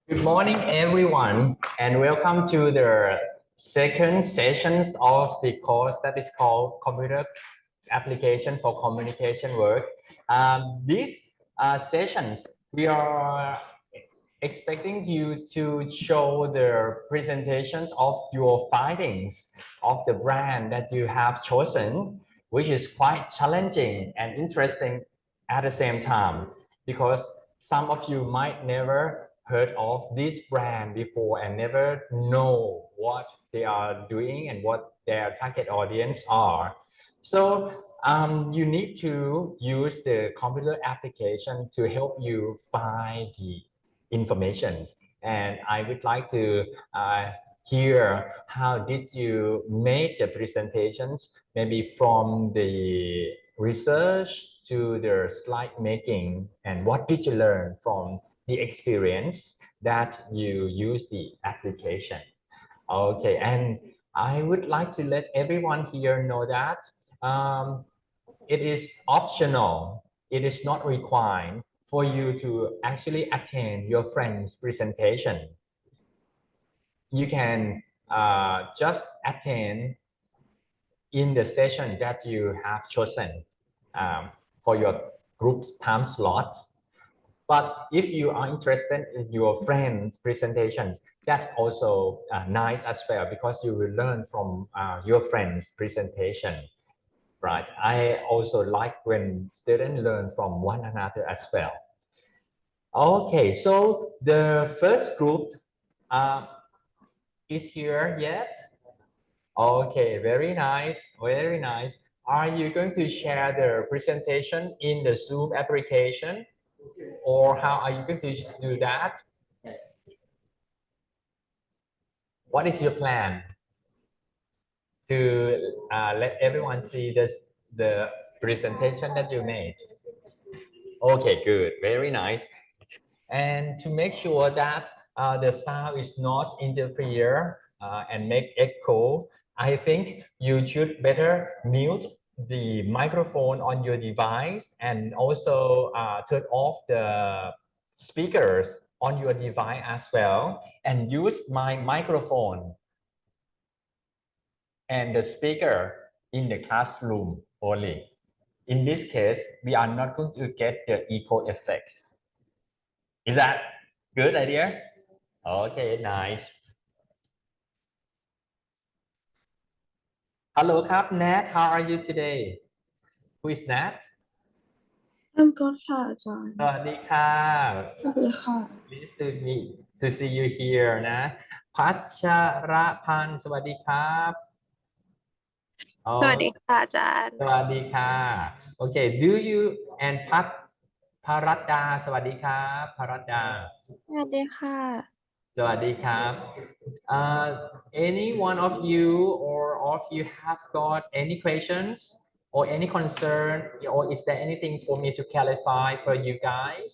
Good morning, everyone, and welcome to the second sessions of the course that is called Computer Application for Communication Work. These sessions, we are expecting you to show the presentations of your findings of the brand that you have chosen, which is quite challenging and interesting at the same time, because some of you might never heard of this brand before and never know what they are doing and what their target audience are. So you need to use the computer application to help you find the information. And I would like to hear how did you make the presentations, maybe from the research to the slide making, and what did you learn from the experience that you use the application. Okay, and I would like to let everyone here know that it is optional. It is not required for you to actually attend your friend's presentation. You can just attend in the session that you have chosen for your group's time slots. But if you are interested in your friend's presentations, that's also nice as well, because you will learn from your friend's presentation. Right. I also like when students learn from one another as well. Okay, so the first group is here yet? Okay, very nice, very nice. Are you going to share the presentation in the Zoom application, or how are you going to do that? What is your plan to let everyone see the presentation that you made? Okay, good, very nice. And to make sure that the sound is not interfere and make echo, I think you should better mute the microphone on your device and also turn off the speakers on your device as well, and use my microphone and the speaker in the classroom only. In this case, we are not going to get the echo effect. Is that good idea? Okay, nice. Hello ครับ Nat, how are you today? Who is Nat? I'm good ค่ะอาจารย์ สวัสดีค่ะ สวัสดีค่ะ Pleased to see you here นะ พัชรพันธ์สวัสดีครับ สวัสดีค่ะอาจารย์ สวัสดีค่ะ Okay, do you and พรัตดาสวัสดีครับพรัตดา สวัสดีค่ะ สวัสดีครับ any one of you or of you have got any questions or any concern, or is there anything for me to clarify for you guys,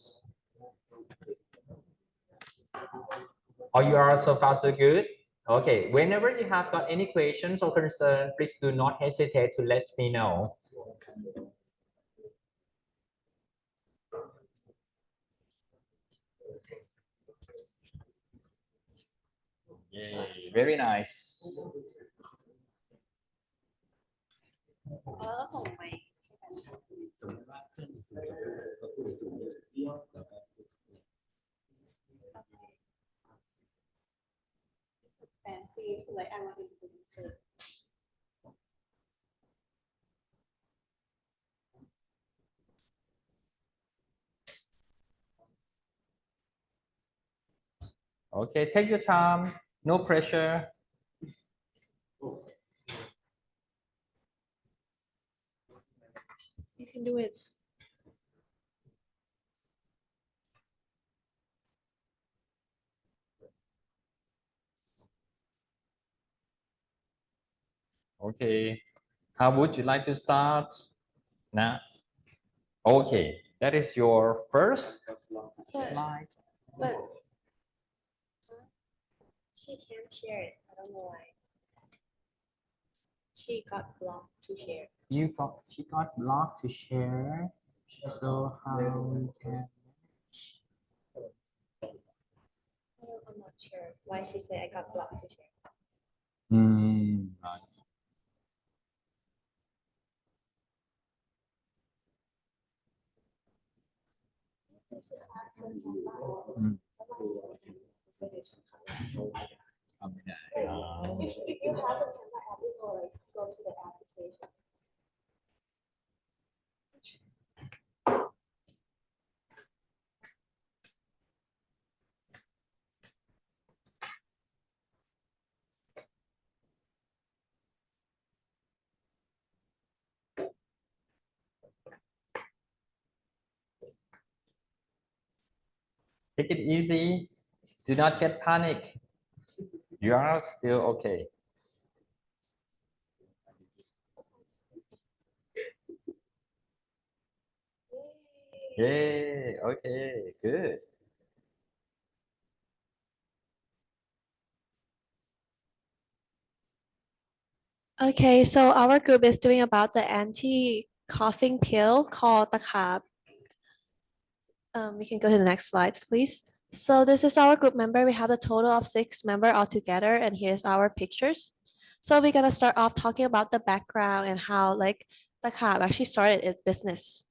or you are so far so good? Okay, whenever you have got any questions or concern, please do not hesitate to let me know. Yay, very nice. Fancy, so like I wanted to insert. Okay, take your time, no pressure. You can do it. Okay, how would you like to start? Now, okay, that is your first slide. But she can't share it. I don't know why. She got blocked to share. She got blocked to share. So how we can cannot share. Why she say I got blocked to share? Right. If you have a camera app, you go like go to the application. Take it easy. Do not get panic. You are still okay. Yay. Okay. Good. Okay, so our group is doing about the anti-coughing pill called the comm. We can go to the next slide, please. So this is our group member. We have a total of 6 members altogether, and here's our pictures. So we're gonna start off talking about the background and how like the comm actually started its business.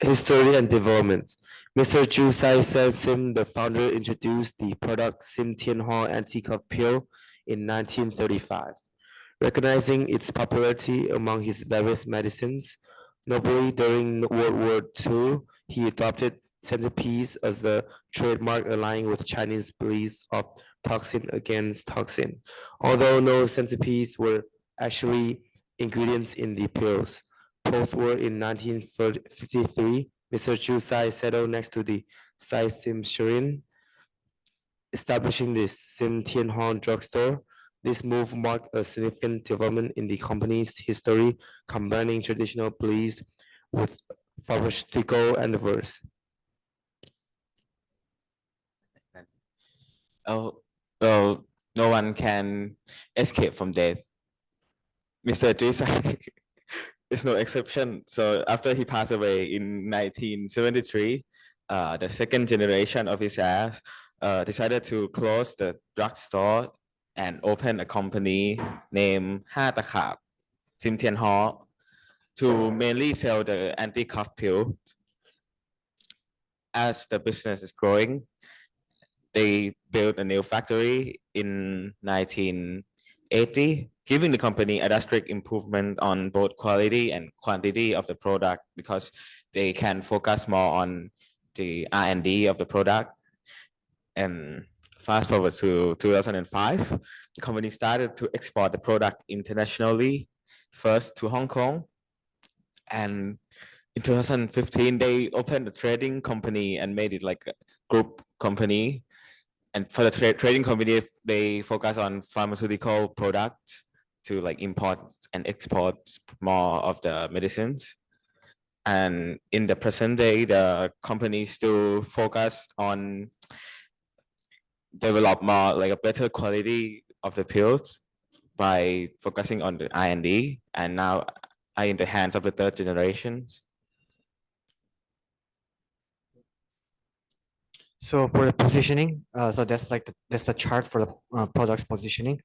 History and development. Mr. Zhu Sai Sim, the founder, introduced the product Sim Tianhua anti-cough pill in 1935. Recognizing its popularity among his various medicines, notably during World War II, he adopted centerpiece as the trademark aligning with Chinese beliefs of toxin against toxin. Although no centerpiece were actually ingredients in the pills. Post-war in 1953, Mr. Zhu Sai settled next to the Sai Sim Shirin, establishing the Sim Tianhong drugstore. This move marked a significant development in the company's history, combining traditional beliefs with pharmaceutical endeavors. Oh, well, no one can escape from death. Mr. Jason is no exception. So after he passed away in 1973, the second generation of his heirs decided to close the drugstore and open a company named Ha Ta Khap, Sim Tian Ho, to mainly sell the anti-cough pill. As the business is growing, they built a new factory in 1980, giving the company a drastic improvement on both quality and quantity of the product because they can focus more on the R&D of the product. And fast forward to 2005, the company started to export the product internationally, first to Hong Kong. And in 2015, they opened a trading company and made it like a group company. And for the trading company, they focus on pharmaceutical products to like import and export more of the medicines. And in the present day, the company still focused on develop more like a better quality of the pills by focusing on the R&D, and now are in the hands of the third generations. So for the positioning, so that's the chart for the product's positioning.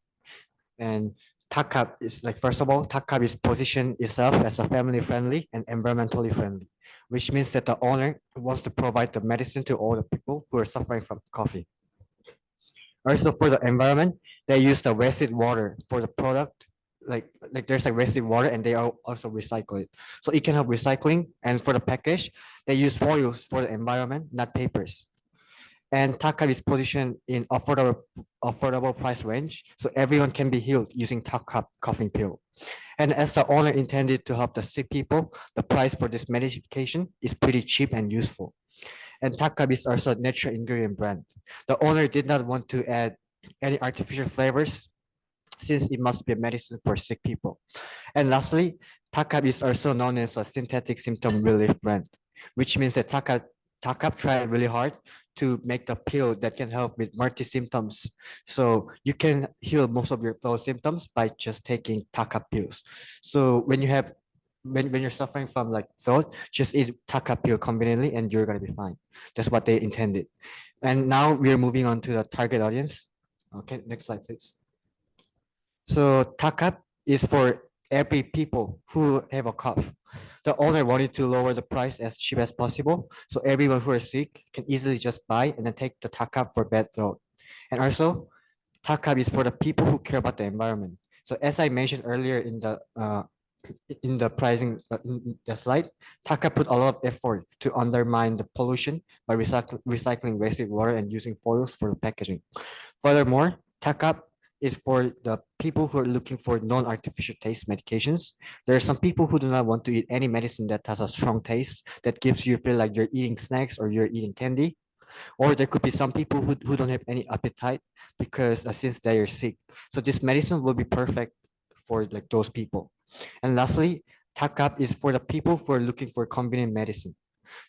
And TACAP is like, first of all, TACAP is positioned itself as a family friendly and environmentally friendly, which means that the owner wants to provide the medicine to all the people who are suffering from coffee. Also for the environment, they use the wasted water for the product. Like there's like wasted water and they also recycle it. So it can help recycling. And for the package, they use foils for the environment, not papers. And TACAP is positioned in affordable price range, so everyone can be healed using TACAP coughing pill. And as the owner intended to help the sick people, the price for this medication is pretty cheap and useful. And TACAP is also a natural ingredient brand. The owner did not want to add any artificial flavors since it must be a medicine for sick people. And lastly, TACAP is also known as a synthetic symptom relief brand, which means that TACAP tried really hard to make the pill that can help with multi symptoms. So you can heal most of those symptoms by just taking TACAP pills. So when you have when you're suffering from like throat, just eat taka pill conveniently and you're gonna be fine. That's what they intended. And now we're moving on to the target audience. Okay, next slide, please. So taka is for every people who have a cough. The owner wanted to lower the price as cheap as possible, so everyone who is sick can easily just buy and then take the taka for bad throat. And also, taka is for the people who care about the environment. So as I mentioned earlier in the pricing the slide, Taka put a lot of effort to undermine the pollution by recycling wasted water and using foils for the packaging. Furthermore, Taka is for the people who are looking for non-artificial taste medications. There are some people who do not want to eat any medicine that has a strong taste that gives you feel like you're eating snacks or you're eating candy. Or there could be some people who don't have any appetite because since they are sick. So this medicine will be perfect for like those people. And lastly, TACAP is for the people who are looking for convenient medicine.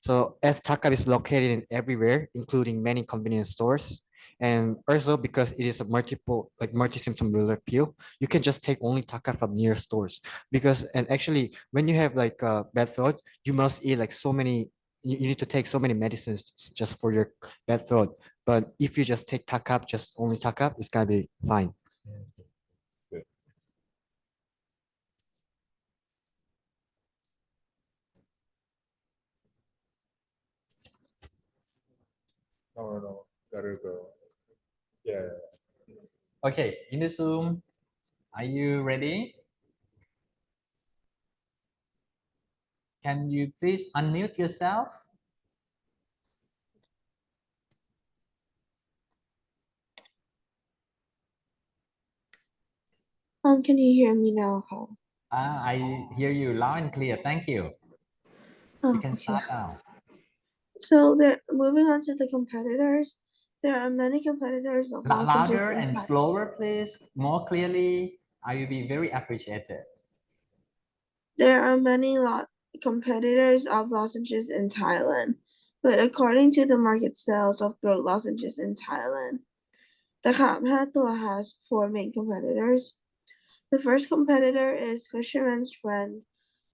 So as TACAP is located in everywhere, including many convenience stores, and also because it is a multi-symptom ruler pill, you can just take only TACAP from near stores. Because and actually, when you have like a bad throat, you must eat like so many. You need to take so many medicines just for your bad throat. But if you just take TACAP, just only TACAP, it's gonna be fine. No, gotta go. Yeah. Okay, in the Zoom, are you ready? Can you please unmute yourself? Can you hear me now? Huh? I hear you loud and clear. Thank you. Oh, You can okay. start now. So moving on to the competitors. There are many competitors of lozenges Louder and and slower, please. More clearly. I will be very appreciated. There are many competitors of lozenges in Thailand, but according to the market sales of throat lozenges in Thailand, the Khamphatua has four main competitors. The first competitor is Fisherman's Friend,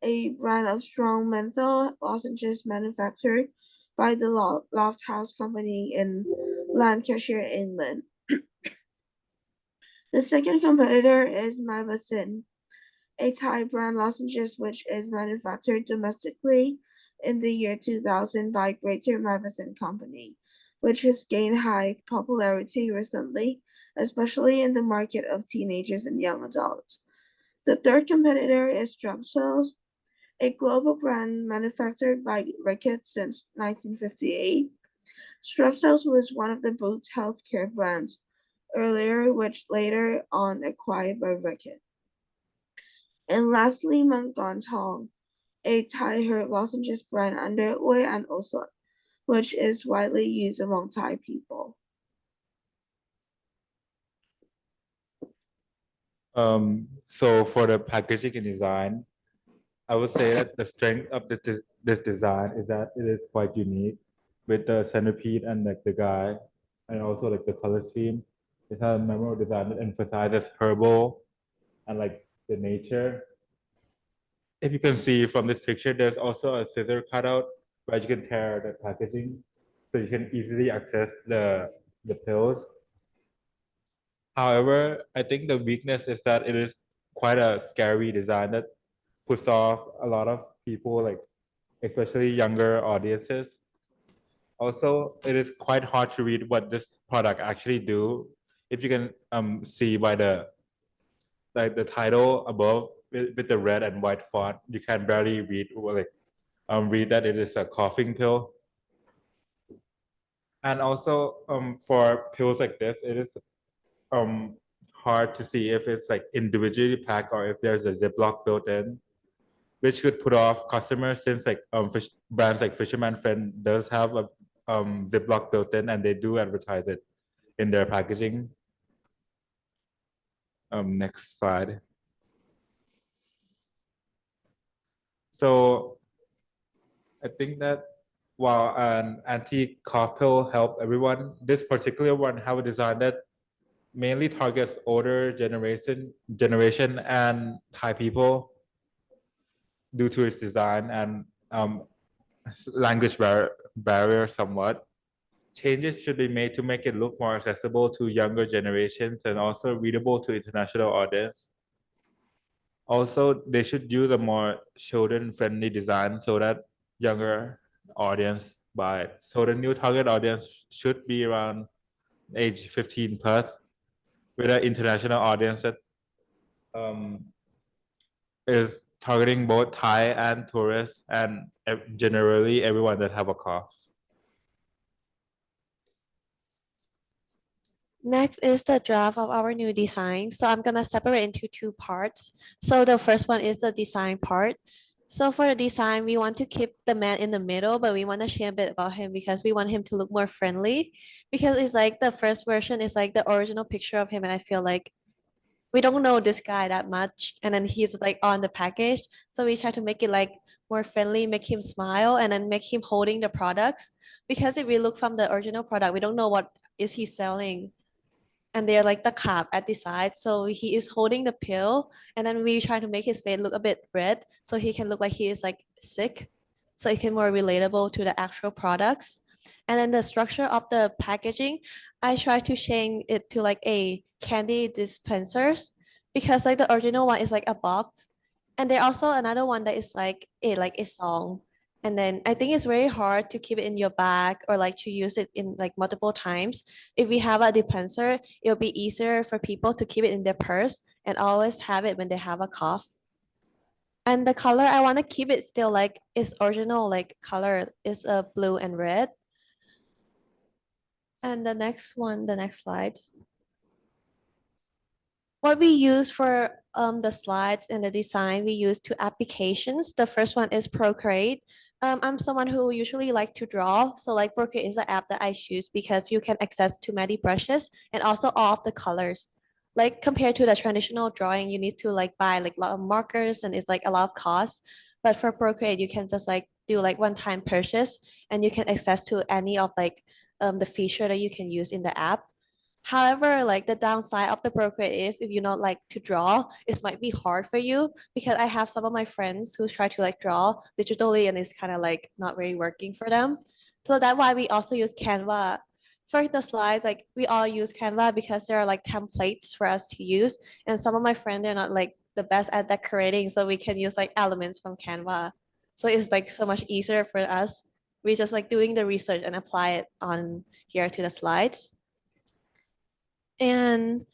a brand of strong menthol lozenges manufactured by the Loft House Company in Lancashire, England. The second competitor is Mavacin, a Thai brand lozenges which is manufactured domestically in the year 2000 by Greater Mavacin Company, which has gained high popularity recently, especially in the market of teenagers and young adults. The third competitor is Strepsils, a global brand manufactured by Reckitt since 1958. Strepsils was one of the Boots healthcare brands earlier, which later on acquired by Reckitt. And lastly, Tong, a Thai herb lozenges brand under Oi and Osot, which is widely used among Thai people. So for the packaging and design, I would say that the strength of this design is that it is quite unique with the centipede and like the guy and also like the color scheme. It has a memorable design that emphasizes herbal and like the nature. If you can see from this picture, there's also a scissor cutout where you can tear the packaging so you can easily access the pills. However, I think the weakness is that it is quite a scary design that puts off a lot of people, like especially younger audiences. Also, it is quite hard to read what this product actually do. If you can see by the the title above with the red and white font, you can barely read read that it is a coughing pill. And also for pills like this, it is hard to see if it's like individually packed or if there's a Ziploc built in, which could put off customers since like brands like Fisherman Friend does have a Ziploc built in and they do advertise it in their packaging. Next slide. So I think that while an anti-cough pill help everyone, this particular one have a design that mainly targets older generation and Thai people. due to its design and language barrier somewhat. Changes should be made to make it look more accessible to younger generations and also readable to international audience. Also, they should use a more children-friendly design so that younger audience buy it. So the new target audience should be around age 15 plus, with an international audience that is targeting both Thai and tourists and generally everyone that have a car. Next is the draft of our new design. So I'm gonna separate into two parts. So the first one is the design part. So for the design, we want to keep the man in the middle, but we want to change a bit about him because we want him to look more friendly. Because it's like the first version is like the original picture of him, and I feel like we don't know this guy that much. And then he's like on the package. So we try to make it like more friendly, make him smile, and then make him holding the products. Because if we look from the original product, we don't know what is he selling, and they're like the cap at the side. So he is holding the pill, and then we try to make his face look a bit red so he can look like he is like sick. So it can more relatable to the actual products. And then the structure of the packaging, I try to change it to like a candy dispensers because like the original one is like a box. And there also another one that is like a song. And then I think it's very hard to keep it in your bag or like to use it in like multiple times. If we have a dispenser, it'll be easier for people to keep it in their purse and always have it when they have a cough. And the color, I want to keep it still like its original like color is blue and red. And the next one, the next slides. What we use for the slides and the design, we use two applications. The first one is Procreate. I'm someone who usually like to draw. So like Procreate is an app that I choose because you can access too many brushes and also all of the colors. Like compared to the traditional drawing, you need to like buy like a lot of markers and it's like a lot of cost. But for Procreate, you can just like do like one-time purchase and you can access to any of like the feature that you can use in the app. However, like the downside of the Procreate, if you not like to draw, it might be hard for you because I have some of my friends who try to like draw digitally and it's kind of like not very working for them. So that's why we also use Canva. For the slides, like we all use Canva because there are like templates for us to use. And some of my friends, they're not like the best at decorating, so we can use like elements from Canva. So it's like so much easier for us. We just like doing the research and apply it on here to the slides. And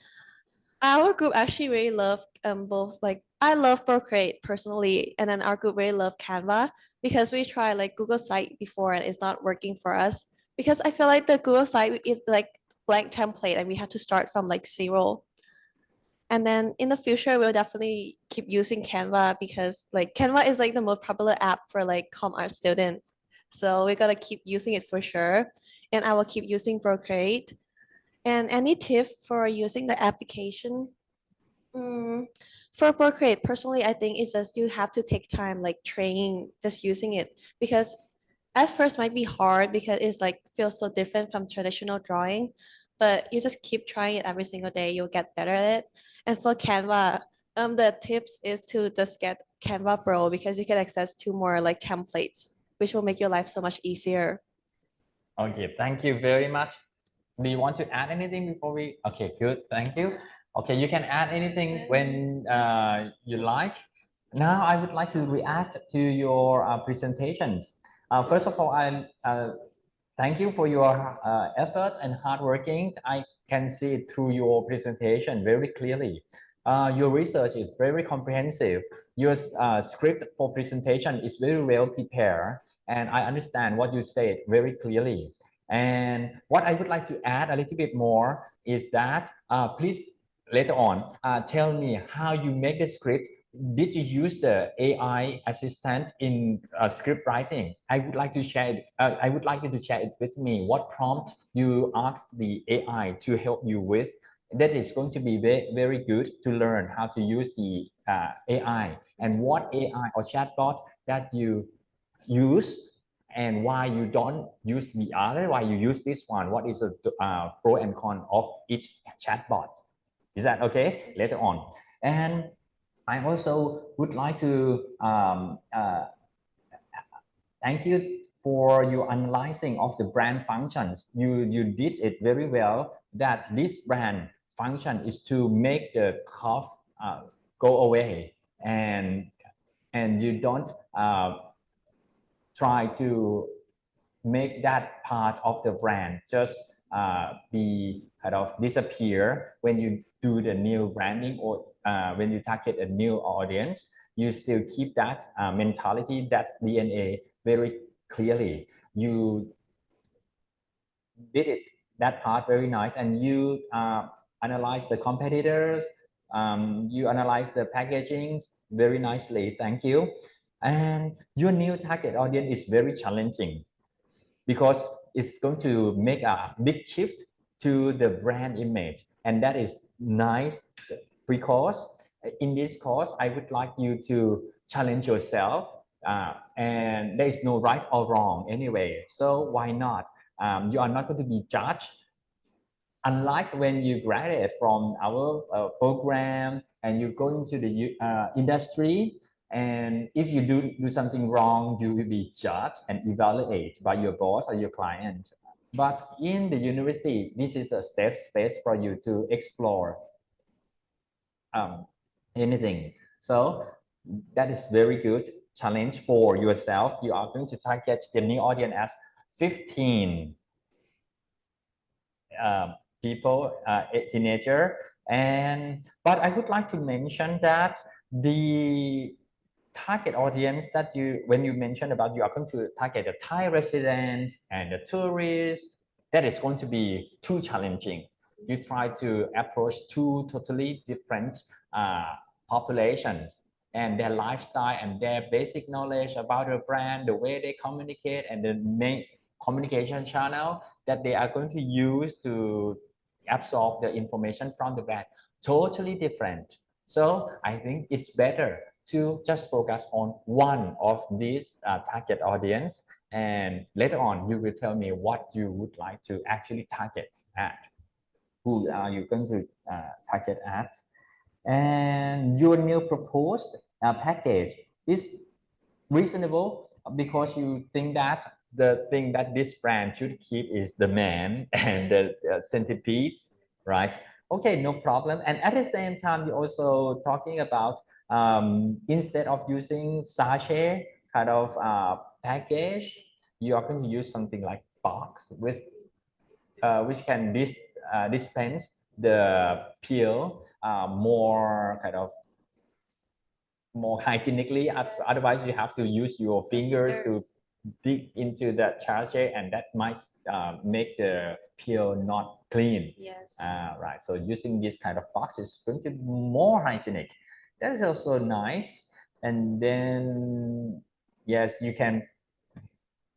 our group actually really love both like I love Procreate personally, and then our group really love Canva because we tried like Google Site before and it's not working for us because I feel like the Google Site is like blank template and we have to start from like zero. And then in the future, we'll definitely keep using Canva because like Canva is like the most popular app for like comm art student. So we gotta keep using it for sure. And I will keep using Procreate. And any tip for using the application? For Procreate, personally, I think it's just you have to take time, like training, just using it. Because at first might be hard because it's like feels so different from traditional drawing, but you just keep trying it every single day, you'll get better at it. And for Canva, the tips is to just get Canva Pro because you can access to more like templates, which will make your life so much easier. Okay, thank you very much. Do you want to add anything before we? Okay, good. Thank you. Okay, you can add anything when you like. Now I would like to react to your presentations. First of all, I thank you for your effort and hard working. I can see it through your presentation very clearly. Your research is very comprehensive. Your script for presentation is very well prepared, and I understand what you said very clearly. And what I would like to add a little bit more is that please later on tell me how you make the script. Did you use the AI assistant in script writing? I would like to share it. I would like you to share it with me. What prompt you asked the AI to help you with? That is going to be very, very good to learn how to use the AI and what AI or chatbot that you use and why you don't use the other, why you use this one, what is the pro and con of each chatbot. Is that okay? Later on. And I also would like to thank you for your analyzing of the brand functions. You did it very well. That this brand function is to make the cough go away, and you don't try to make that part of the brand just be kind of disappear when you do the new branding, or when you target a new audience. You still keep that mentality, that's DNA very clearly. You did it, that part very nice, and you analyze the competitors, you analyze the packaging very nicely. Thank you. And your new target audience is very challenging because it's going to make a big shift to the brand image, and that is nice. Because in this course I would like you to challenge yourself, and there is no right or wrong anyway, so why not? You are not going to be judged, unlike when you graduate from our program and you go into the industry, and if you do something wrong, you will be judged and evaluated by your boss or your client. But in the university, this is a safe space for you to explore anything. So that is very good challenge for yourself. You are going to target the new audience as 15 people, teenager. But I would like to mention that the target audience that when you mentioned about you are going to target the Thai residents and the tourists, that is going to be too challenging. You try to approach two totally different populations, and their lifestyle and their basic knowledge about the brand, the way they communicate, and the main communication channel that they are going to use to absorb the information from the brand, totally different. So I think it's better to just focus on one of these target audience, and later on you will tell me what you would like to actually target at. Who are you going to target at? And your new proposed package is reasonable because you think that the thing that this brand should keep is the man and the centipede, right? Okay, no problem. And at the same time, you're also talking about instead of using sachet kind of package, you are going to use something like box with which can dispense the pill more kind of more hygienically. Otherwise you have to use your fingers to dig into that sachet, and that might make the pill not clean. Yes. Right, so using this kind of box is going to be more hygienic. That is also nice. And then yes, you can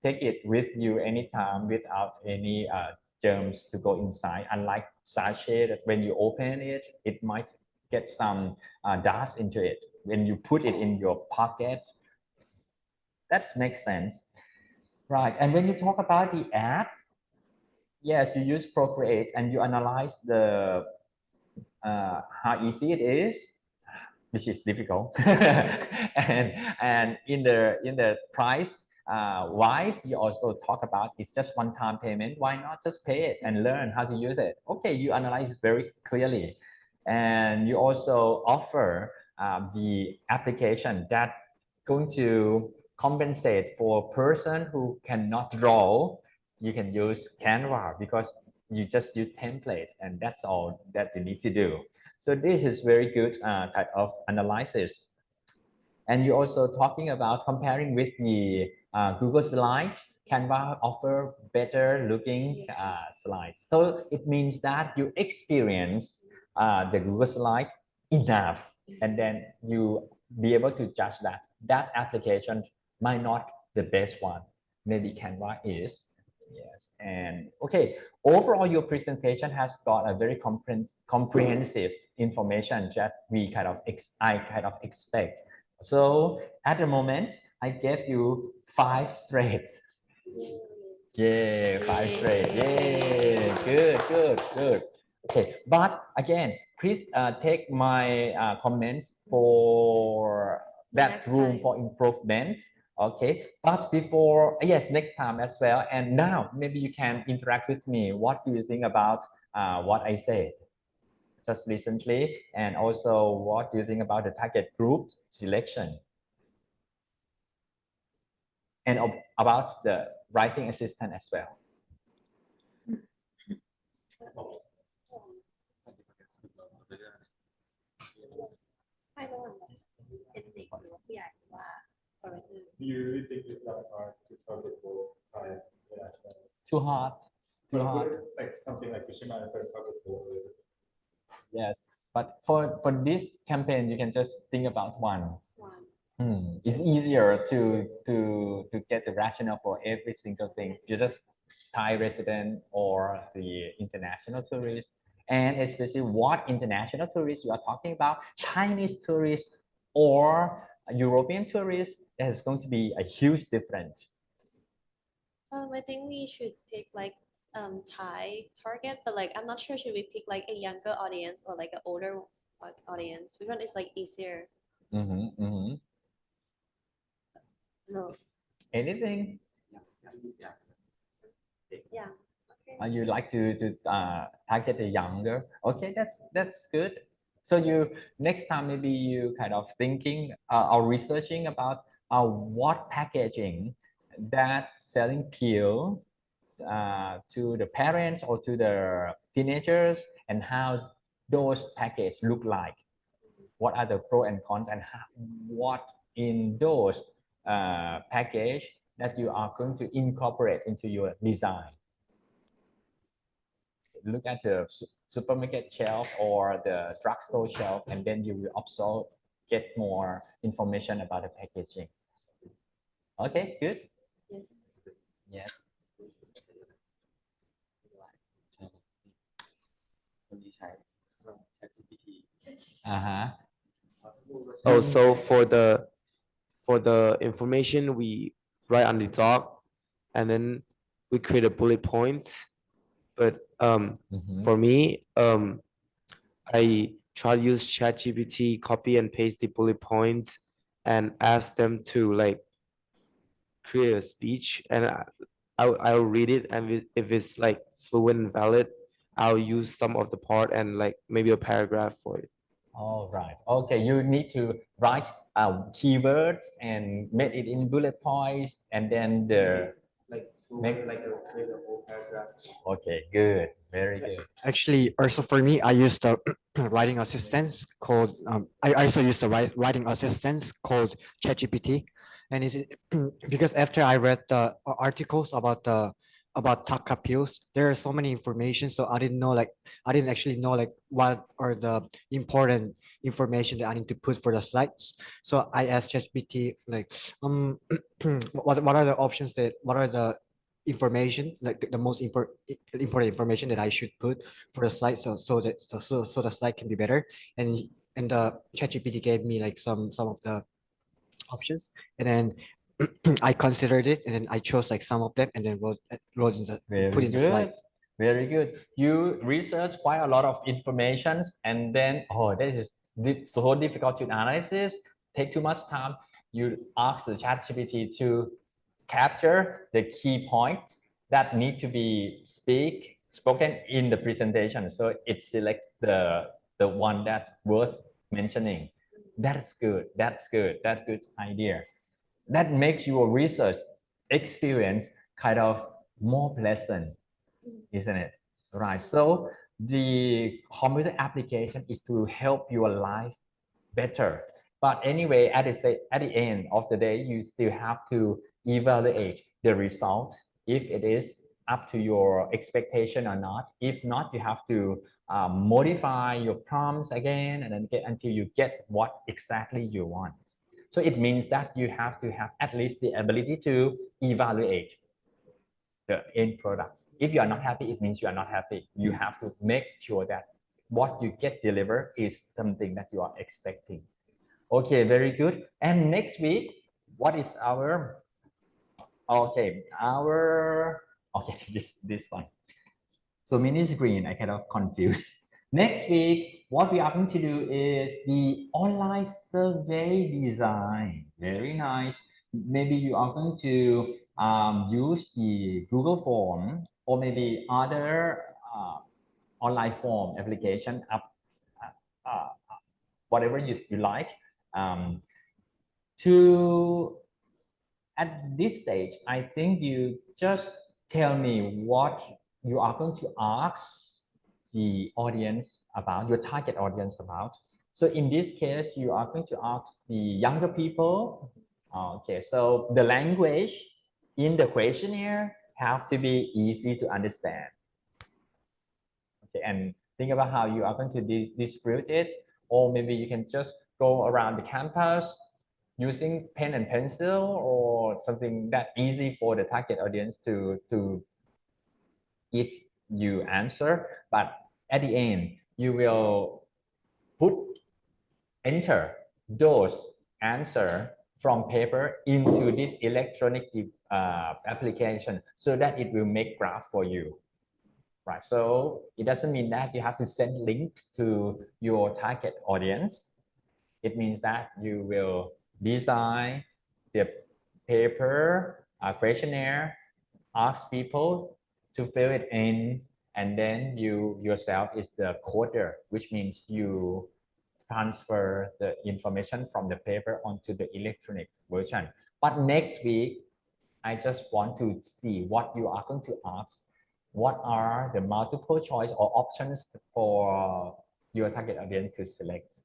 take it with you anytime without any germs to go inside, unlike sachet that when you open it, it might get some dust into it when you put it in your pocket. That makes sense, right? And when you talk about the app, yes, you use Procreate and you analyze the how easy it is, which is difficult, and in the price wise, you also talk about it's just one-time payment. Why not just pay it and learn how to use it? Okay, you analyze very clearly, and you also offer the application that going to compensate for a person who cannot draw. You can use Canva because you just use template, and that's all that you need to do. So this is very good type of analysis. And you're also talking about comparing with the Google Slide. Canva offer better looking slides. So it means that you experience the Google Slide enough, and then you be able to judge that that application might not the best one. Maybe Canva is. Yes. And okay, overall your presentation has got a very comprehensive information that we kind of I kind of expect. So at the moment, I gave you 5 straight. Yeah, 5 straight. Yeah, good. Okay, but again, please take my comments for that Next room time. for improvement. Okay, but before, yes, next time as well. And now maybe you can interact with me. What do you think about what I said just recently? And also, what do you think about the target group selection? And about the writing assistant as well. Do you really think it's that hard to target both time international? Too hard. Too But hard. would it, like something like fisherman if I target both? Yes, but for this campaign, you can just think about one. It's easier to get the rationale for every single thing. You just Thai resident or the international tourist, and especially what international tourists you are talking about, Chinese tourists or European tourists. There's going to be a huge difference. I think we should pick like Thai target, but like I'm not sure should we pick like a younger audience or like an older audience? Which one is like easier? No. Anything? Yeah. Okay. You like to target the younger? Okay, that's good. So you next time maybe you kind of thinking or researching about what packaging that selling appeal to the parents or to the teenagers, and how those packages look like. What are the pros and cons, and what in those package that you are going to incorporate into your design. Look at the supermarket shelf or the drugstore shelf, and then you will also get more information about the packaging. Okay, good. Yes. Yes. Also for the information we write on the doc, and then we create a bullet points. But for me, I try to use ChatGPT, copy and paste the bullet points, and ask them to like create a speech, and I'll read it, and if it's like fluent and valid, I'll use some of the part and like maybe a paragraph for it. All right. Okay, you need to write keywords and make it in bullet points, and then the Make like create a whole paragraph. okay, good, very good. Actually, also for me, I use the writing assistants called, I also use the writing assistants called ChatGPT. And is it because after I read the articles about taka pills, there are so many information. So I didn't actually know like what are the important information that I need to put for the slides. So I asked ChatGPT like, what are the options what are the information, like the most important information that I should put for the slide, so the slide can be better. And the ChatGPT gave me like some of the options, and then I considered it, and then I chose like some of them, and then wrote in the Very put in the slide. good. Very good. You research quite a lot of information, and then this is so difficult to analyze. Take too much time. You ask the ChatGPT to capture the key points that need to be spoken in the presentation. So it selects the one that's worth mentioning. That's good. That's good. That's good idea. That makes your research experience kind of more pleasant, isn't it? Right. So the computer application is to help your life better. But anyway, at the end of the day, you still have to evaluate the result, if it is up to your expectation or not. If not, you have to modify your prompts again, and then until you get what exactly you want. So it means that you have to have at least the ability to evaluate the end products. If you are not happy, it means you are not happy. You have to make sure that what you get delivered is something that you are expecting. Okay, very good. And next week, what is our this one. So mini screen, I kind of confused. Next week, what we are going to do is the online survey design. Very nice. Maybe you are going to use the Google form or maybe other online form application up whatever you like to at this stage. I think you just tell me what you are going to ask the audience about, your target audience about. So in this case, you are going to ask the younger people. Okay, so the language in the questionnaire have to be easy to understand. Okay, and think about how you are going to distribute it, or maybe you can just go around the campus using pen and pencil or something that easy for the target audience to give you answer. But at the end, you will enter those answer from paper into this electronic application so that it will make graph for you. Right, so it doesn't mean that you have to send links to your target audience. It means that you will design the paper questionnaire, ask people to fill it in, and then you yourself is the coder, which means you transfer the information from the paper onto the electronic version. But next week, I just want to see what you are going to ask. What are the multiple choice or options for your target audience to select?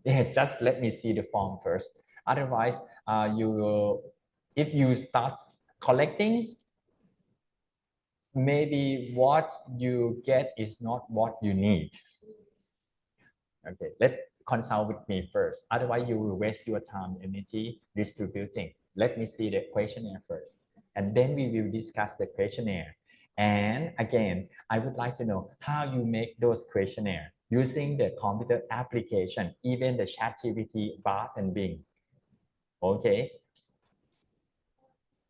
Yeah, just let me see the form first. Otherwise, you will, if you start collecting, maybe what you get is not what you need. Okay, let's consult with me first. Otherwise, you will waste your time and energy distributing. Let me see the questionnaire first, and then we will discuss the questionnaire. And again, I would like to know how you make those questionnaire using the computer application, even the ChatGPT, Bard, and Bing. Okay.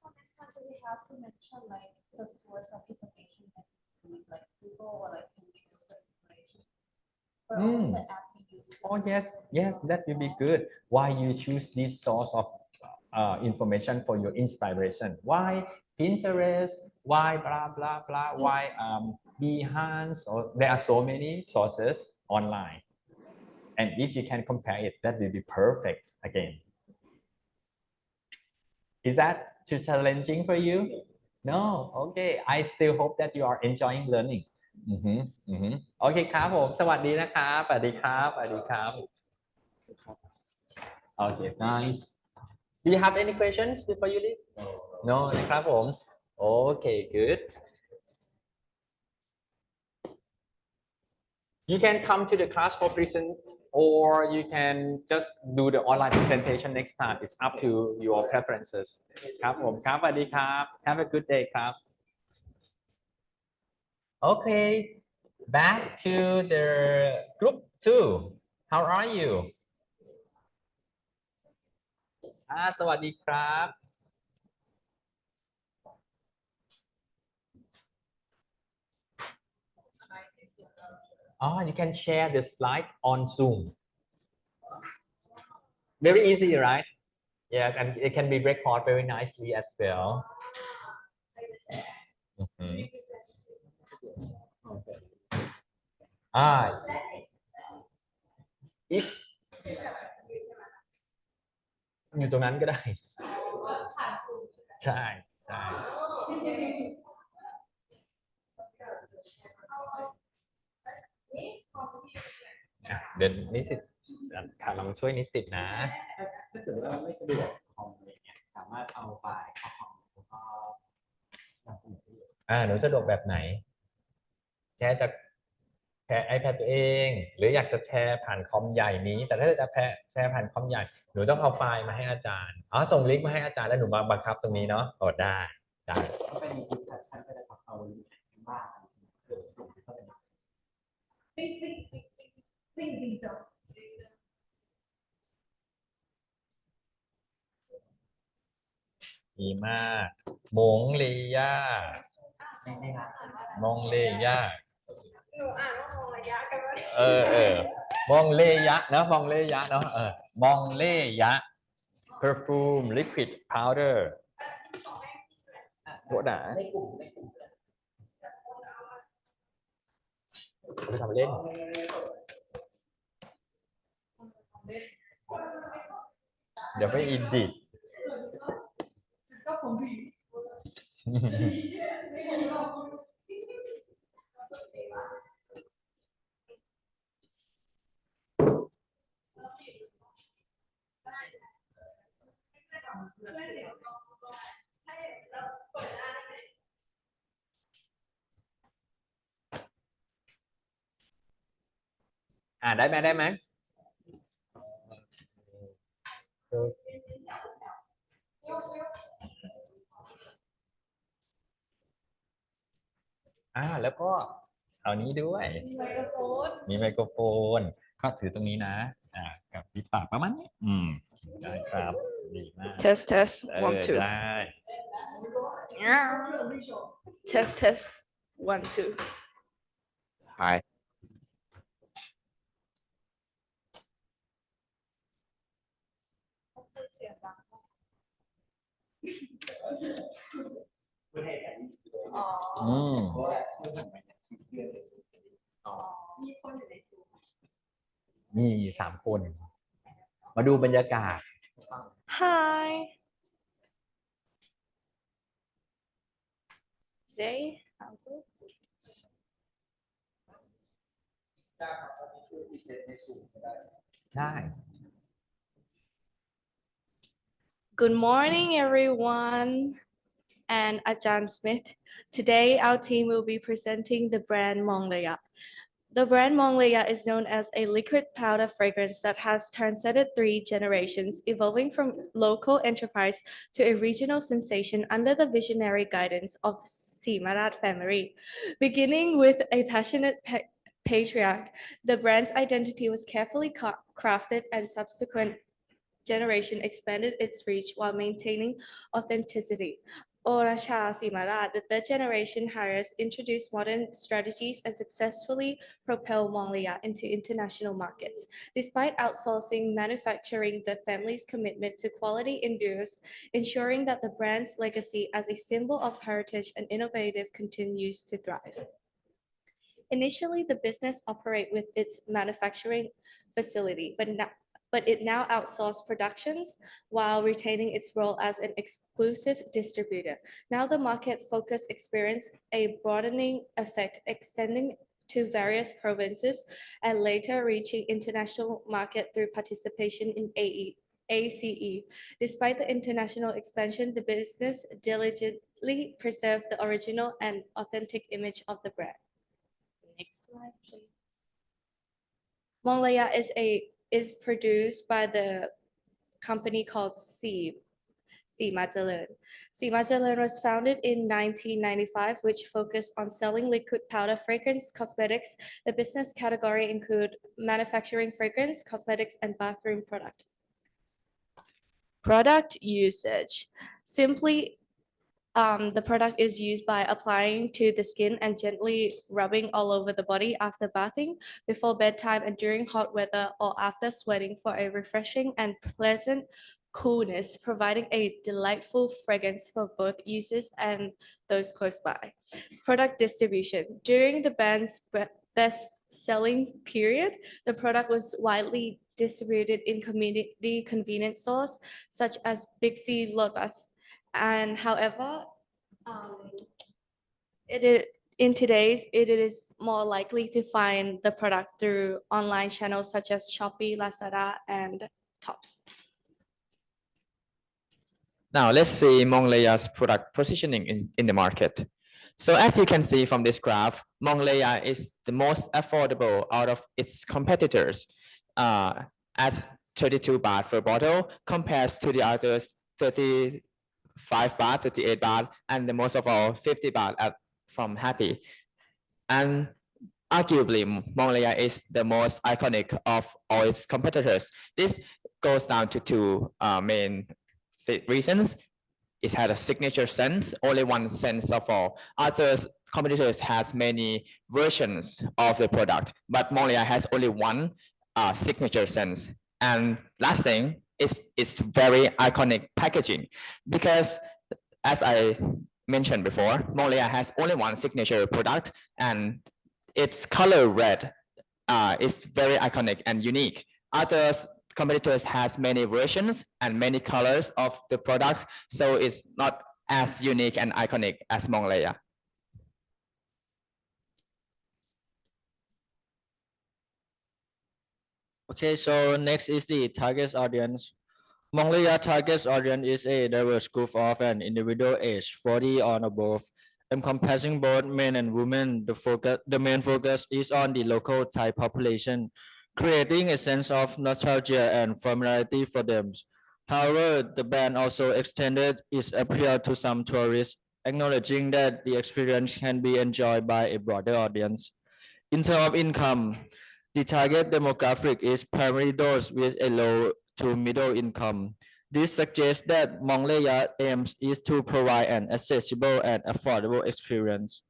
Next time, do we have to mention like the source of information that we see, like Google or like Pinterest for inspiration? For all the app we use. Oh yes, that will be good. Why you choose this source of information for your inspiration? Why Pinterest? Why blah blah blah? Why Behance? Or there are so many sources online, and if you can compare it, that will be perfect again. Is that too challenging for you? No, okay. I still hope that you are enjoying learning. โอเคครับผมสวัสดีนะครับสวัสดีครับสวัสดีครับ Okay, nice. Do you have any questions before you leave? No นะครับผม Okay, good. You can come to the class for present, or you can just do the online presentation next time. It's up to your preferences. ครับผมครับสวัสดีครับ Have a good day ครับ Okay, back to the group 2. How are you? สวัสดีครับ You can share the slide on Zoom. Very easy, right? Yes, and it can be recorded very nicely as well. If อยู่ตรงนั้นก็ได้ ใช่ใช่เดี๋ยวนิสิตค่ะลองช่วยนิสิตนะถ้าเกิดว่าไม่สะดวกคอมอะไรเงี้ยสามารถเอาไฟล์เข้าคอมแล้วก็นำเสนอได้หนูสะดวกแบบไหนแชร์จากแชร์ iPad ตัวเองหรืออยากจะแชร์ผ่านคอมใหญ่นี้แต่ถ้าจะแชร์ผ่านคอมใหญ่หนูต้องเอาไฟล์มาให้อาจารย์ส่งลิงก์มาให้อาจารย์แล้วหนูมาบังคับตรงนี้เนาะได้ไปมีดิสคัชชั่นก็ได้ครับเอาลิงก์ข้างล่างเดี๋ยวส่งเข้าไปดีมากมงลีย่ามงลีย่า มองเลยะเนาะมองเลยะเนาะมองเลยะ perfume liquid powder โคตรไปทำเล่นเดี๋ยวไม่อินดิได้ไหมได้ไหมแล้วก็เอานี้ด้วยมีไมโครโฟนก็ถือตรงนี้นะกับปิดปากประมาณนี้ได้ครับดีมาก Test test 1 2 ได้ Test test 1 2 Hi. มี3 คนมาดูบรรยากาศ Hi todayได้ Good morning, everyone, and Ajahn Smith. Today, our team will be presenting the brand Monglaya. The brand Monglaya is known as a liquid powder fragrance that has transcended 3 generations, evolving from local enterprise to a regional sensation under the visionary guidance of Simarat family. Beginning with a passionate patriarch, the brand's identity was carefully crafted and subsequent generation expanded its reach while maintaining authenticity. Orasha Simarat, the 3rd generation hires, introduced modern strategies and successfully propelled Monglaya into international markets. Despite outsourcing manufacturing, the family's commitment to quality endures, ensuring that the brand's legacy as a symbol of heritage and innovative continues to thrive. Initially, the business operated with its manufacturing facility, but it now outsourced productions while retaining its role as an exclusive distributor. Now the market focus experienced a broadening effect, extending to various provinces and later reaching international market through participation in ACE. Despite the international expansion, the business diligently preserved the original and authentic image of the brand. Next slide, please. Monglaya is produced by the company called Simajalan. Simajalan was founded in 1995, which focused on selling liquid powder fragrance cosmetics. The business category include manufacturing fragrance, cosmetics, and bathroom product. Product usage. Simply, the product is used by applying to the skin and gently rubbing all over the body after bathing, before bedtime, and during hot weather or after sweating for a refreshing and pleasant coolness, providing a delightful fragrance for both users and those close by. Product distribution. During the band's best-selling period, the product was widely distributed in community convenience stores such as Big C, Lotus, and however, it is more likely to find the product through online channels such as Shopee, Lazada, and Tops. Now let's see Monglaya's product positioning in the market. So as you can see from this graph, Monglaya is the most affordable out of its competitors at 32 baht per bottle compares to the others 35 baht, 38 baht, and the most of all 50 baht from Happy. And arguably, Monglaya is the most iconic of all its competitors. This goes down to 2 main reasons. It had a signature scent, only one scent of all. Other competitors has many versions of the product, but Mongolia has only one signature sense. And last thing is it's very iconic packaging, because as I mentioned before, Mongolia has only one signature product, and its color red is very iconic and unique. Other competitors has many versions and many colors of the product, so it's not as unique and iconic as Mongolia. Okay, so next is the target audience. Mongolia target audience is a diverse group of an individual age 40 or above, encompassing both men and women. The main focus is on the local Thai population, creating a sense of nostalgia and familiarity for them. However, the band also extended its appeal to some tourists, acknowledging that the experience can be enjoyed by a broader audience. In terms of income, the target demographic is primarily those with a low to middle income. This suggests that Mongolia aims is to provide an accessible and affordable experience.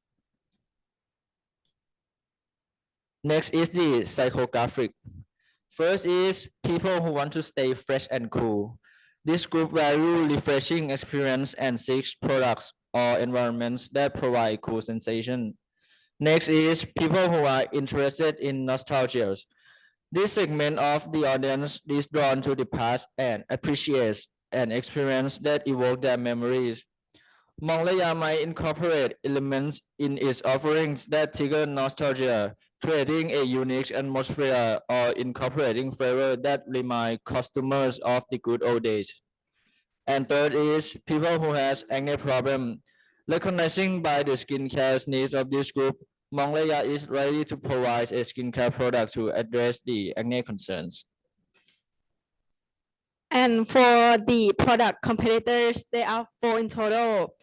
Next is the psychographic. First is people who want to stay fresh and cool. This group value refreshing experience and seeks products or environments that provide cool sensation. Next is people who are interested in nostalgia. This segment of the audience is drawn to the past and appreciates an experience that evoke their memories. Mongolia might incorporate elements in its offerings that trigger nostalgia, creating a unique atmosphere or incorporating flavor that remind customers of the good old days. And third is people who has acne problem. Recognizing by the skincare needs of this group, Mongolia is ready to provide a skincare product to address the acne concerns. And for the product competitors, there are 4 in total: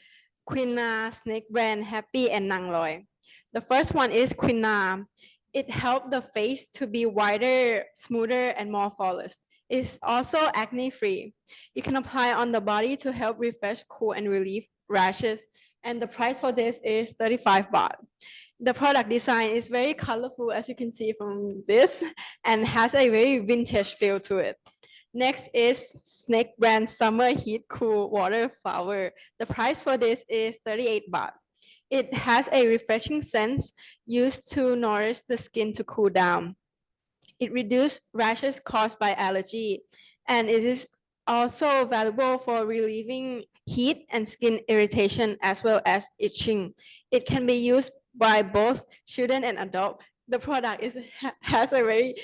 Quina, Snake Brand, Happy, and Nang Loi. The first one is Quina. It helps the face to be wider, smoother, and more flawless. It's also acne-free. You can apply on the body to help refresh, cool, and relieve rashes. And the price for this is 35 baht. The product design is very colorful, as you can see from this, and has a very vintage feel to it. Next is Snake Brand Summer Heat Cool Water Flower. The price for this is 38 baht. It has a refreshing scent used to nourish the skin to cool down. It reduces rashes caused by allergy, and it is also valuable for relieving heat and skin irritation as well as itching. It can be used by both children and adults. The product has a very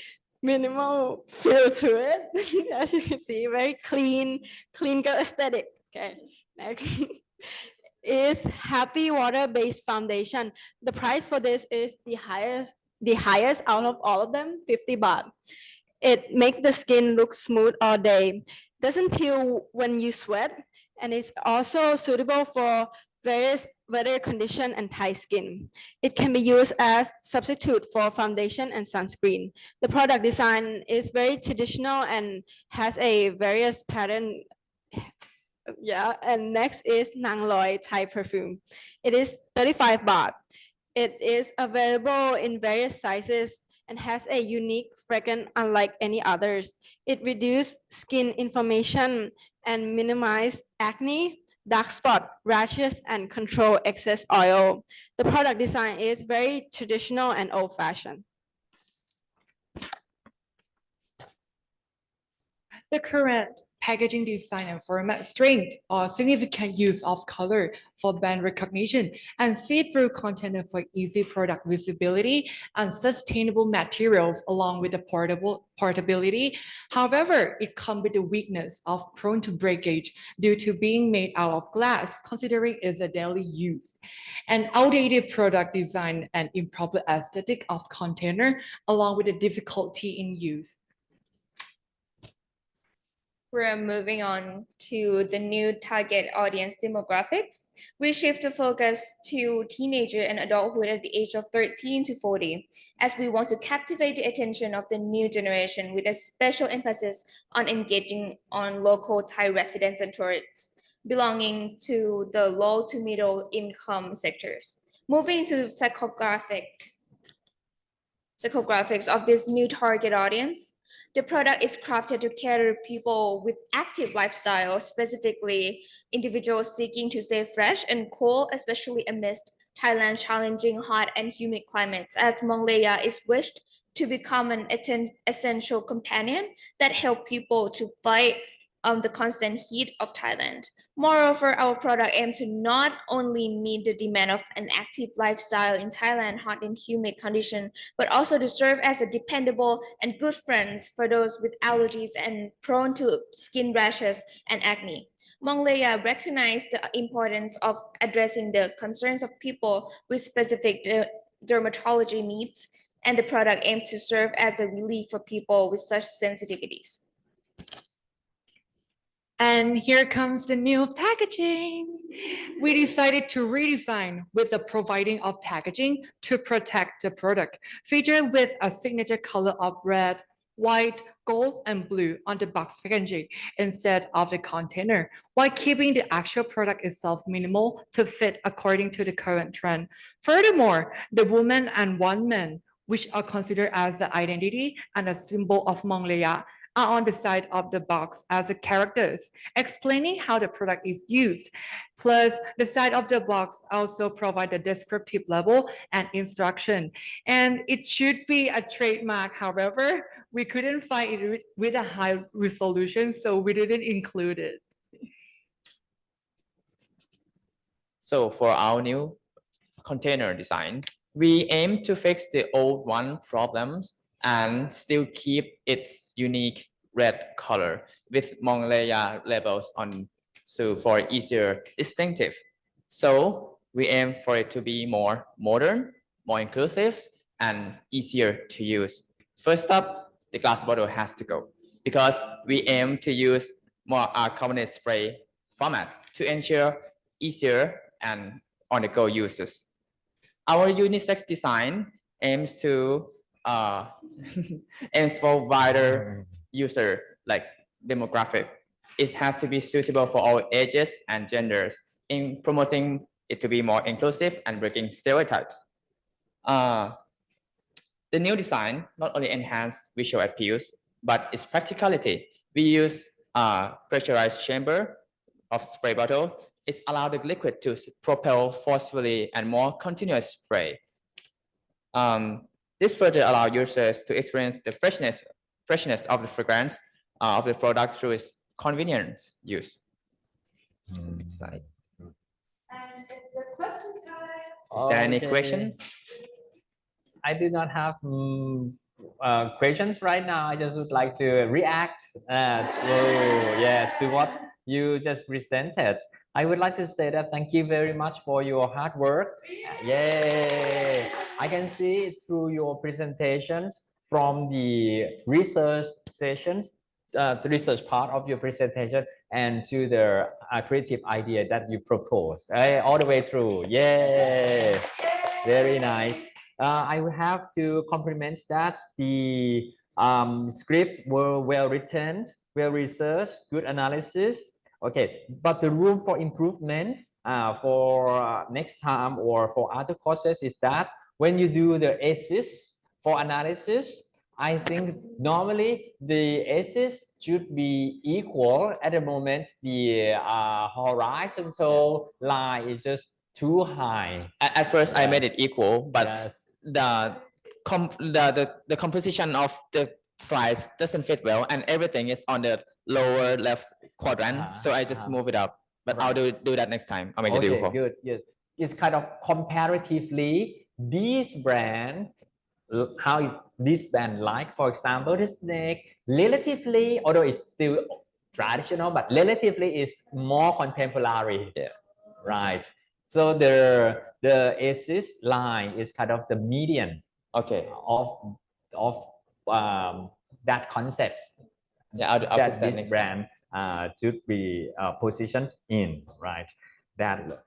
minimal feel to it. As you can see, very clean girl aesthetic. Okay, next is Happy Water Based Foundation. The price for this is the highest out of all of them, 50 baht. It makes the skin look smooth all day. Doesn't peel when you sweat, and it's also suitable for various weather condition and tight skin. It can be used as substitute for foundation and sunscreen. The product design is very traditional and has a various pattern. Yeah, and next is Nang Loi Thai perfume. It is 35 baht. It is available in various sizes and has a unique fragrance unlike any others. It reduces skin inflammation and minimize acne, dark spot, rashes, and control excess oil. The product design is very traditional and old-fashioned. The current packaging design and format strength or significant use of color for brand recognition and see-through content for easy product visibility and sustainable materials along with the portability. However, it comes with the weakness of prone to breakage due to being made out of glass, considering it's a daily use. An outdated product design and improper aesthetic of container along with the difficulty in use. We're moving on to the new target audience demographics. We shift the focus to teenager and adulthood at the age of 13 to 40, as we want to captivate the attention of the new generation with a special emphasis on engaging on local Thai residents and tourists belonging to the low to middle income sectors. Moving to psychographics of this new target audience. The product is crafted to cater to people with active lifestyle, specifically individuals seeking to stay fresh and cool, especially amidst Thailand's challenging hot and humid climates, as Monglaya is wished to become an essential companion that help people to fight the constant heat of Thailand. Moreover, our product aims to not only meet the demand of an active lifestyle in Thailand, hot and humid condition, but also to serve as a dependable and good friends for those with allergies and prone to skin rashes and acne. Monglaya recognized the importance of addressing the concerns of people with specific dermatology needs, and the product aimed to serve as a relief for people with such sensitivities. And here comes the new packaging. We decided to redesign with the providing of packaging to protect the product, featured with a signature color of red, white, gold, and blue on the box packaging instead of the container, while keeping the actual product itself minimal to fit according to the current trend. Furthermore, the woman and one man, which are considered as the identity and a symbol of Monglaya, are on the side of the box as the characters, explaining how the product is used. Plus, the side of the box also provide the descriptive level and instruction. And it should be a trademark. However, we couldn't find it with a high resolution, so we didn't include it. So for our new container design, we aim to fix the old one problems and still keep its unique red color with Monglaya labels on, so for easier distinctive. So we aim for it to be more modern, more inclusive, and easier to use. First up, the glass bottle has to go because we aim to use more carbonate spray format to ensure easier and on-the-go uses. Our unisex design aims to aims for wider user like demographic. It has to be suitable for all ages and genders in promoting it to be more inclusive and breaking stereotypes. The new design not only enhances visual appeals, but its practicality. We use pressurized chamber of spray bottle. It's allowed the liquid to propel forcefully and more continuous spray. This further allows users to experience the freshness of the fragrance of the product through its convenience use. Next slide. And it's a question time. Is there any Okay. questions? I do not have questions right now. I just would like to react to what you just presented. I would like to say that thank you very much for your hard work. Yay! I can see through your presentations from the research sessions, the research part of your presentation, and to the creative idea that you propose all the way through. Yay! Very nice. I will have to compliment that the script were well written, well researched, good analysis. Okay, but the room for improvement for next time or for other courses is that when you do the essays for analysis, I think normally the essays should be equal. At the moment, the horizontal line is just too high. At first, I made it equal, but Yes. the composition of the slides doesn't fit well, and everything is on the lower left quadrant. So I just move it up. But I'll do that next time. I'll make it equal. Good. Yes, it's kind of comparatively this brand. How is this brand like? For example, the snake relatively, although it's still traditional, but relatively is more contemporary. Yeah. Right. So the Asus line is kind of the median. Okay. Of that concept. Yeah, I'll that fix that this next brand should be positioned in, right? That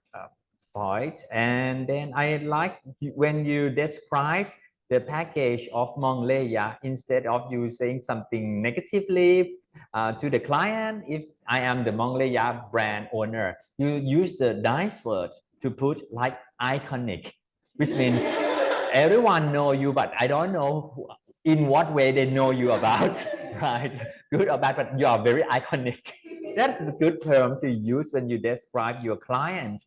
point. And then I like when you describe the package of Monglaya, instead of you saying something negatively to the client. If I am the Monglaya brand owner, you use the nice word to put like iconic. which means everyone know you, but I don't know in what way they know you about, right? Good or bad, but you are very iconic. That's a good term to use when you describe your client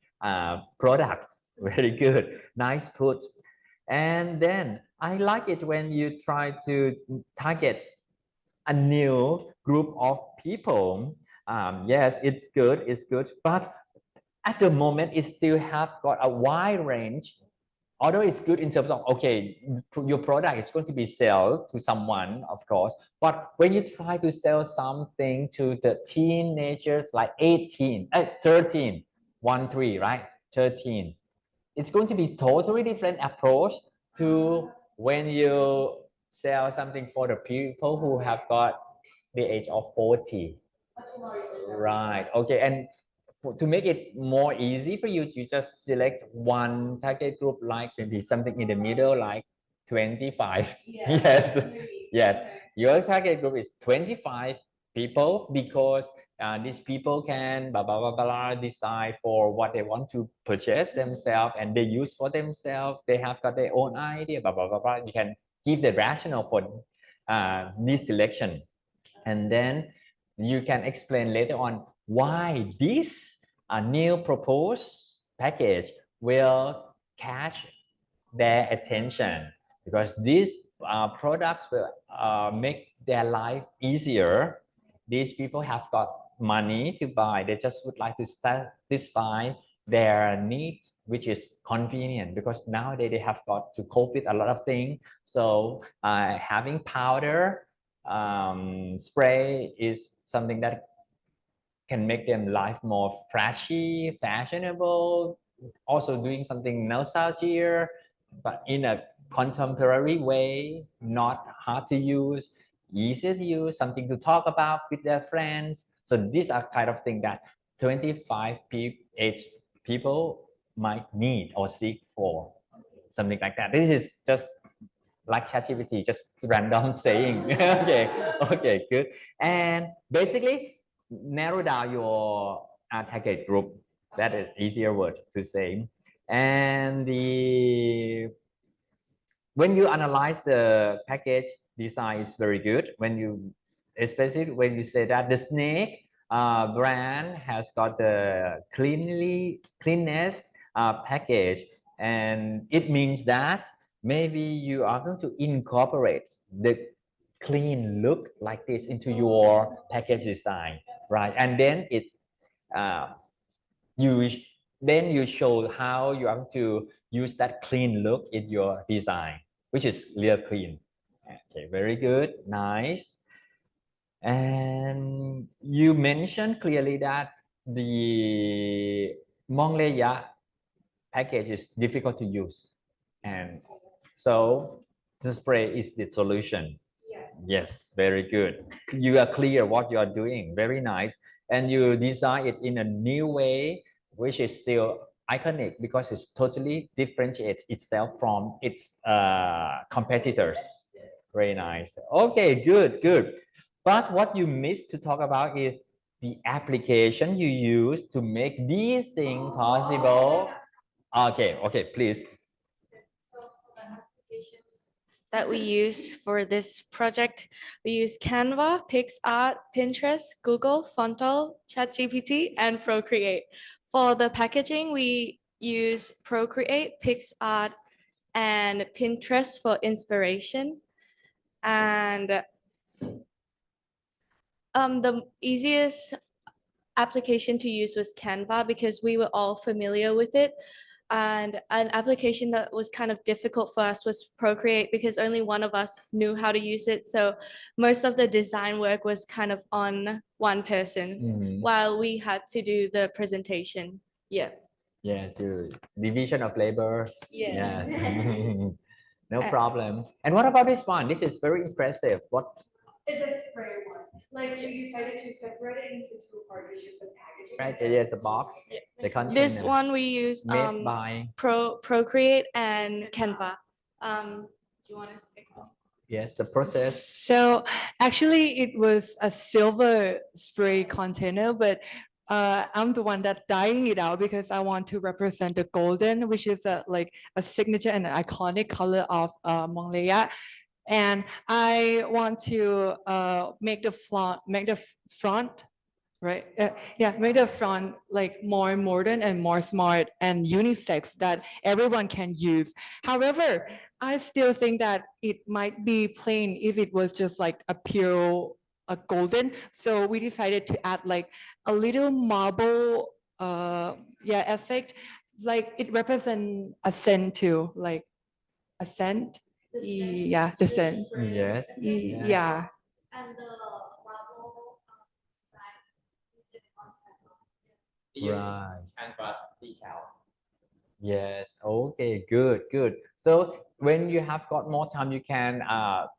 products. Very good, nice put. And then I like it when you try to target a new group of people. Yes, it's good, but at the moment it still have got a wide range. Although it's good in terms of, okay, your product is going to be sold to someone, of course, but when you try to sell something to the teenagers like 13, 13, right? 13. It's going to be totally different approach to when you sell something for the people who have got the age of 40. Right. Okay. And to make it more easy for you, you just select one target group, like maybe something in the middle, like 25. Yes. Yes. Your target group is 25 people because these people can blah, blah, blah, blah, decide for what they want to purchase themselves and they use for themselves. They have got their own idea, blah, blah, blah, blah. You can give the rationale for this selection. And then you can explain later on why this new proposed package will catch their attention, because these products will make their life easier. These people have got money to buy. They just would like to satisfy their needs, which is convenient, because nowadays they have got to cope with a lot of things. So having powder spray is something that can make them life more flashy, fashionable, also doing something nostalgia, but in a contemporary way, not hard to use, easy to use, something to talk about with their friends. So these are kind of things that 25 age people might need or seek for, something like that. This is just like ChatGPT, just random saying. Okay, good. And basically, narrow down your target group. That is easier word to say. And when you analyze the package design is very good. Especially when you say that the snake brand has got the cleanest package, and it means that maybe you are going to incorporate the clean look like this into your package design, right? And then you show how you are going to use that clean look in your design, which is real clean. Okay, very good, nice. And you mentioned clearly that the Mongleya package is difficult to use, and so the spray is the solution. Yes, very good. You are clear what you are doing. Very nice. And you design it in a new way, which is still iconic because it totally differentiates itself from its competitors. Very nice. Okay, good. But what you missed to talk about is the application you use to make these things possible. Okay, please. That we use for this project, we use Canva, PixArt, Pinterest, Google, Fonto, ChatGPT, and Procreate. For the packaging, we use Procreate, PixArt, and Pinterest for inspiration. And the easiest application to use was Canva because we were all familiar with it. And an application that was kind of difficult for us was Procreate because only one of us knew how to use it. So most of the design work was kind of on one person while we had to do the presentation. Yeah. Yes, division of labor. Yeah. Yes. No problem. And what about this one? This is very impressive. What? It's a spray one. Like you decided to separate it into two parts, which is the packaging. Right, yes, a box. The container. This one we use made by Procreate and Canva. Do you want to explain? Yes, the process. So actually it was a silver spray container, but I'm the one that dyeing it out because I want to represent the golden, which is like a signature and an iconic color of Mongolia. And I want to make the front, right? Yeah, make the front like more modern and more smart and unisex that everyone can use. However, I still think that it might be plain if it was just like a pure a golden. So we decided to add like a little marble yeah effect. Like it represents a scent too, like a scent. Yeah, the scent. Yes. Yeah. Right. Yes. Okay. Good. Good. So when you have got more time, you can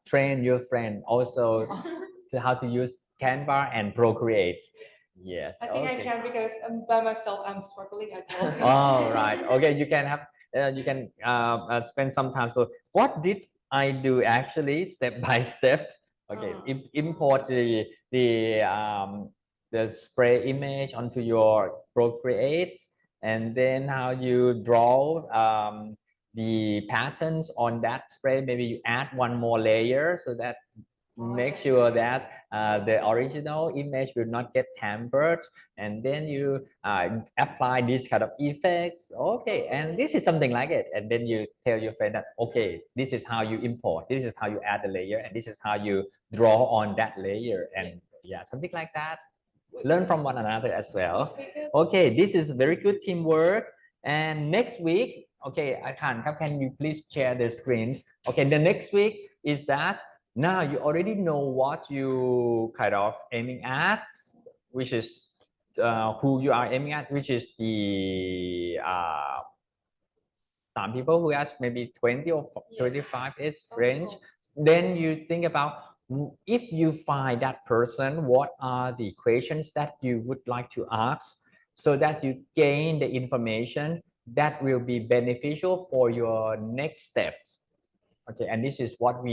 train your friend also to how to use Canva and Procreate. Yes. I think I okay. can because by myself I'm struggling as well. Oh, right. Okay. You can have you can spend some time. So what did I do actually step by step? Okay. Import the spray image onto your Procreate, and then how you draw the patterns on that spray. Maybe you add one more layer so that make sure that the original image will not get tampered, and then you apply this kind of effects. Okay, and this is something like it, and then you tell your friend that okay, this is how you import, this is how you add the layer, and this is how you draw on that layer, and yeah, something like that. Learn from one another as well. Okay, this is very good teamwork. And next week, okay, how can you please share the screen? Okay, the next week is that now you already know what you kind of aiming at, which is who you are aiming at, which is the some people who has maybe 20 or 25 age range. Then you think about if you find that person, what are the questions that you would like to ask so that you gain the information that will be beneficial for your next steps. Okay, and this is what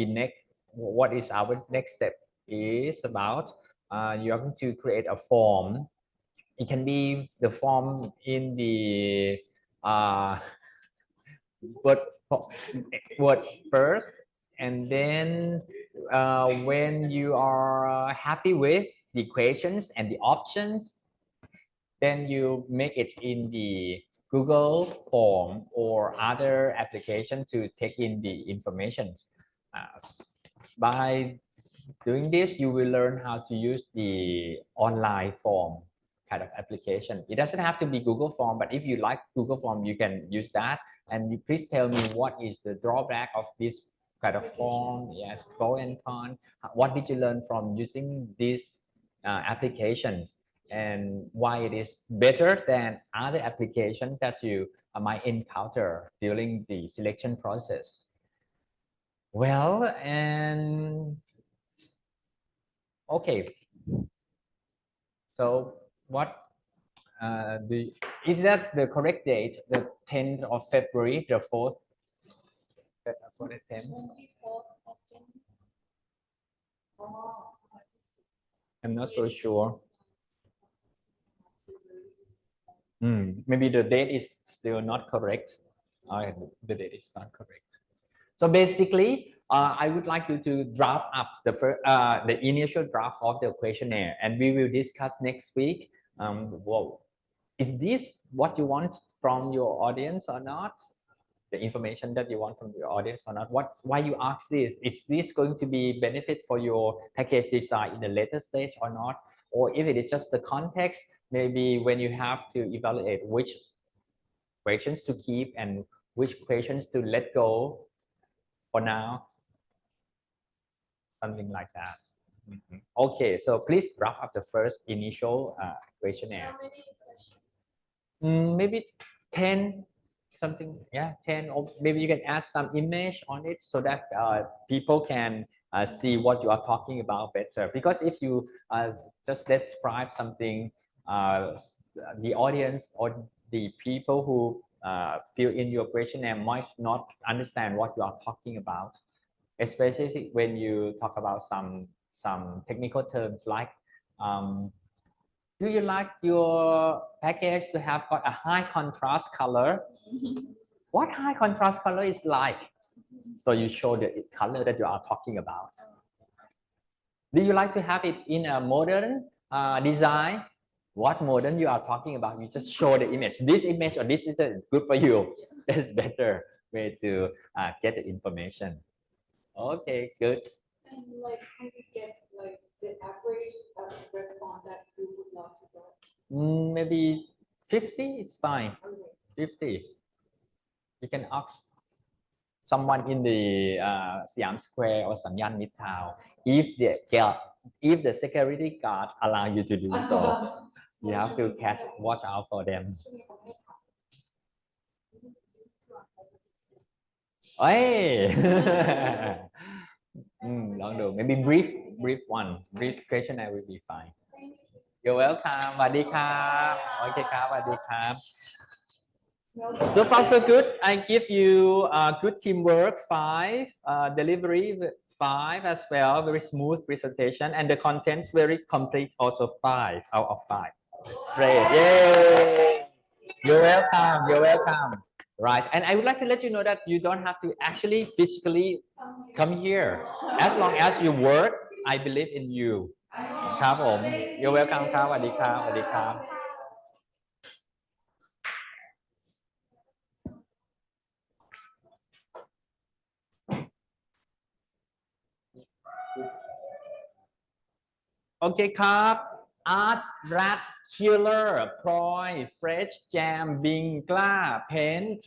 what is our next step is about. You are going to create a form. It can be the form in the word, word first, and then when you are happy with the questions and the options, then you make it in the Google form or other application to take in the information. By doing this, you will learn how to use the online form kind of application. It doesn't have to be Google form, but if you like Google form, you can use that. And you please tell me what is the drawback of this kind of form. Yes, pro and con. What did you learn from using these applications, and why it is better than other applications that you might encounter during the selection process. Well, and okay. So what is that the correct date? The 10th of February, the 4th, for the 10th? I'm not so sure. Maybe the date is still not correct. The date is not correct. So basically, I would like you to draft up the initial draft of the questionnaire, and we will discuss next week. Well, is this what you want from your audience or not? The information that you want from your audience or not? Why you ask this? Is this going to be benefit for your package design in the later stage or not? Or if it is just the context, maybe when you have to evaluate which questions to keep and which questions to let go for now, something like that. Okay, so please draft up the first initial questionnaire. Maybe 10 something, yeah, 10, or maybe you can add some image on it so that people can see what you are talking about better. Because if you just describe something, the audience or the people who fill in your questionnaire might not understand what you are talking about, especially when you talk about some technical terms like Do you like your package to have got a high contrast color? What high contrast color is like? So you show the color that you are talking about. Do you like to have it in a modern design? What modern you are talking about? You just show the image. This image or this is good for you. That's better way to get the information. Okay, good. And like, can we get like the average response that you would love to get? Maybe 50, it's fine. 50. You can ask someone in the Siam Square or Samyan Midtown if the security guard allow you to do so. You have to watch out for them. Hey. Don't do. Maybe brief one. Brief questionnaire will be fine. You're welcome. สวัสดีครับโอเคครับสวัสดีครับ So far so good. I give you good teamwork 5, delivery 5 as well. Very smooth presentation and the contents very complete. Also 5 out of 5. Straight. Yay! You're welcome. You're welcome. Right. And I would like to let you know that you don't have to actually physically come here. As long as you work, I believe in you. ครับผม You're welcome ครับสวัสดีครับสวัสดีครับ โอเคครับ Art Rat Killer พลอย Fresh Jam บิงกล้า Paint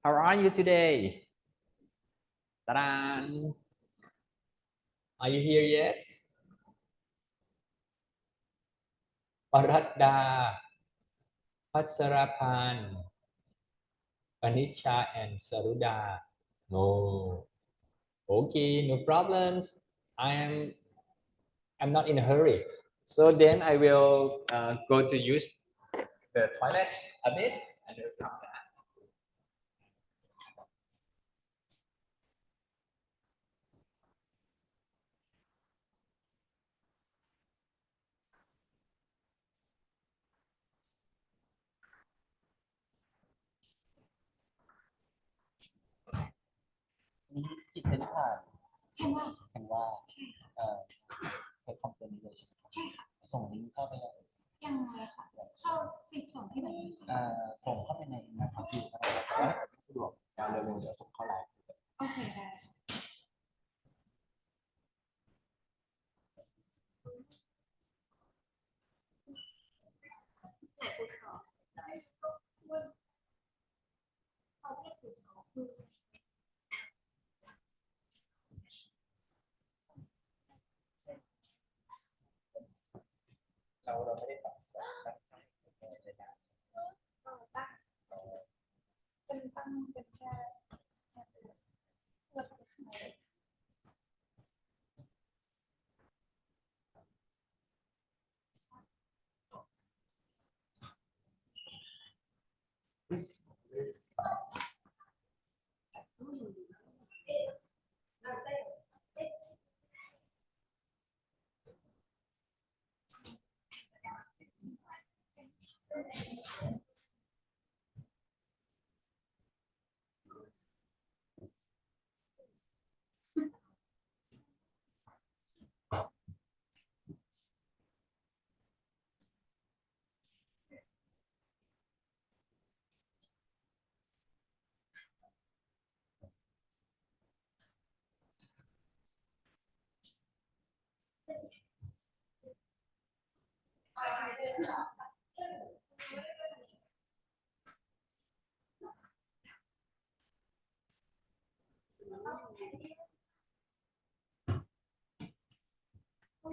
How are you today ตาราน Are you here yet ปรัตดา พัชรพันธ์ปณิชา and สรุดา No Okay no problems I'm not in a hurry so then I will go to use the toilet a bit and then come backผิดเส้นผ่านแคนวาใช้คอมเป็นเลยใช่ไหมครับใช่ค่ะส่งลิงก์เข้าไปเลยยังเลยค่ะเข้าส่งที่ไหนส่งเข้าไปในนะครับที่ก็ได้แต่ว่าสะดวกเร็วๆเดี๋ยวส่งเข้าไลน์โอเคได้ไหนฟูสก่อนเอาไม่ฟูสก่อนเราไม่ได้ปรับเป็นแค่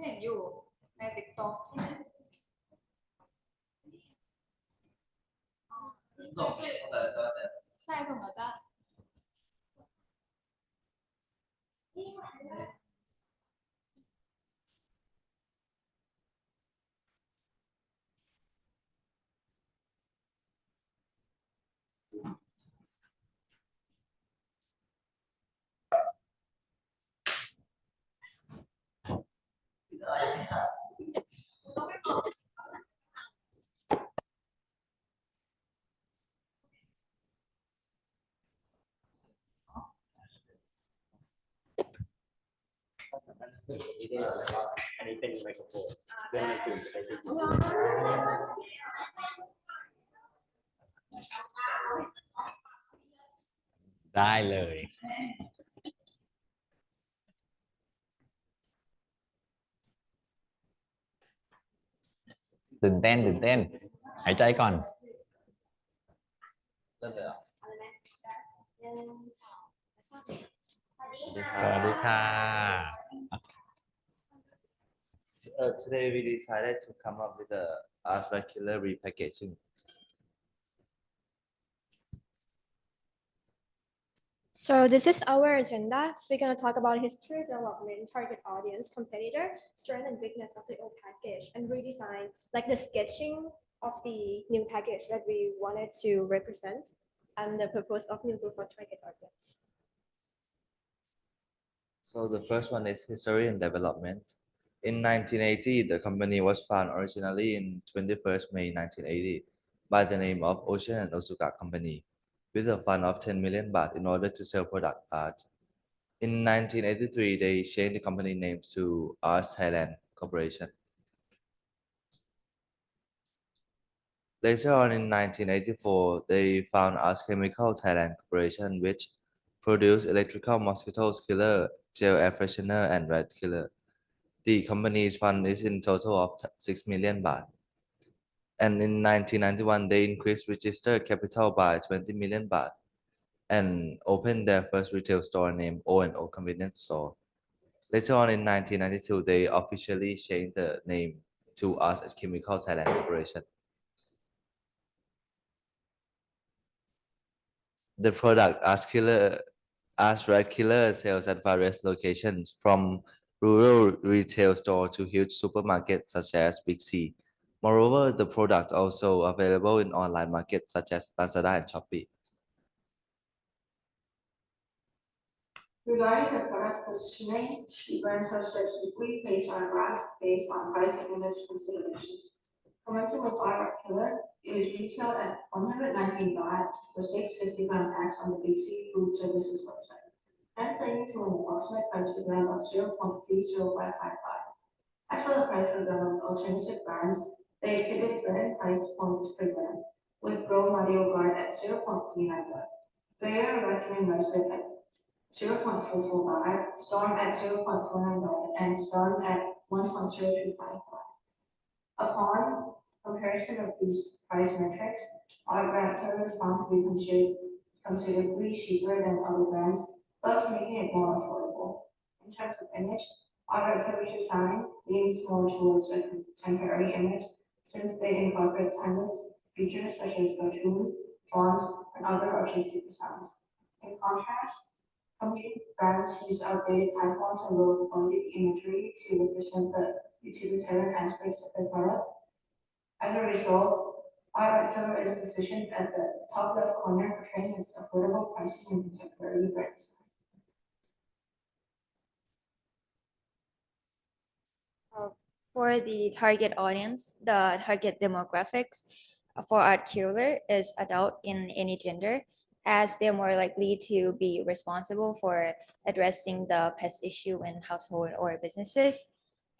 เห็นอยู่ใน TikTok ใช่ส่งมาจ้า ได้เลย ตื่นเต้นตื่นเต้น หายใจก่อน สวัสดีค่ะ Today we decided to come up with a circular repackaging. So this is our agenda. We're going to talk about history, development, target audience, competitor, strength and weakness of the old package, and redesign, like the sketching of the new package that we wanted to represent, and the purpose of new group for target audience. So the first one is history and development. In 1980, the company was founded originally in 21st May 1980 by the name of Ocean and Osuka Company, with a fund of 10 million baht in order to sell product art. In 1983, they changed the company name to Ars Thailand Corporation. Later on in 1984, they found Ars Chemical Thailand Corporation, which produced electrical mosquito killer, gel air freshener, and rat killer. The company's fund is in total of 6 million baht. And in 1991, they increased registered capital by 20 million baht and opened their first retail store named O&O Convenience Store. Later on in 1992, they officially changed the name to Ars Chemical Thailand Corporation. The product Ars Rat Killer sells at various locations, from rural retail store to huge supermarkets such as Big C. Moreover, the product also available in online markets such as Lazada and Shopee. Regarding the product's positioning, the brands have strategically placed on rack based on price and image considerations. Commencing with Fire Killer, it is retailed at 119 baht for 660-gram packs on the BC Food Services website, translating to an approximate price per gram of 0.30555. As for the price per gram of alternative brands, they exhibit different price points per gram, with Grow Mario Guard at 0.39 baht, Bayer Recommend Rice at 0.44 baht, Storm at 0.49 baht, and Storm at 1.025 baht. Upon comparison of these price metrics, our brand Killer is found to be considerably cheaper than other brands, thus making it more affordable. In terms of image, our Killer's design leans more towards a contemporary image since they incorporate timeless features such as cartoons, fonts, and other artistic designs. In contrast, competing brands use outdated typefonts and low quality imagery to represent the utilitarian aspects of their products. As a result, our Killer is positioned at the top left corner, portraying its affordable pricing and contemporary brand design. For the target audience, the target demographics for Art Killer is adult in any gender, as they're more likely to be responsible for addressing the pest issue in household or businesses.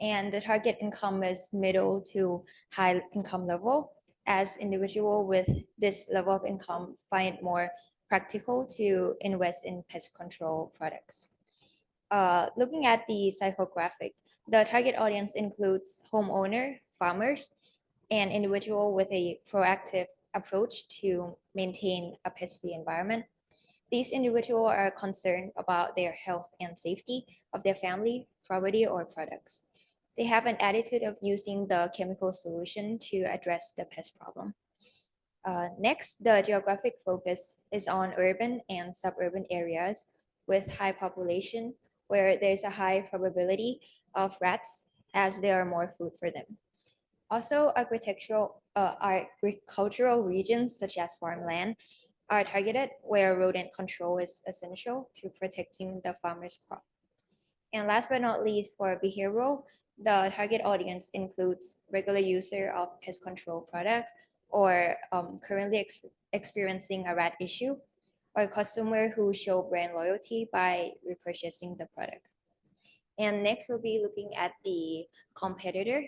And the target income is middle to high income level, as individual with this level of income find it more practical to invest in pest control products. Looking at the psychographic, the target audience includes homeowner, farmers, and individual with a proactive approach to maintain a pest-free environment. These individuals are concerned about their health and safety of their family, property, or products. They have an attitude of using the chemical solution to address the pest problem. Next, the geographic focus is on urban and suburban areas with high population where there's a high probability of rats as there are more food for them. Also, agricultural regions such as farmland are targeted where rodent control is essential to protecting the farmer's crop. And last but not least, for behavioral, the target audience includes regular user of pest control products or currently experiencing a rat issue, or consumer who show brand loyalty by repurchasing the product. And next we'll be looking at the competitor.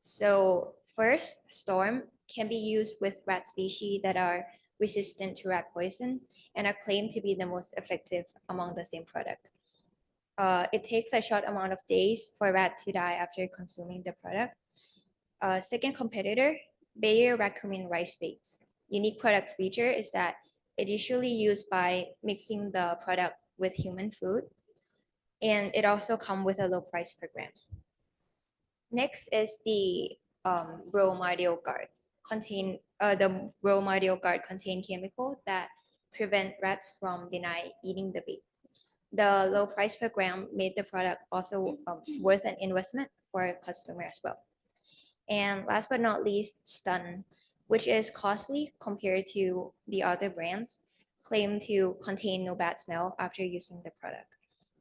So first, Storm can be used with rat species that are resistant to rat poison and are claimed to be the most effective among the same product. It takes a short amount of days for a rat to die after consuming the product. Second competitor, Bayer Raccoon rice baits. Unique product feature is that it usually used by mixing the product with human food, and it also comes with a low price per gram. Next is the bromidioguard guard. The bromidioguard guard contain chemical that prevent rats from deny eating the bait. The low price per gram made the product also worth an investment for a customer as well. And last but not least, Stun, which is costly compared to the other brands, claim to contain no bad smell after using the product.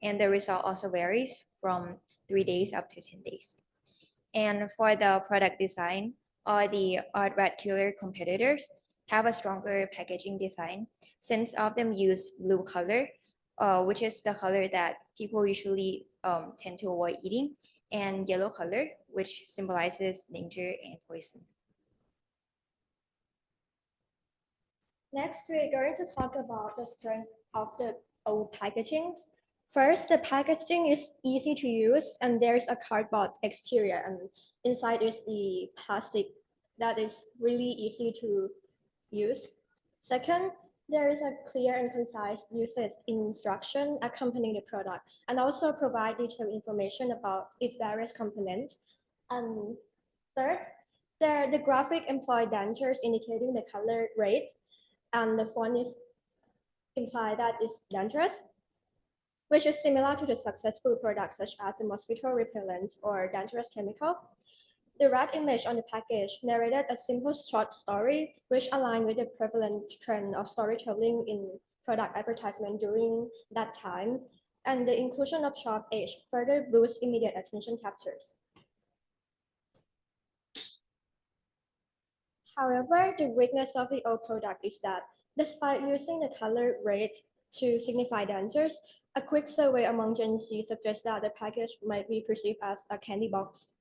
And the result also varies from 3 days up to 10 days. And for the product design, all the rat killer competitors have a stronger packaging design since all of them use blue color, which is the color that people usually tend to avoid eating, and yellow color, which symbolizes danger and poison. Next, we're going to talk about the strengths of the old packagings. First, the packaging is easy to use and there's a cardboard exterior and inside is the plastic that is really easy to use. Second, there is a clear and concise usage instruction accompanying the product and also provide detailed information about its various components. And third, the graphic employ dentures indicating the color rate and the font is imply that it's dangerous, which is similar to the successful products such as the mosquito repellent or dangerous chemical. The rat image on the package narrated a simple short story, which aligned with the prevalent trend of storytelling in product advertisement during that time, and the inclusion of sharp edge further boosts immediate attention captures. However, the weakness of the old product is that despite using the color red to signify dangers, a quick survey among Gen Z suggests that the package might be perceived as a candy box.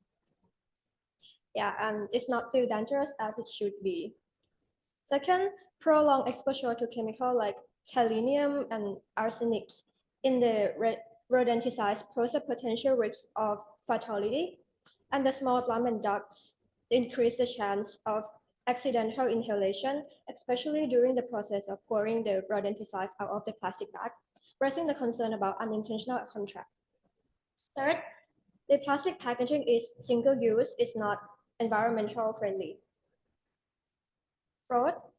Yeah, and it's not feel dangerous as it should be. Second, prolonged exposure to chemical like selenium and arsenic in the rodenticides pose a potential risk of fatality, and the small plant ducts increase the chance of accidental inhalation, especially during the process of pouring the rodenticides out of the plastic bag, raising the concern about unintentional contact. Third, the plastic packaging is single-use, is not environmental friendly. Fourth,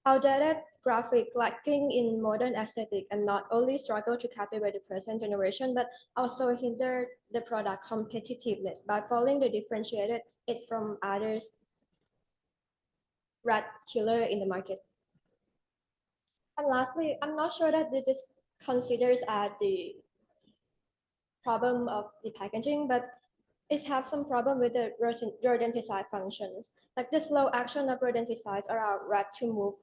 outdated graphic lacking in modern aesthetic and not only struggle to captivate the present generation, but also hinder the product competitiveness by failing to differentiate it from others rat killer in the market. And lastly, I'm not sure that this considers as the problem of the packaging, but it have some problem with the rodenticide functions. Like the slow action of rodenticides allow rat to move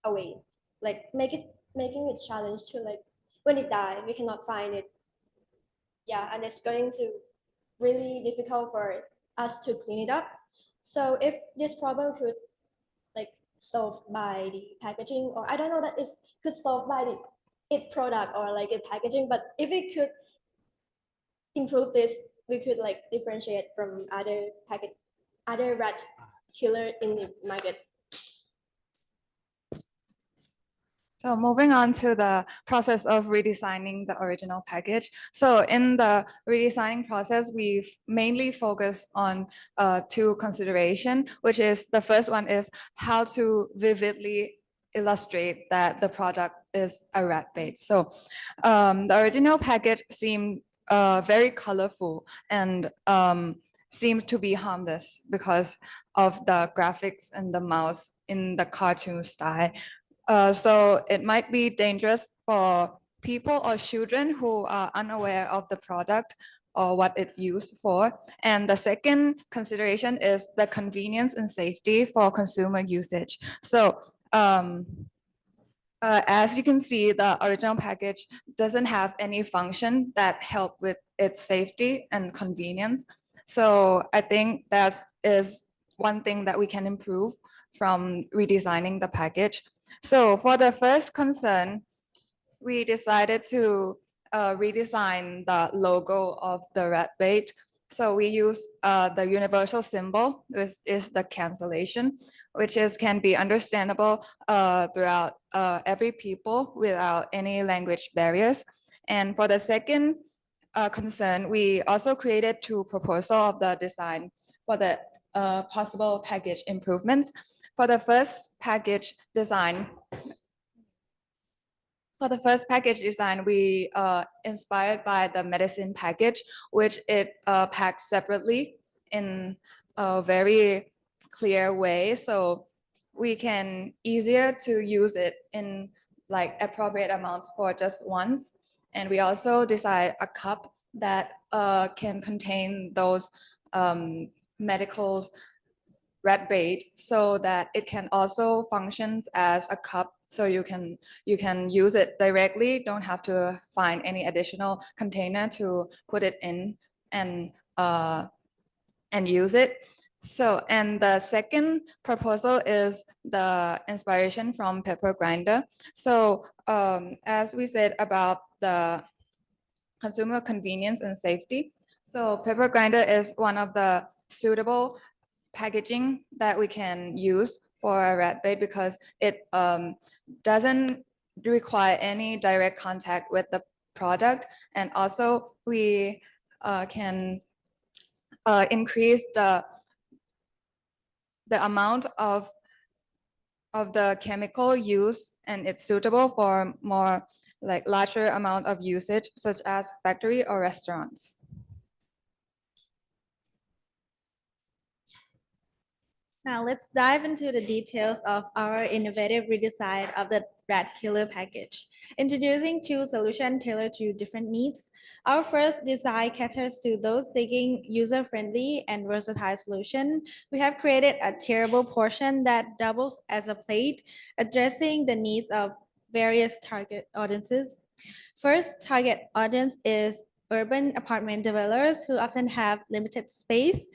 away, like making it challenge to like when it die, we cannot find it. Yeah, and it's going to really difficult for us to clean it up. So if this problem could like solved by the packaging, or I don't know that it could solve by the product or like a packaging, but if it could improve this, we could like differentiate from other rat killer in the market. So moving on to the process of redesigning the original package. So in the redesigning process, we've mainly focused on two considerations, which is the first one is how to vividly illustrate that the product is a rat bait. So the original package seemed very colorful and seems to be harmless because of the graphics and the mouse in the cartoon style. So it might be dangerous for people or children who are unaware of the product or what it used for. And the second consideration is the convenience and safety for consumer usage. So As you can see, the original package doesn't have any function that help with its safety and convenience. So I think that is one thing that we can improve from redesigning the package. So for the first concern, we decided to redesign the logo of the red bait. So we use the universal symbol, which is the cancellation, which can be understandable throughout every people without any language barriers. And for the second concern, we also created two proposals of the design for the possible package improvements. For the first package design, we inspired by the medicine package, which it packed separately in a very clear way. So we can easier to use it in like appropriate amounts for just once. And we also design a cup that can contain those medical red bait so that it can also functions as a cup, so you can use it directly, don't have to find any additional container to put it in and use it. So, and the second proposal is the inspiration from pepper grinder. So as we said about the consumer convenience and safety, so pepper grinder is one of the suitable packaging that we can use for a red bait because it doesn't require any direct contact with the product, and also we can increase the amount of the chemical use, and it's suitable for more like larger amount of usage such as factory or restaurants. Now let's dive into the details of our innovative redesign of the rat killer package. Introducing two solutions tailored to different needs. Our first design caters to those seeking user-friendly and versatile solution. We have created a tearable portion that doubles as a plate, addressing the needs of various target audiences. First target audience is urban apartment developers who often have limited space,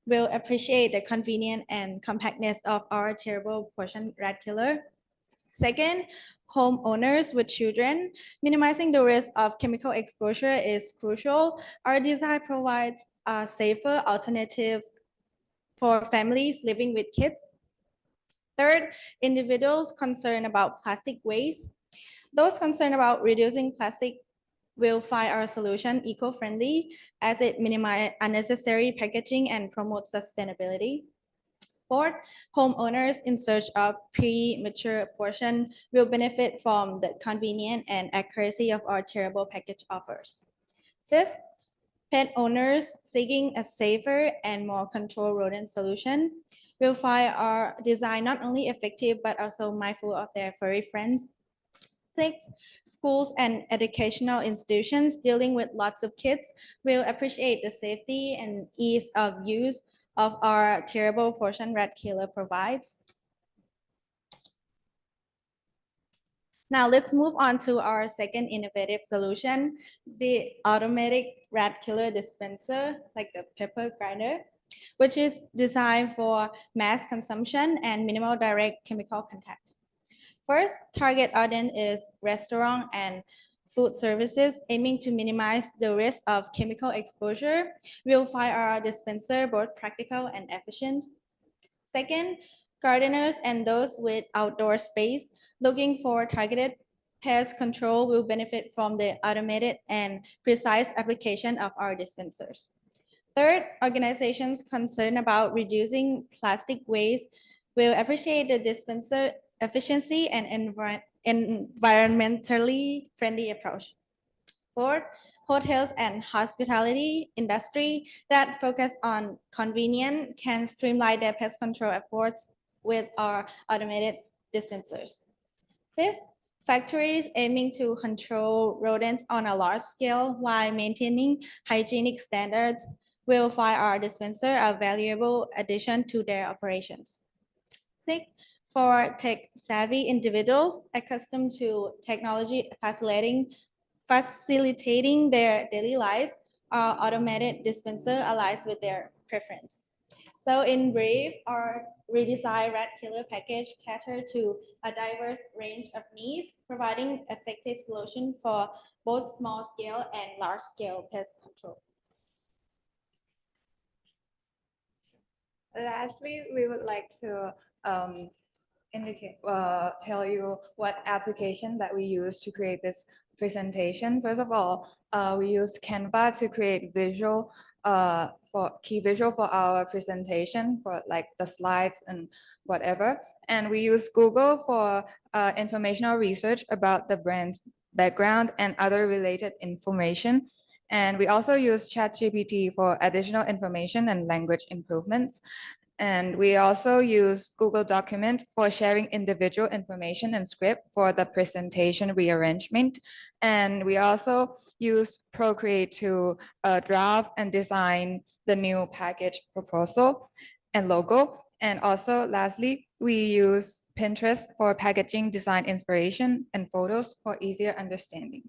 will appreciate the convenience and compactness of our tearable portion rat killer. Second, homeowners with children. Minimizing the risk of chemical exposure is crucial. Our design provides safer alternatives for families living with kids. Third, individuals concerned about plastic waste. Those concerned about reducing plastic will find our solution eco-friendly as it minimizes unnecessary packaging and promotes sustainability. Fourth, homeowners in search of premature portion will benefit from the convenience and accuracy of our tearable package offers. Fifth, pet owners seeking a safer and more controlled rodent solution will find our design not only effective but also mindful of their furry friends. Six, schools and educational institutions dealing with lots of kids will appreciate the safety and ease of use of our tearable portion rat killer provides. Now let's move on to our second innovative solution, the automatic rat killer dispenser, like the pepper grinder, which is designed for mass consumption and minimal direct chemical contact. First, target audience is restaurant and food services aiming to minimize the risk of chemical exposure. We'll find our dispenser both practical and efficient. Second, gardeners and those with outdoor space looking for targeted pest control will benefit from the automated and precise application of our dispensers. Third, organizations concerned about reducing plastic waste will appreciate the dispenser efficiency and environmentally friendly approach. Fourth, hotels and hospitality industry that focus on convenience can streamline their pest control efforts with our automated dispensers. Fifth, factories aiming to control rodents on a large scale while maintaining hygienic standards will find our dispenser a valuable addition to their operations. Six, for tech-savvy individuals accustomed to technology facilitating their daily lives. Our automated dispenser aligns with their preference. So in brief, our redesigned rat killer package cater to a diverse range of needs, providing effective solution for both small scale and large scale pest control. Lastly, we would like to tell you what application that we use to create this presentation. First of all, we use Canva to create visual for key visual for our presentation for like the slides and whatever. And we use Google for informational research about the brand's background and other related information. And we also use ChatGPT for additional information and language improvements. And we also use Google Document for sharing individual information and script for the presentation rearrangement. And we also use Procreate to draft and design the new package proposal and logo. And also lastly, we use Pinterest for packaging design inspiration and photos for easier understanding.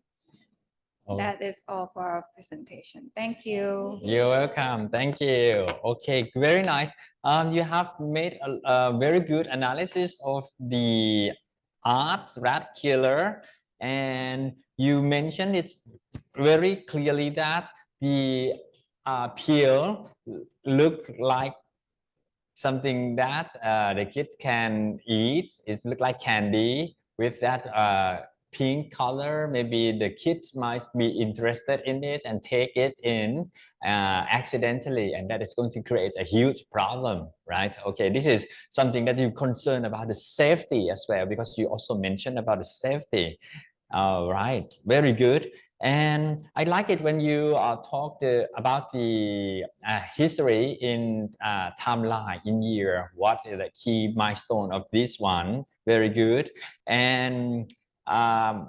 That is all for our presentation. Thank you. You're welcome. Thank you. Okay, very nice. You have made a very good analysis of the art rat killer, and you mentioned it very clearly that the peel look like something that the kids can eat. It look like candy with that pink color. Maybe the kids might be interested in it and take it in accidentally, and that is going to create a huge problem, right? Okay, this is something that you're concerned about the safety as well, because you also mentioned about the safety. All right, very good. And I like it when you talk about the history in timeline in year. What is the key milestone of this one? Very good. And I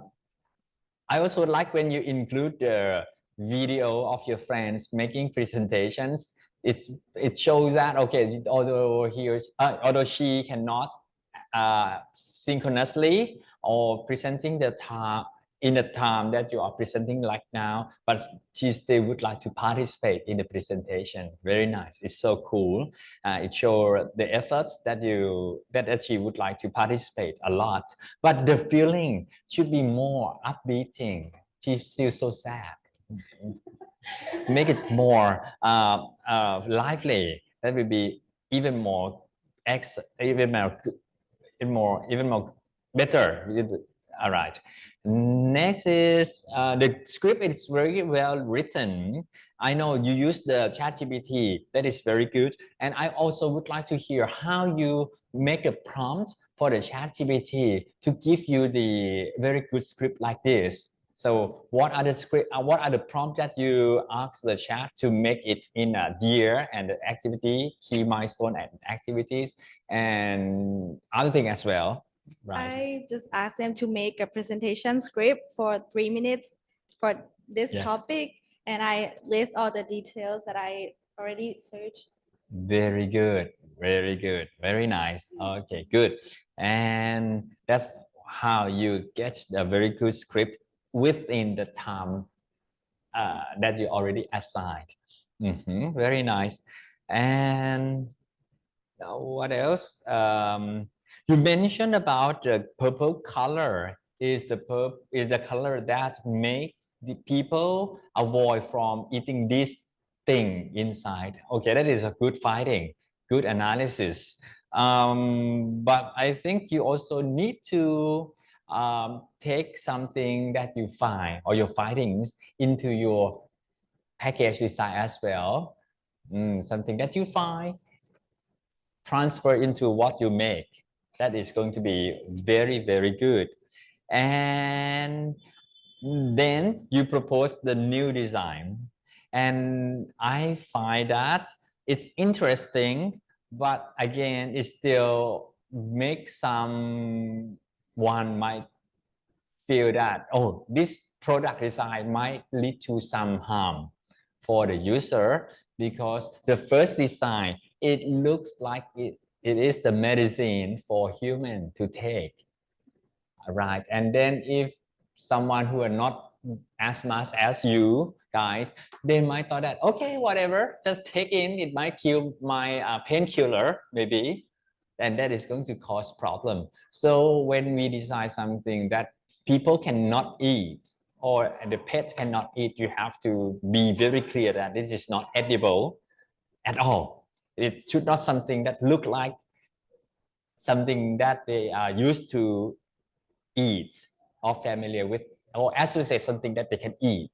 also like when you include the video of your friends making presentations. It shows that okay, although she cannot synchronously or presenting the time in the time that you are presenting like now, but she still would like to participate in the presentation. Very nice. It's so cool. It shows the efforts that she would like to participate a lot, but the feeling should be more upbeating. She's still so sad. Make it more lively. That will be even more better. All right. Next is the script is very well written. I know you use the ChatGPT. That is very good. And I also would like to hear how you make a prompt for the ChatGPT to give you the very good script like this. So what are the prompts that you ask the chat to make it in a year and the activity, key milestone and activities and other thing as well? Right. I just asked them to make a presentation script for 3 minutes for this topic, and I list all the details that I already searched. Very good. Very good. Very nice. Okay, good. And that's how you get a very good script within the time that you already assigned. Very nice. And what else? You mentioned about the purple color is the color that makes the people avoid from eating this thing inside. Okay, that is a good finding, good analysis. But I think you also need to take something that you find or your findings into your package design as well. Something that you find, transfer into what you make. That is going to be very, very good. And then you propose the new design. And I find that it's interesting, but again, it still makes someone might feel that, oh, this product design might lead to some harm for the user, because the first design, it looks like it is the medicine for human to take, right? And then if someone who are not as much as you guys, they might thought that, okay, whatever, just take in, it might kill my painkiller maybe, and that is going to cause problem. So when we design something that people cannot eat or the pets cannot eat, you have to be very clear that this is not edible at all. It should not something that look like something that they are used to eat or familiar with, or associate something that they can eat.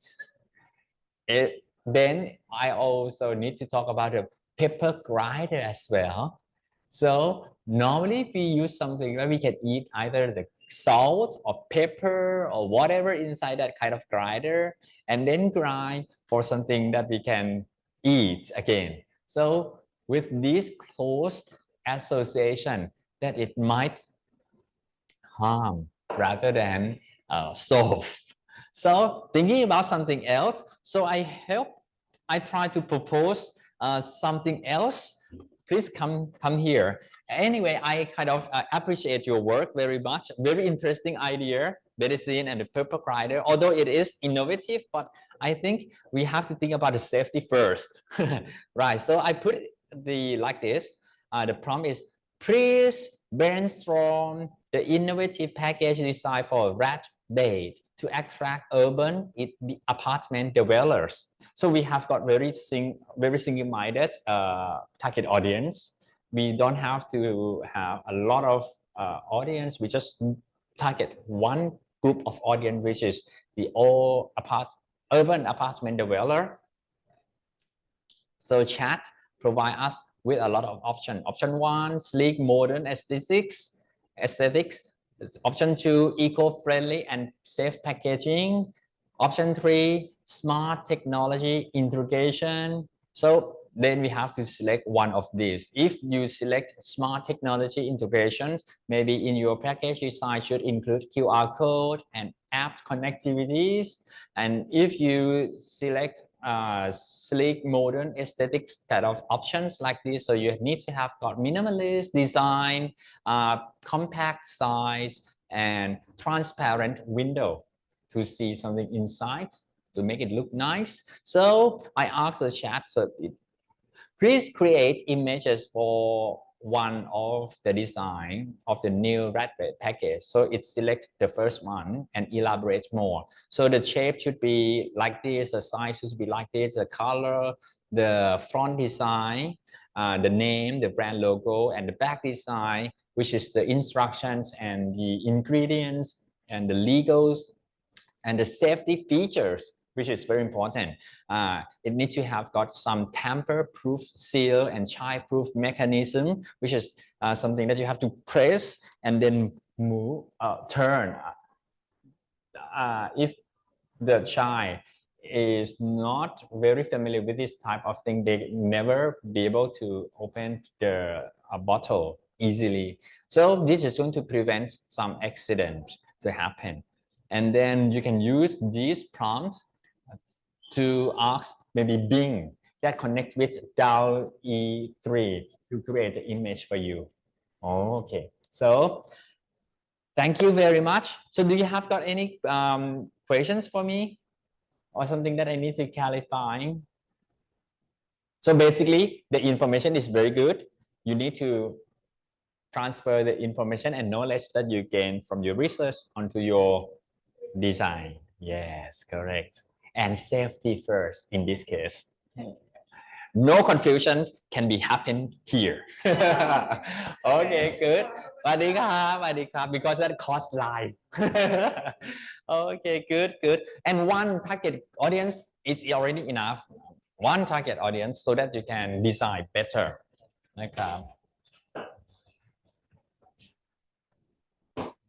Then I also need to talk about the pepper grinder as well. So normally we use something that we can eat either the salt or pepper or whatever inside that kind of grinder, and then grind for something that we can eat again. So with this close association, that it might harm rather than solve. So thinking about something else, so I try to propose something else. Please come here. Anyway, I kind of appreciate your work very much. Very interesting idea, medicine and the pepper grinder. Although it is innovative, but I think we have to think about the safety first, right? So I put the like this. The prompt is, please brainstorm the innovative package design for rat bait to attract urban apartment developers. So we have got very single-minded target audience. We don't have to have a lot of audience. We just target one group of audience, which is the urban apartment developer. So chat provide us with a lot of options. Option 1, sleek, modern aesthetics. Option 2, eco-friendly and safe packaging. Option 3, smart technology integration. So then we have to select one of these. If you select smart technology integrations, maybe in your package design should include QR code and app connectivities. And if you select sleek, modern aesthetics kind of options like this, so you need to have got minimalist design, compact size, and transparent window to see something inside to make it look nice. So I asked the chat, so please create images for one of the design of the new rat bait package. So it select the first one and elaborate more. So the shape should be like this, the size should be like this, the color, the front design, the name, the brand logo, and the back design, which is the instructions and the ingredients and the legals and the safety features, which is very important. It needs to have got some tamper-proof seal and child-proof mechanism, which is something that you have to press and then move, turn. If the child is not very familiar with this type of thing, they never be able to open the bottle easily. So this is going to prevent some accident to happen. And then you can use these prompts to ask maybe Bing that connect with DAL-E3 to create the image for you. Okay, so thank you very much. So do you have got any questions for me or something that I need to clarify? So basically, the information is very good. You need to transfer the information and knowledge that you gain from your research onto your design. Yes, correct. And safety first in this case. No confusion can be happen here. Okay, good. Because that costs life. Okay, good. And one target audience is already enough. One target audience so that you can design better.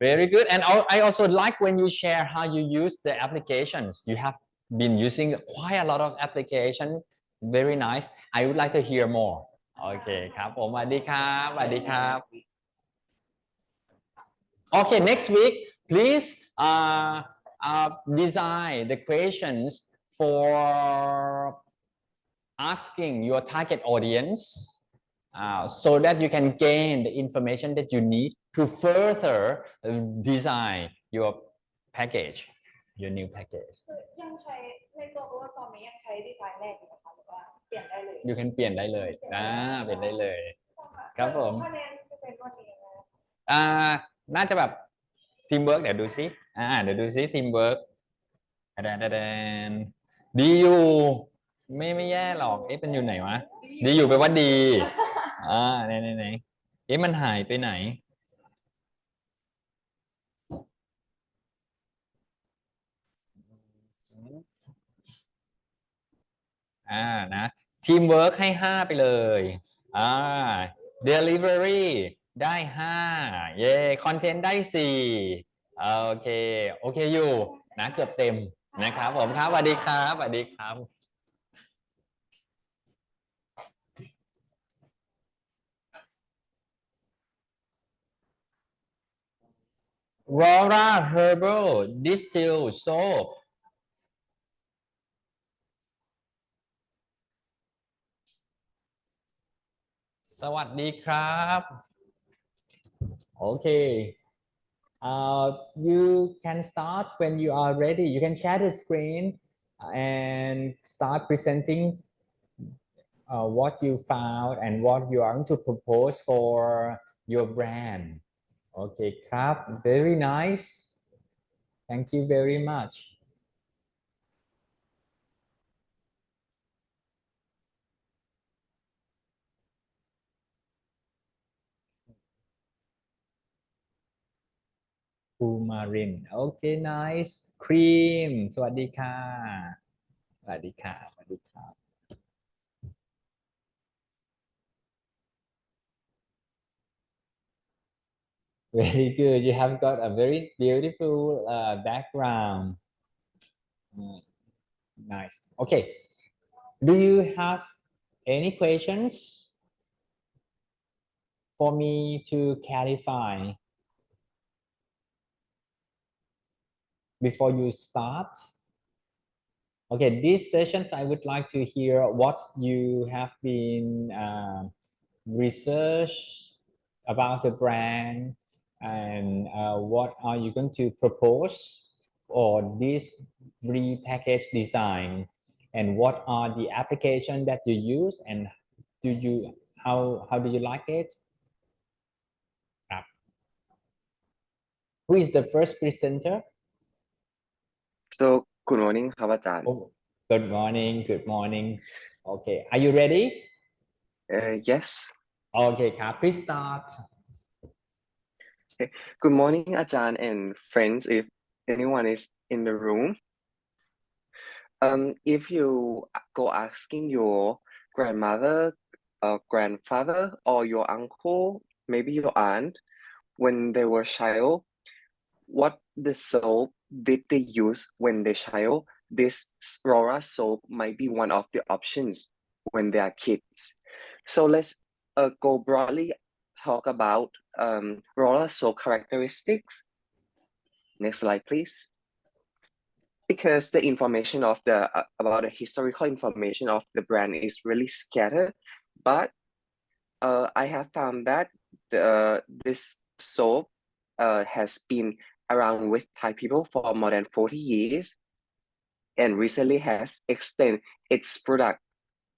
Very good. And I also like when you share how you use the applications. You have been using quite a lot of applications. Very nice. I would like to hear more. Okay, ครับผมสวัสดีครับ Okay, next week, please design the questions for asking your target audience so that you can gain the information that you need to further design your package, your new package. ยังใช้ในตัวโอ๊ตตอนนี้ยังใช้ดีไซน์แรกอยู่ไหมคะหรือว่าเปลี่ยนได้เลย You can เปลี่ยนได้เลยเปลี่ยนได้เลยครับผม คะแนนเปอร์เซ็นต์วันนี้นะ น่าจะแบบทีมเวิร์กเดี๋ยวดูซิเดี๋ยวดูซิทีมเวิร์กดีอยู่ไม่แย่หรอกเป็นอยู่ไหนวะดีอยู่แปลว่าดีไหนมันหายไปไหนนะทีมเวิร์กให้5ไปเลยdelivery ได้5เย่คอนเทนต์ได้4โอเคอยู่นะเกือบเต็มนะครับผมครับสวัสดีครับสวัสดีครับ Rora Herbal Distilled Soap สวัสดีครับโอเคyou can start when you are ready. You can share the screen and start presenting what you found and what you are going to propose for your brand. Okay, ครับ very nice. Thank you very much. Kumarin. Okay, nice. Cream. สวัสดีค่ะสวัสดีค่ะสวัสดีค่ะ Very good. You have got a very beautiful background. Nice. Okay. Do you have any questions for me to clarify before you start? Okay, these sessions I would like to hear what you have been research about the brand and what are you going to propose or this repackage design and what are the application that you use and how do you like it? Who is the first presenter? So good morning ครับอาจารย์ Good morning. Okay, are you ready? Yes. Okay, ครับ please start. Good morning อาจารย์ and friends if anyone is in the room. If you go asking your grandmother, grandfather, or your uncle, maybe your aunt, when they were child, what the soap did they use when they child? This Rora soap might be one of the options when they are kids. So let's go broadly talk about Rora soap characteristics. Next slide, please. Because the information of the about the historical information of the brand is really scattered, but I have found that this soap has been around with Thai people for more than 40 years and recently has extended its product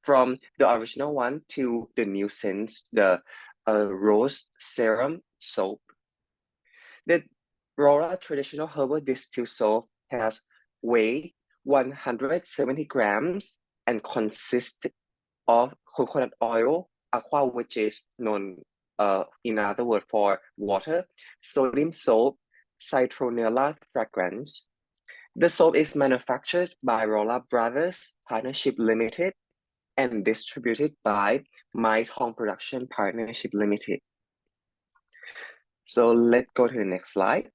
from the original one to the new scents, the rose serum soap. The Rora traditional herbal distilled soap has weight 170 grams and consists of coconut oil, aqua, which is known in other word for water, sodium soap, citronella fragrance. The soap is manufactured by Rolla Brothers Partnership Limited and distributed by My Thong Production Partnership Limited. So let's go to the next slide.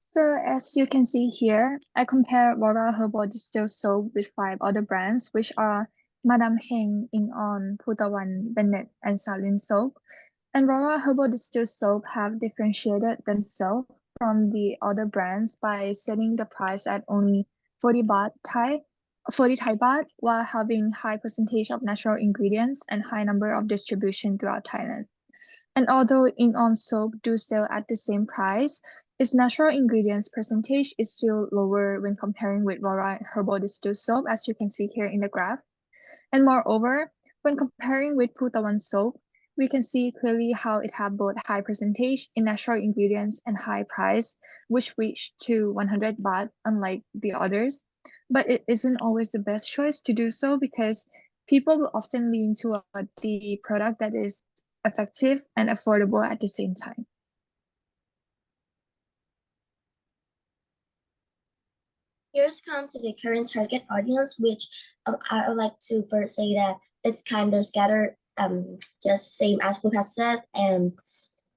So as you can see here, I compare Rora Herbal Distilled Soap with 5 other brands, which are Madame Heng, Ing On, Putawan, Bennett, and Salin Soap. And Rora Herbal Distilled Soap have differentiated themselves from the other brands by setting the price at only 40 baht Thai 40 Thai baht while having high percentage of natural ingredients and high number of distribution throughout Thailand. And although ink-on soap do sell at the same price, its natural ingredients percentage is still lower when comparing with Rora Herbal Distilled Soap, as you can see here in the graph. And moreover, when comparing with Putawan soap, we can see clearly how it have both high percentage in natural ingredients and high price, which reach to 100 baht, unlike the others. But it isn't always the best choice to do so because people will often lean toward the product that is effective and affordable at the same time. Here's come to the current target audience, which I would like to first say that it's kind of scattered, just same as Fluke has said, and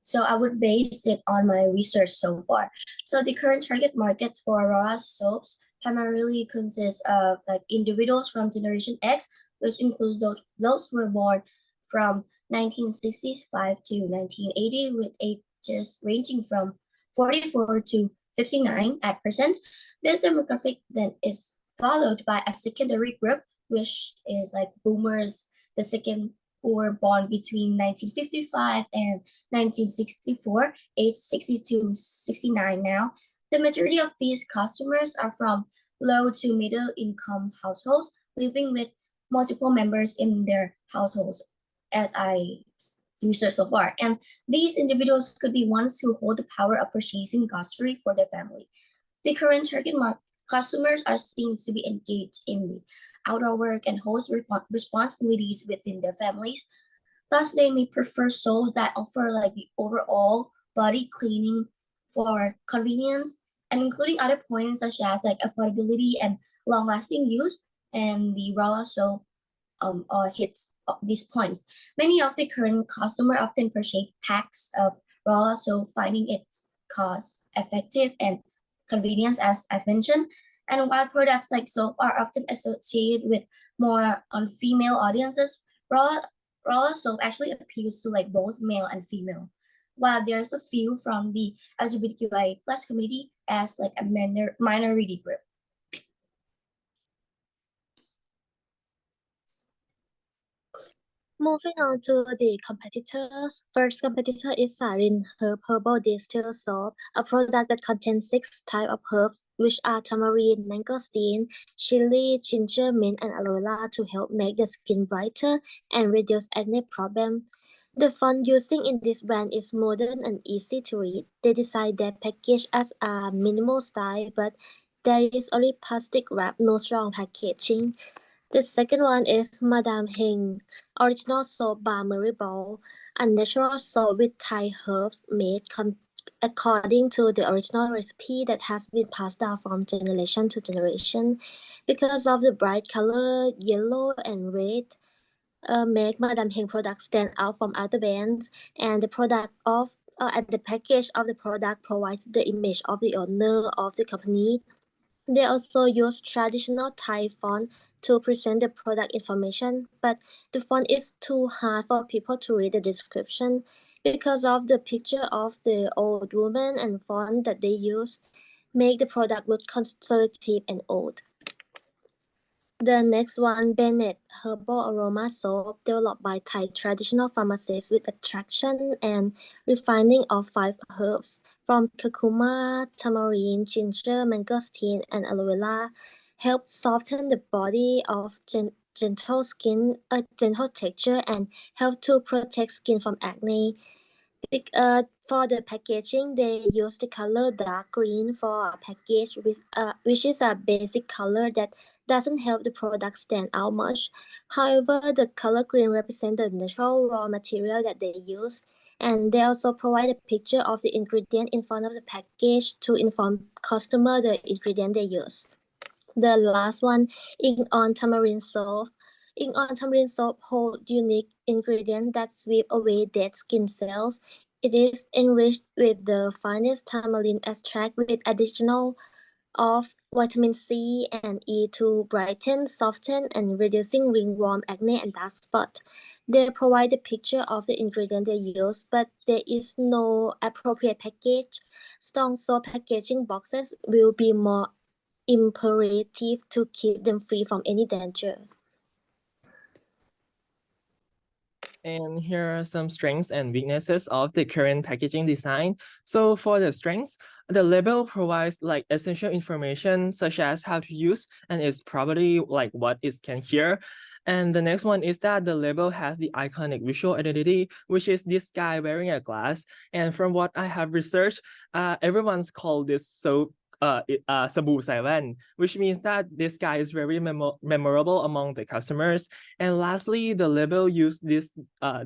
so I would base it on my research so far. So the current target market for Aurora soaps primarily consists of like individuals from Generation X, which includes those who were born from 1965 to 1980, with ages ranging from 44 to 59 at present. This demographic then is followed by a secondary group, which is like boomers, the second who were born between 1955 and 1964, age 60 to 69 now. The majority of these customers are from low to middle income households living with multiple members in their households, as I researched so far. And these individuals could be ones who hold the power of purchasing grocery for their family. The current target customers are seen to be engaged in the outdoor work and host responsibilities within their families. Thus, they may prefer soaps that offer like the overall body cleaning for convenience and including other points such as like affordability and long-lasting use. And the Rolla soap hits these points. Many of the current customers often purchase packs of Rolla soap, finding its cost effective and convenience, as I've mentioned. And while products like soap are often associated with more on female audiences, Rolla soap actually appeals to like both male and female. While there's a few from the LGBTQI plus community as like a minority group. Moving on to the competitors. First competitor is Sarin Herbal Distilled Soap, a product that contains 6 types of herbs, which are tamarind, mangosteen, chili, ginger, mint, and aloe vera to help make the skin brighter and reduce acne problem. The font using in this brand is modern and easy to read. They design their package as a minimal style, but there is only plastic wrap, no strong packaging. The second one is Madame Heng Original Soap Bar Ball, a natural soap with Thai herbs made according to the original recipe that has been passed down from generation to generation. Because of the bright color, yellow and red, make Madame Heng products stand out from other brands, and the package of the product provides the image of the owner of the company. They also use traditional Thai font to present the product information, but the font is too hard for people to read the description because of the picture of the old woman and font that they use make the product look conservative and old. The next one, Bennett Herbal Aroma Soap, developed by Thai traditional pharmacists with extraction and refining of 5 herbs from curcuma, tamarind, ginger, mangosteen, and aloe vera, help soften the body of gentle skin, gentle texture, and help to protect skin from acne. For the packaging, they use the color dark green for a package, which is a basic color that doesn't help the product stand out much. However, the color green represents the natural raw material that they use, and they also provide a picture of the ingredient in front of the package to inform customer the ingredient they use. The last one, ink on tamarind soap. Ink on tamarind soap hold unique ingredient that sweep away dead skin cells. It is enriched with the finest tamarind extract with additional of vitamin C and E to brighten, soften, and reducing ringworm, acne, and dark spot. They provide a picture of the ingredient they use, but there is no appropriate package. Strong soap packaging boxes will be more imperative to keep them free from any danger. And here are some strengths and weaknesses of the current packaging design. So for the strengths, the label provides like essential information such as how to use and its property, like what it can hear. And the next one is that the label has the iconic visual identity, which is this guy wearing a glass. And from what I have researched, everyone's called this soap Sabu Saiwan, which means that this guy is very memorable among the customers. And lastly, the label used this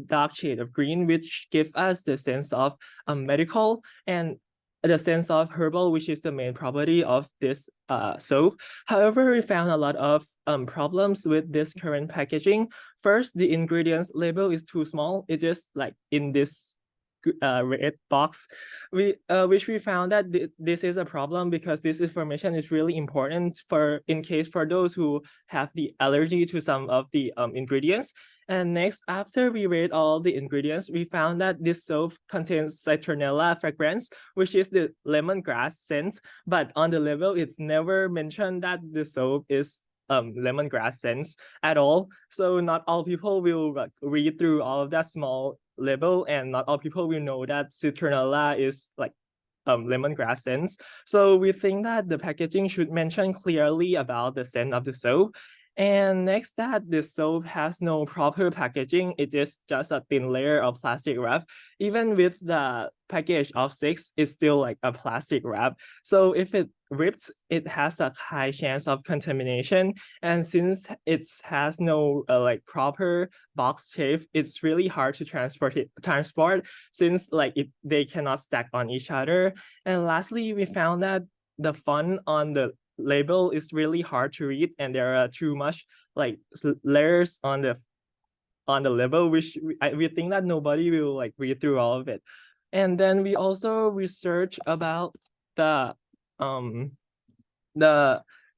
dark shade of green, which give us the sense of medical and the sense of herbal, which is the main property of this soap. However, we found a lot of problems with this current packaging. First, the ingredients label is too small. It just like in this red box, which we found that this is a problem because this information is really important for in case for those who have the allergy to some of the ingredients. And next, after we read all the ingredients, we found that this soap contains citronella fragrance, which is the lemongrass scent. But on the label, it's never mentioned that the soap is lemongrass scents at all. So not all people will like, read through all of that small label, and not all people will know that citronella is like lemongrass scents. So we think that the packaging should mention clearly about the scent of the soap. And next, that the soap has no proper packaging. It is just a thin layer of plastic wrap. Even with the package of 6, it's still like a plastic wrap. So if it rips, it has a high chance of contamination. And since it has no like proper box shape, it's really hard to transport since like they cannot stack on each other. And lastly, we found that the font on the label is really hard to read, and there are too much like layers on the label, which we think that nobody will like read through all of it. And then we also research about the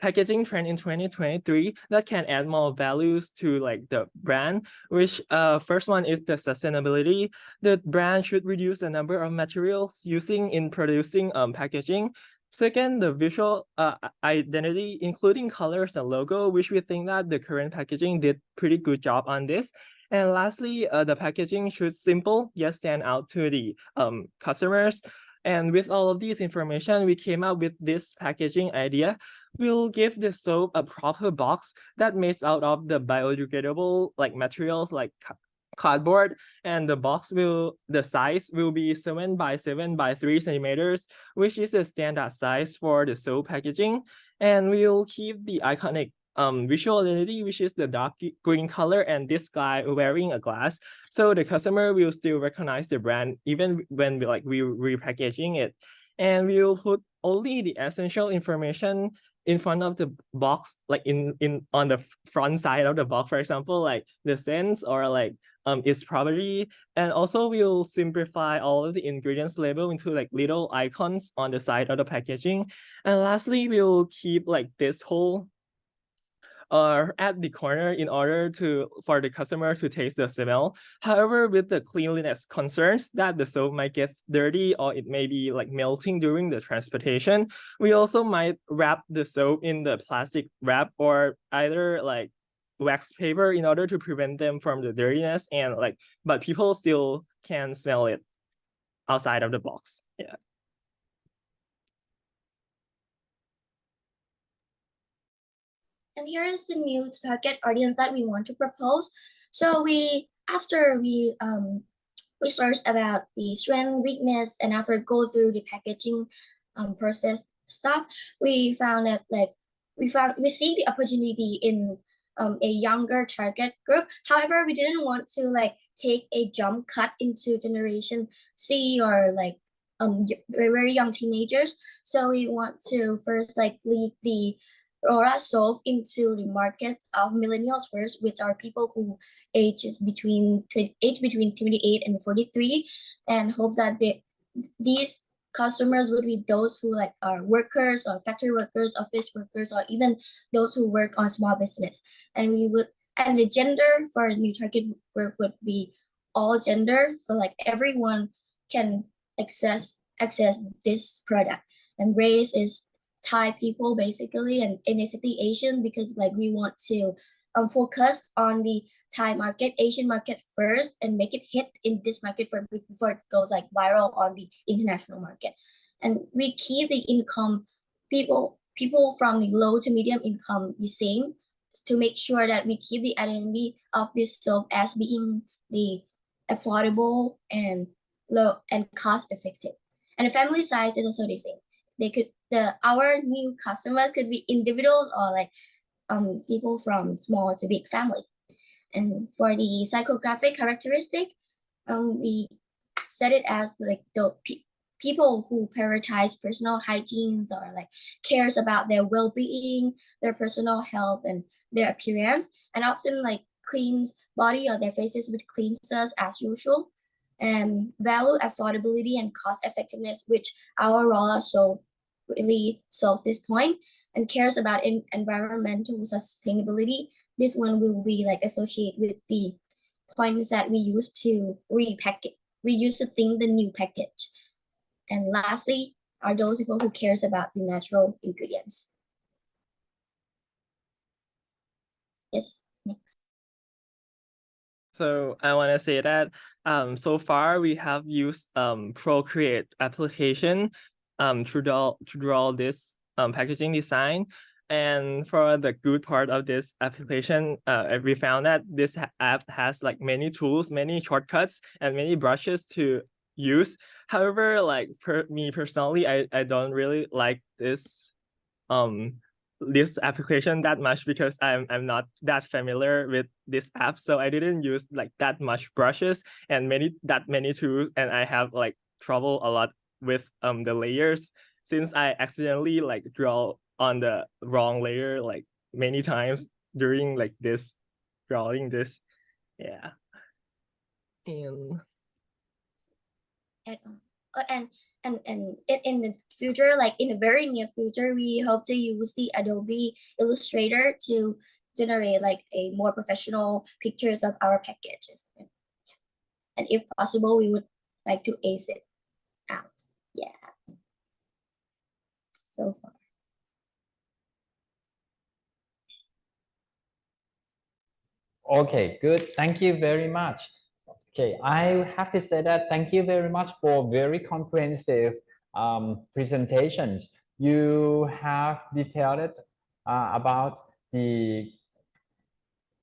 packaging trend in 2023 that can add more values to like the brand, which first one is the sustainability. The brand should reduce the number of materials using in producing packaging. Second, the visual identity, including colors and logo, which we think that the current packaging did pretty good job on this. And lastly, the packaging should simple yet stand out to the customers. And with all of these information, we came up with this packaging idea. We'll give the soap a proper box that made out of the biodegradable like materials like cardboard, and the size will be 7 by 7 by 3 centimeters, which is the standard size for the soap packaging. And we'll keep the iconic visual identity, which is the dark green color and this guy wearing a glass. So the customer will still recognize the brand even when we repackaging it. And we will put only the essential information in front of the box, like on the front side of the box, for example, like the scents or like its property. And also we'll simplify all of the ingredients label into like little icons on the side of the packaging. And lastly, we'll keep like this whole at the corner in order for the customer to taste the smell. However, with the cleanliness concerns that the soap might get dirty or it may be like melting during the transportation, we also might wrap the soap in the plastic wrap or either like wax paper in order to prevent them from the dirtiness, and like but people still can smell it outside of the box. Yeah. And here is the new target audience that we want to propose. So after we researched about the strength, weakness, and after go through the packaging process stuff, we found that we see the opportunity in a younger target group. However, we didn't want to like take a jump cut into generation C or like very young teenagers. So we want to first like lead the Aura soap into the market of millennials first, which are people who age between 28 and 43, and hopes that these customers would be those who like are workers or factory workers, office workers, or even those who work on small business. And the gender for the new target group would be all gender, so like everyone can access this product. And race is Thai people basically and ethnicity Asian, because like we want to focus on the Thai market, Asian market first, and make it hit in this market before it goes like viral on the international market. And we keep the income people from the low to medium income the same, to make sure that we keep the identity of this soap as being the affordable and low and cost effective. And the family size is also the same. They could our new customers could be individuals or like people from small to big family. And for the psychographic characteristic, we set it as like the people who prioritize personal hygiene or like cares about their well-being, their personal health, and their appearance, and often like cleans body or their faces with cleansers as usual, and value affordability and cost effectiveness, which our roller soap really solve this point, and cares about environmental sustainability. This one will be like associated with the points that we use to repackage. We use to think the new package. And lastly, are those people who cares about the natural ingredients. Yes, next. So I want to say that so far we have used Procreate application to draw this packaging design. And for the good part of this application, we found that this app has like many tools, many shortcuts, and many brushes to use. However, like me personally, I don't really like this application that much because I'm not that familiar with this app, so I didn't use like that much brushes and many tools, and I have like trouble a lot with the layers since I accidentally like draw on the wrong layer like many times during like this drawing this. Yeah. And in the future, like in the very near future, we hope to use the Adobe Illustrator to generate like a more professional pictures of our packages. And if possible, we would like to ace it out. Yeah. So far. Okay, good. Thank you very much. Okay, I have to say that thank you very much for very comprehensive presentations. You have detailed about the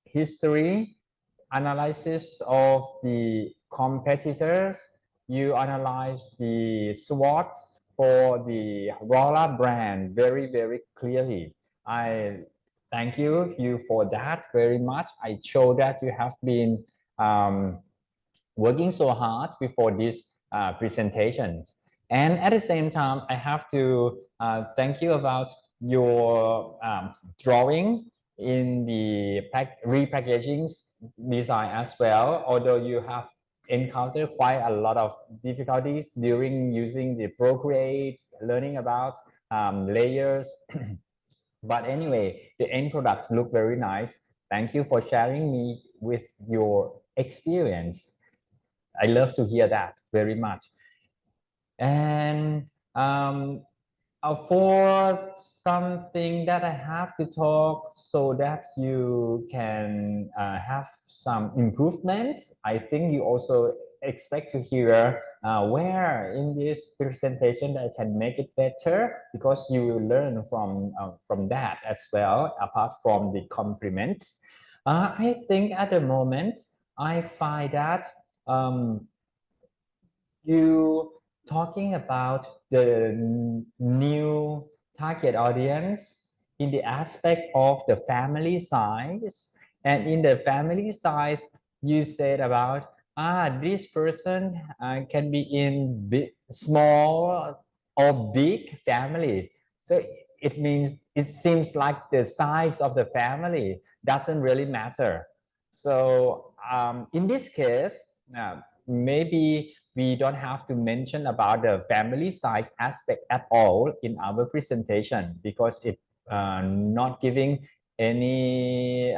history, analysis of the competitors. You analyze the SWOT for the Rolla brand very clearly. I thank you for that very much. I show that you have been working so hard before this presentations. And at the same time, I have to thank you about your drawing in the repackaging design as well, although you have encountered quite a lot of difficulties during using the Procreate, learning about layers. But anyway, the end products look very nice. Thank you for sharing me with your experience. I love to hear that very much. And for something that I have to talk so that you can have some improvement, I think you also expect to hear where in this presentation I can make it better, because you will learn from that as well, apart from the compliments. I think at the moment I find that you talking about the new target audience in the aspect of the family size, and in the family size you said about this person can be in big, small or big family. So it means it seems like the size of the family doesn't really matter. So in this case, maybe we don't have to mention about the family size aspect at all in our presentation, because it not giving any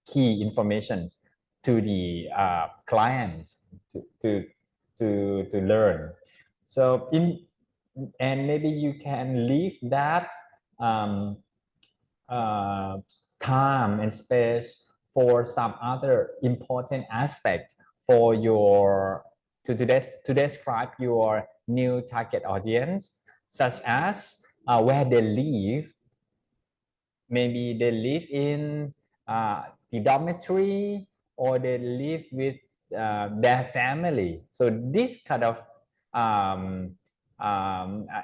key information to the client to learn. So in and maybe you can leave that time and space for some other important aspect for your to describe your new target audience, such as where they live. Maybe they live in the dormitory, or they live with their family. So this kind of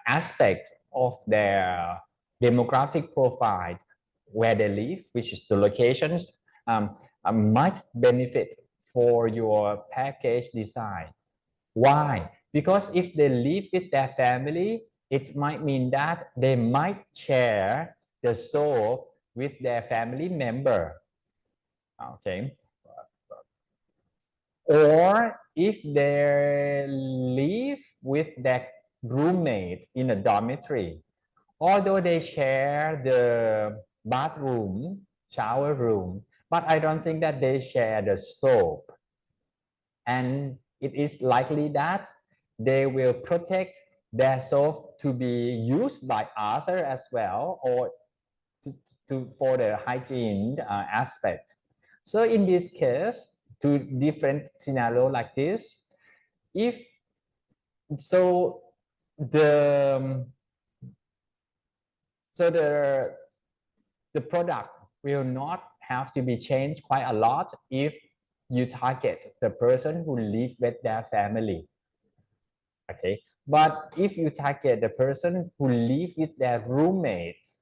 aspect of their demographic profile, where they live, which is the locations, might benefit for your package design. Why? Because if they live with their family, it might mean that they might share the soap with their family member. Okay. Or if they live with their roommate in a dormitory, although they share the bathroom, shower room, but I don't think that they share the soap. And it is likely that they will protect their soap to be used by others as well, or for the hygiene aspect. So in this case, two different scenario like this, if so the the product will not have to be changed quite a lot if you target the person who live with their family. Okay, but if you target the person who live with their roommates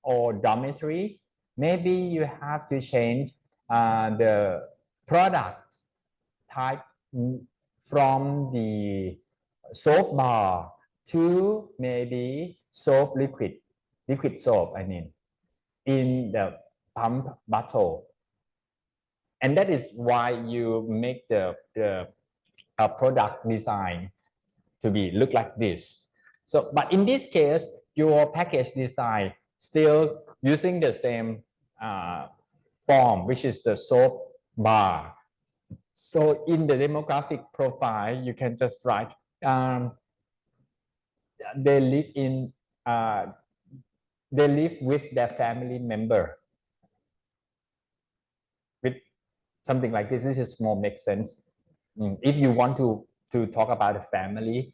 or dormitory, maybe you have to change the product type from the soap bar to maybe soap liquid soap, I mean, in the pump bottle. And that is why you make the product design to be look like this. So, but in this case, your package design still using the same form, which is the soap bar. So in the demographic profile, you can just write they live with their family member. With something like this is more makes sense. If you want to talk about a family,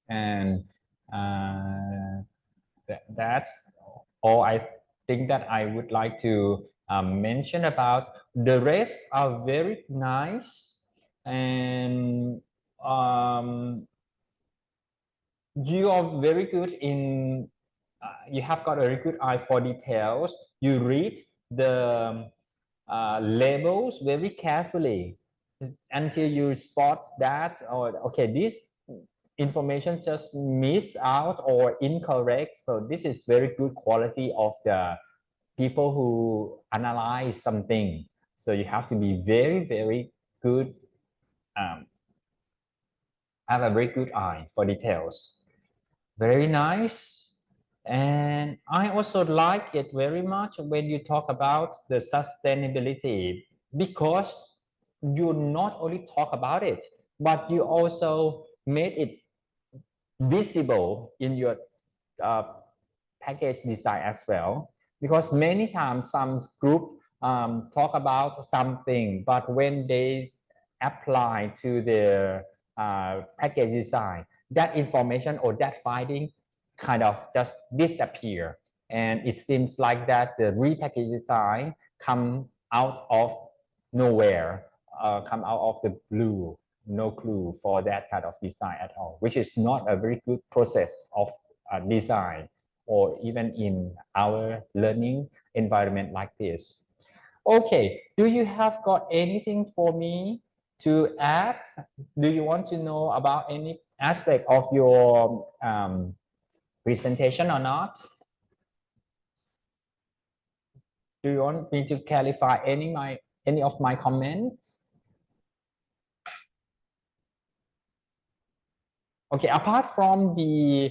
and that's all I think that I would like to mention about. The rest are very nice, and you are very good in you have got a very good eye for details. You read the labels very carefully until you spot that, or okay, this information just miss out or incorrect. So this is very good quality of the people who analyze something. So you have to be very good, have a very good eye for details. Very nice. And I also like it very much when you talk about the sustainability, because you not only talk about it, but you also made it visible in your package design as well. Because many times some group talk about something, but when they apply to the package design, that information or that finding kind of just disappear, and it seems like that the repackage design come out of nowhere, come out of the blue, no clue for that kind of design at all, which is not a very good process of design, or even in our learning environment like this. Okay, do you have got anything for me to add? Do you want to know about any aspect of your presentation or not? Do you want me to clarify any of my comments? Okay, apart from the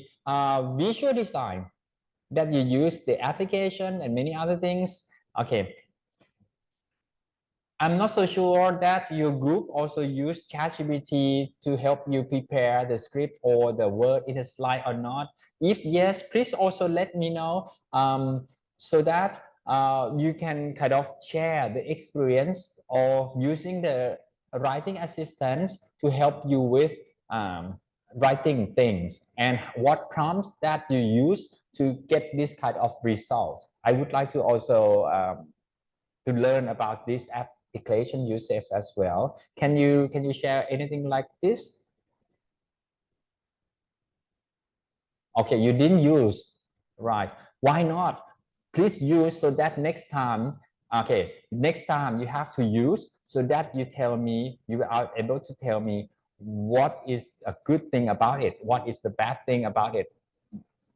visual design that you use the application and many other things. Okay, I'm not so sure that your group also use ChatGPT to help you prepare the script or the word in a slide or not. If yes, please also let me know so that you can kind of share the experience of using the writing assistant to help you with writing things and what prompts that you use to get this kind of result. I would like to also to learn about this application usage as well. Can you share anything like this? Okay, you didn't use, right? Why not? Please use so that next time, okay, next time you have to use so that you tell me, you are able to tell me what is a good thing about it, what is the bad thing about it,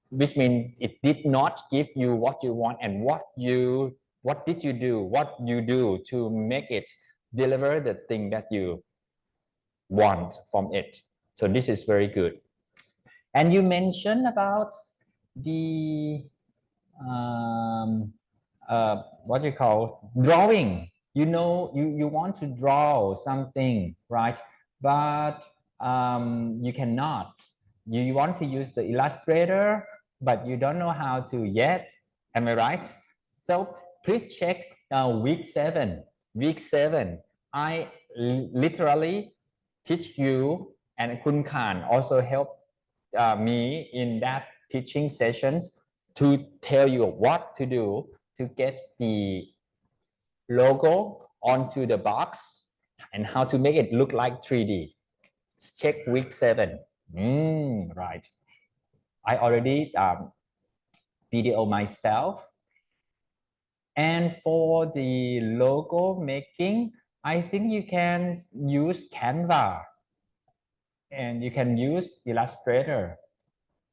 which means it did not give you what you want and what did you do, what you do to make it deliver the thing that you want from it. So this is very good. And you mentioned about the what you call drawing. You know, you want to draw something, right? But you cannot. You want to use the Illustrator, but you don't know how to yet. Am I right? So please check week 7. Week 7, I literally teach you, and Kun Khan also help me in that teaching sessions to tell you what to do to get the logo onto the box and how to make it look like 3D. Check week 7. Right. I already video myself. And for the logo making, I think you can use Canva and you can use Illustrator.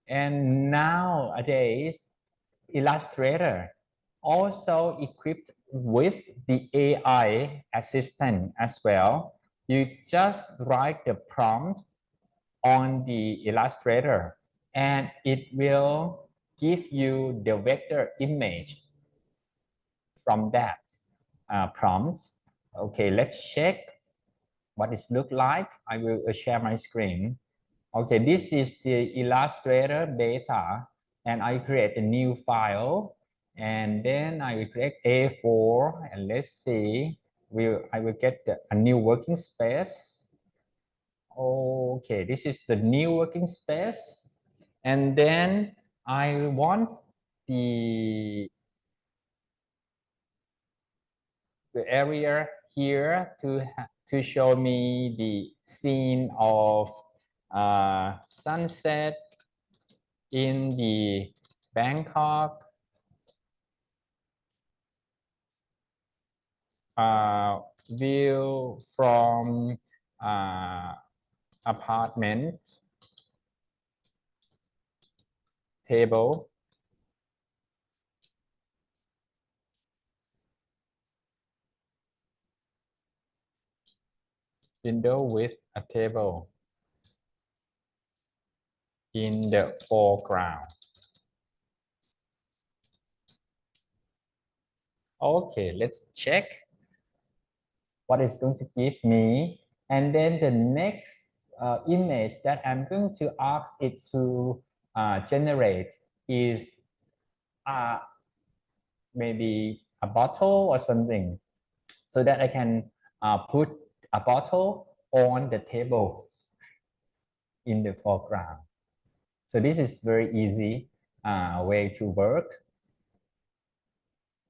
And nowadays, Illustrator also equipped with the AI assistant as well. You just write the prompt on the Illustrator and it will give you the vector image from that prompt. Okay, let's check what it looks like. I will share my screen. Okay, this is the Illustrator beta and I create a new file and then I will create A4 and let's see, I will get a new working space. Okay, this is the new working space and then I want the area here to show me the scene of sunset in the Bangkok view from apartment table. Window with a table in the foreground. Okay, let's check what it's going to give me. And then the next image that I'm going to ask it to generate is maybe a bottle or something so that I can put a bottle on the table in the foreground. So this is very easy way to work.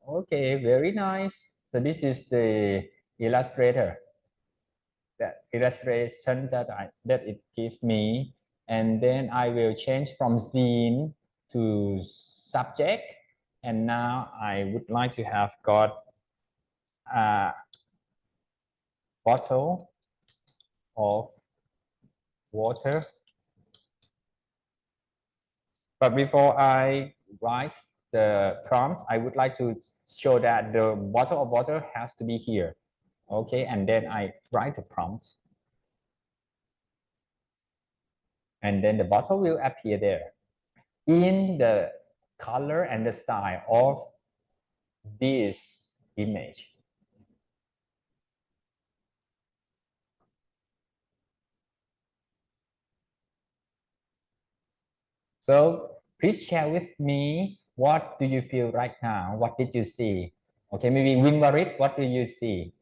Okay, very nice. So this is the Illustrator, the illustration that it gives me, and then I will change from scene to subject. And now I would like to have got a bottle of water. But before I write the prompt, I would like to show that the bottle of water has to be here. Okay, and then I write the prompt. And then the bottle will appear there. In the color and the style of this image. So please share with me, what do you feel right now? What did you see? Okay, maybe Wimbarit, what do you see?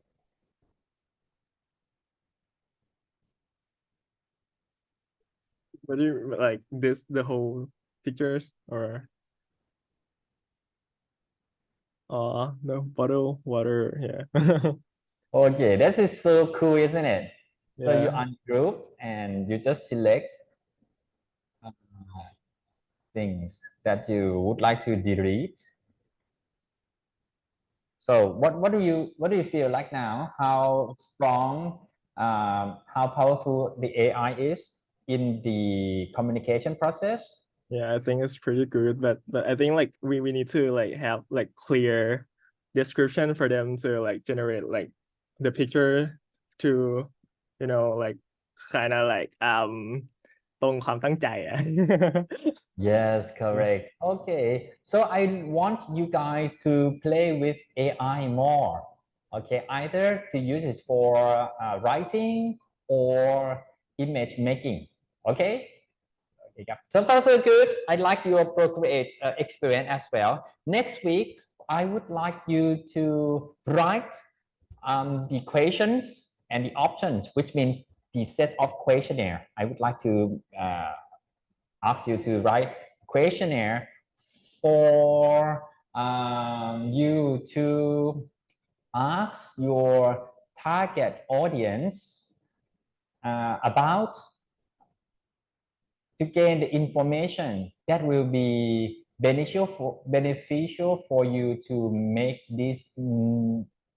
What do you like this, the whole pictures or? No, bottle water, yeah. Okay, that is so cool, isn't it? So you Yeah. ungroup and you just select uh, things that you would like to delete. So what do you feel like now? How strong, how powerful the AI is in the communication process? Yeah, I think it's pretty good, but I think like we need to like have like clear description for them to like generate like the picture to, you know, like kind of like ตรงความตั้งใจอะ Yes, correct. Okay, so I want you guys to play with AI more. Okay, either to use it for writing or image making. Okay. Okay, so far so good. I like your Procreate experience as well. Next week, I would like you to write the questions and the options, which means the set of questionnaire. I would like to ask you to write questionnaire for you to ask your target audience about to gain the information that will be beneficial for you to make this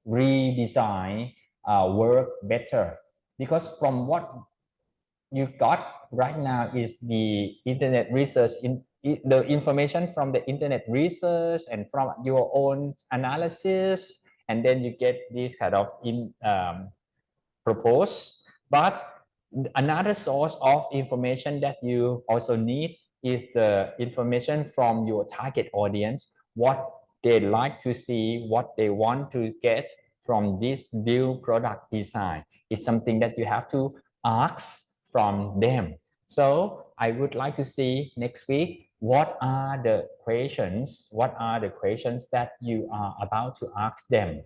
redesign work better. Because from what you got right now is the internet research, the information from the internet research and from your own analysis, and then you get this kind of proposed. But another source of information that you also need is the information from your target audience, what they like to see, what they want to get from this new product design. It's something that you have to ask from them. So I would like to see next week, what are the questions that you are about to ask them.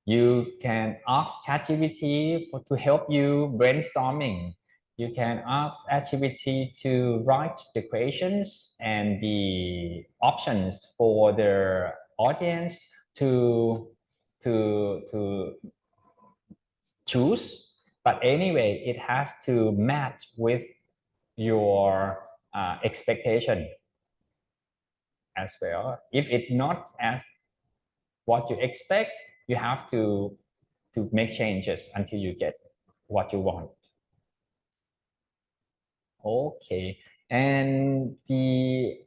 You can ask ChatGPT to help you brainstorming. You can ask ChatGPT to write the questions and the options for the audience to choose. But anyway, it has to match with your expectation as well. If it's not as what you expect, you have to make changes until you get what you want. Okay, and the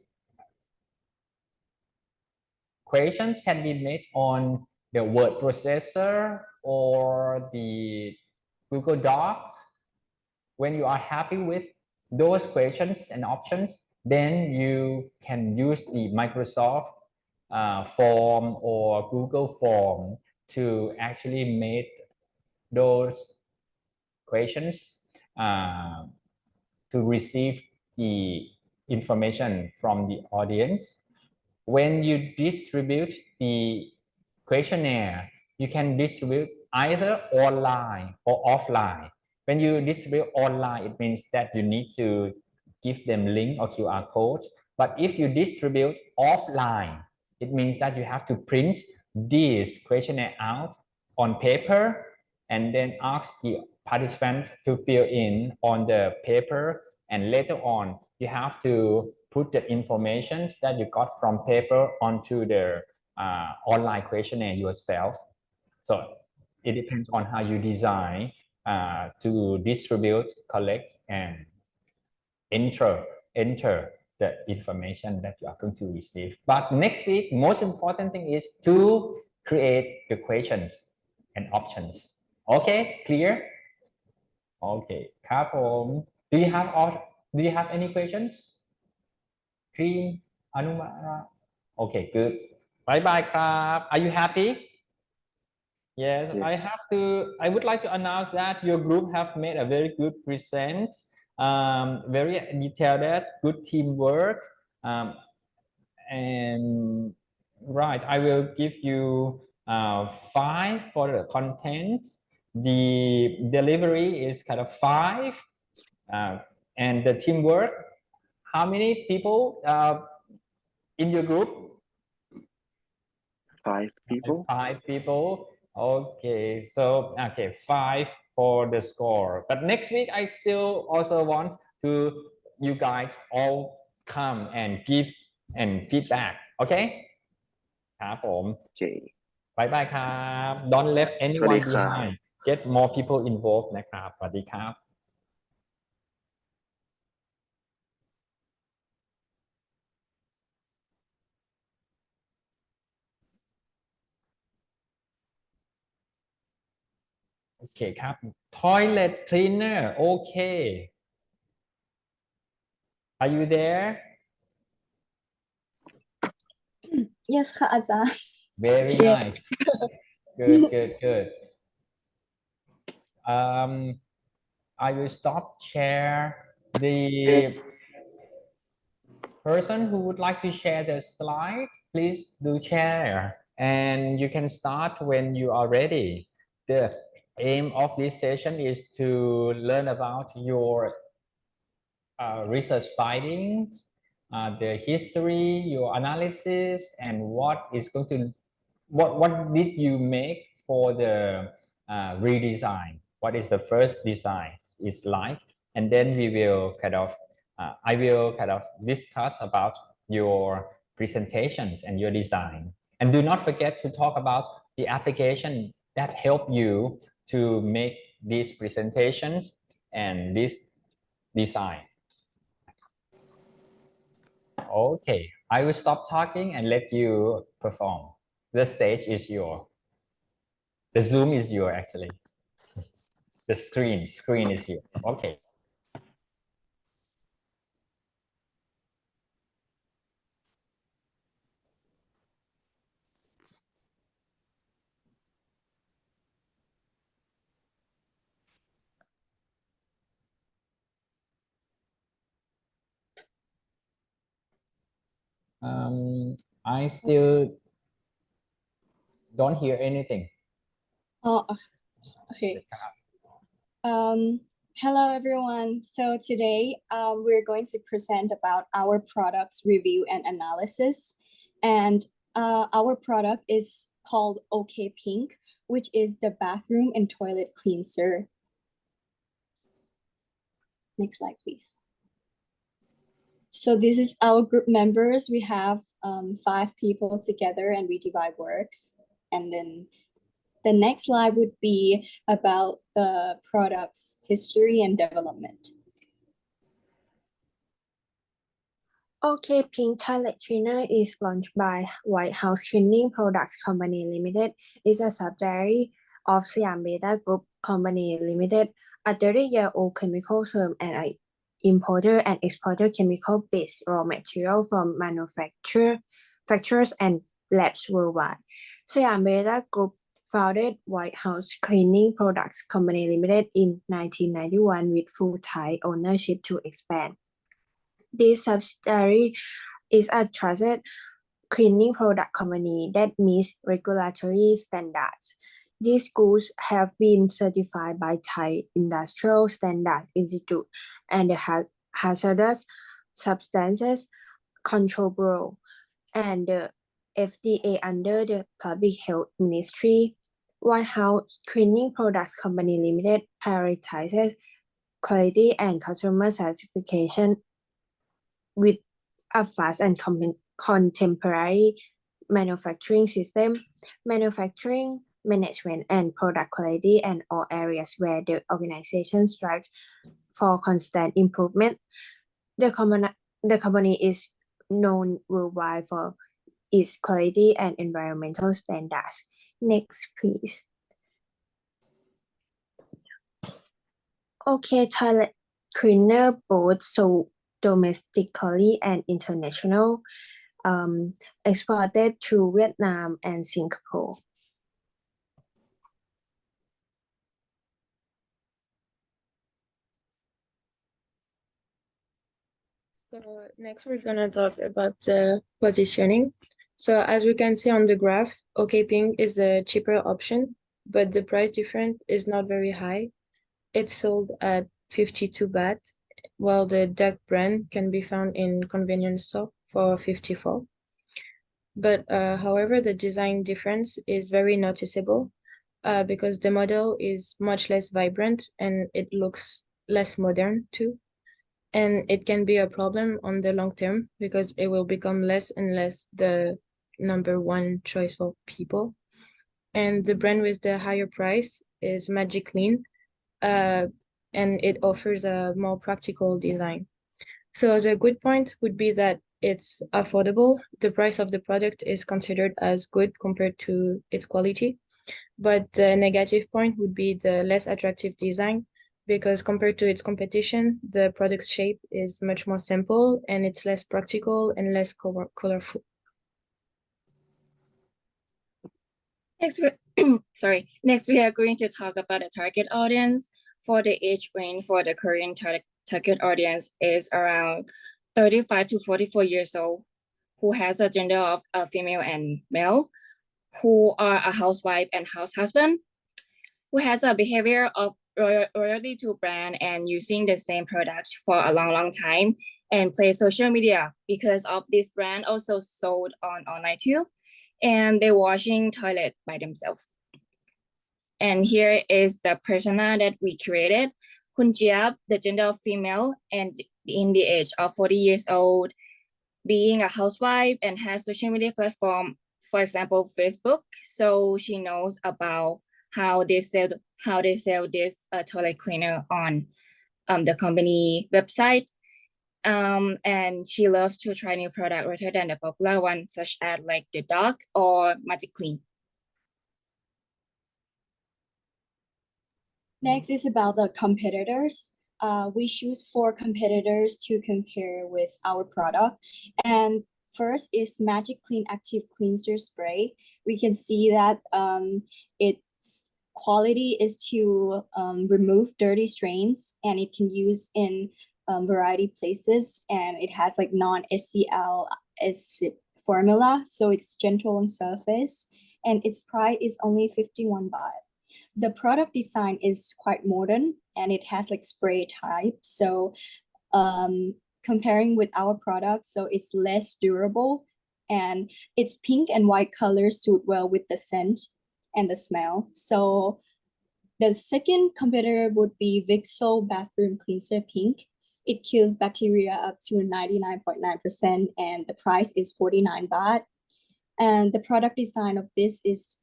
questions can be made on the word processor or the Google Docs. When you are happy with those questions and options, then you can use the Microsoft form or Google form to actually make those questions to receive the information from the audience. When you distribute the questionnaire, you can distribute either online or offline. When you distribute online, it means that you need to give them link or QR code. But if you distribute offline, it means that you have to print this questionnaire out on paper and then ask the participant to fill in on the paper, and later on you have to put the information that you got from paper onto the online questionnaire yourself. So it depends on how you design to distribute, collect, and enter the information that you are going to receive. But next week, most important thing is to create the questions and options. Okay, clear? Okay, ครับผม do you have any questions? Cream, Anumara. Okay, good. Bye bye, ครับ Are you happy? Yes, Yes. I would like to announce that your group have made a very good present. very detailed, good teamwork, and right, I will give you 5 for the content. The delivery is kind of 5, and the teamwork. How many people in your group? 5 people. 5 people. Okay, so okay, 5 for the score. But next week, I still also want to you guys all come and give and feedback. Okay? ครับผม Okay. Bye bye ครับ Don't let สวัสดี anyone ครับ behind. Get more people involved นะครับ สวัสดีครับ โอเคครับ Toilet cleaner. Okay. Are you there? Yes ค่ะอาจารย์ Very Yes. nice. Good, good, good. I will stop share the person who would like to share the slide. Please do share, and you can start when you are ready. The aim of this session is to learn about your research findings, the history, your analysis, and what is going to what did you make for the redesign? What is the first design is like, and then we will kind of I will kind of discuss about your presentations and your design. And do not forget to talk about the application that help you to make these presentations and this design. Okay, I will stop talking and let you perform. The stage is yours. The Zoom is yours, actually. The screen is yours. Okay. I still don't hear anything. Oh, okay. Hello everyone. So today we're going to present about our products review and analysis. And our product is called OK Pink, which is the bathroom and toilet cleanser. Next slide, please. So this is our group members. We have 5 people together and we divide works. And then the next slide would be about the product's history and development. OK Pink Toilet Cleaner is launched by White House Cleaning Products Company Limited. It's a subsidiary of Siam Beta Group Company Limited, a 30-year-old chemical firm and an importer and exporter chemical-based raw material from manufacturers and labs worldwide. Siam Beta Group founded White House Cleaning Products Company Limited in 1991 with full Thai ownership to expand. This subsidiary is a trusted cleaning product company that meets regulatory standards. These goods have been certified by Thai Industrial Standards Institute and the Hazardous Substances Control Bureau and the FDA under the Public Health Ministry. White House Cleaning Products Company Limited prioritizes quality and customer satisfaction with a fast and contemporary manufacturing system, manufacturing management, and product quality, and all areas where the organization strives for constant improvement. The company is known worldwide for its quality and environmental standards. Next, please. OK Toilet Cleaner both sold domestically and international, exported to Vietnam and Singapore. So next we're gonna talk about the positioning. So as we can see on the graph, OK Pink is a cheaper option, but the price difference is not very high. It's sold at 52 baht, while the duck brand can be found in convenience store for 54. But however, the design difference is very noticeable because the model is much less vibrant and it looks less modern too. And it can be a problem on the long term because it will become less and less the number one choice for people. And the brand with the higher price is Magic Clean, and it offers a more practical design. So the good point would be that it's affordable. The price of the product is considered as good compared to its quality. But the negative point would be the less attractive design because compared to its competition, the product's shape is much more simple and it's less practical and less colorful. Next, sorry. Next, we are going to talk about the target audience. For the age range for the Korean target audience is around 35 to 44 years old, who has a gender of a female and male, who are a housewife and house husband, who has a behavior of loyalty to brand and using the same product for a long time, and play social media because of this brand also sold on online too, and they're washing toilet by themselves. And here is the persona that we created. Kun Jiab, the gender of female and in the age of 40 years old, being a housewife and has social media platform, for example, Facebook. So she knows about how they sell this toilet cleaner on the company website. And she loves to try new product rather than the popular ones such as like the dog or Magic Clean. Next is about the competitors. We choose 4 competitors to compare with our product. And first is Magic Clean Active Cleanser Spray. We can see that its quality is to remove dirty stains, and it can use in variety places, and it has like non-SCL acid formula, so it's gentle on surface, and its price is only 51 baht. The product design is quite modern and it has like spray type. So comparing with our product, so it's less durable, and its pink and white colors suit well with the scent and the smell. So the second competitor would be Vixel Bathroom Cleanser Pink. It kills bacteria up to 99.9% and the price is 49 baht. And the product design of this is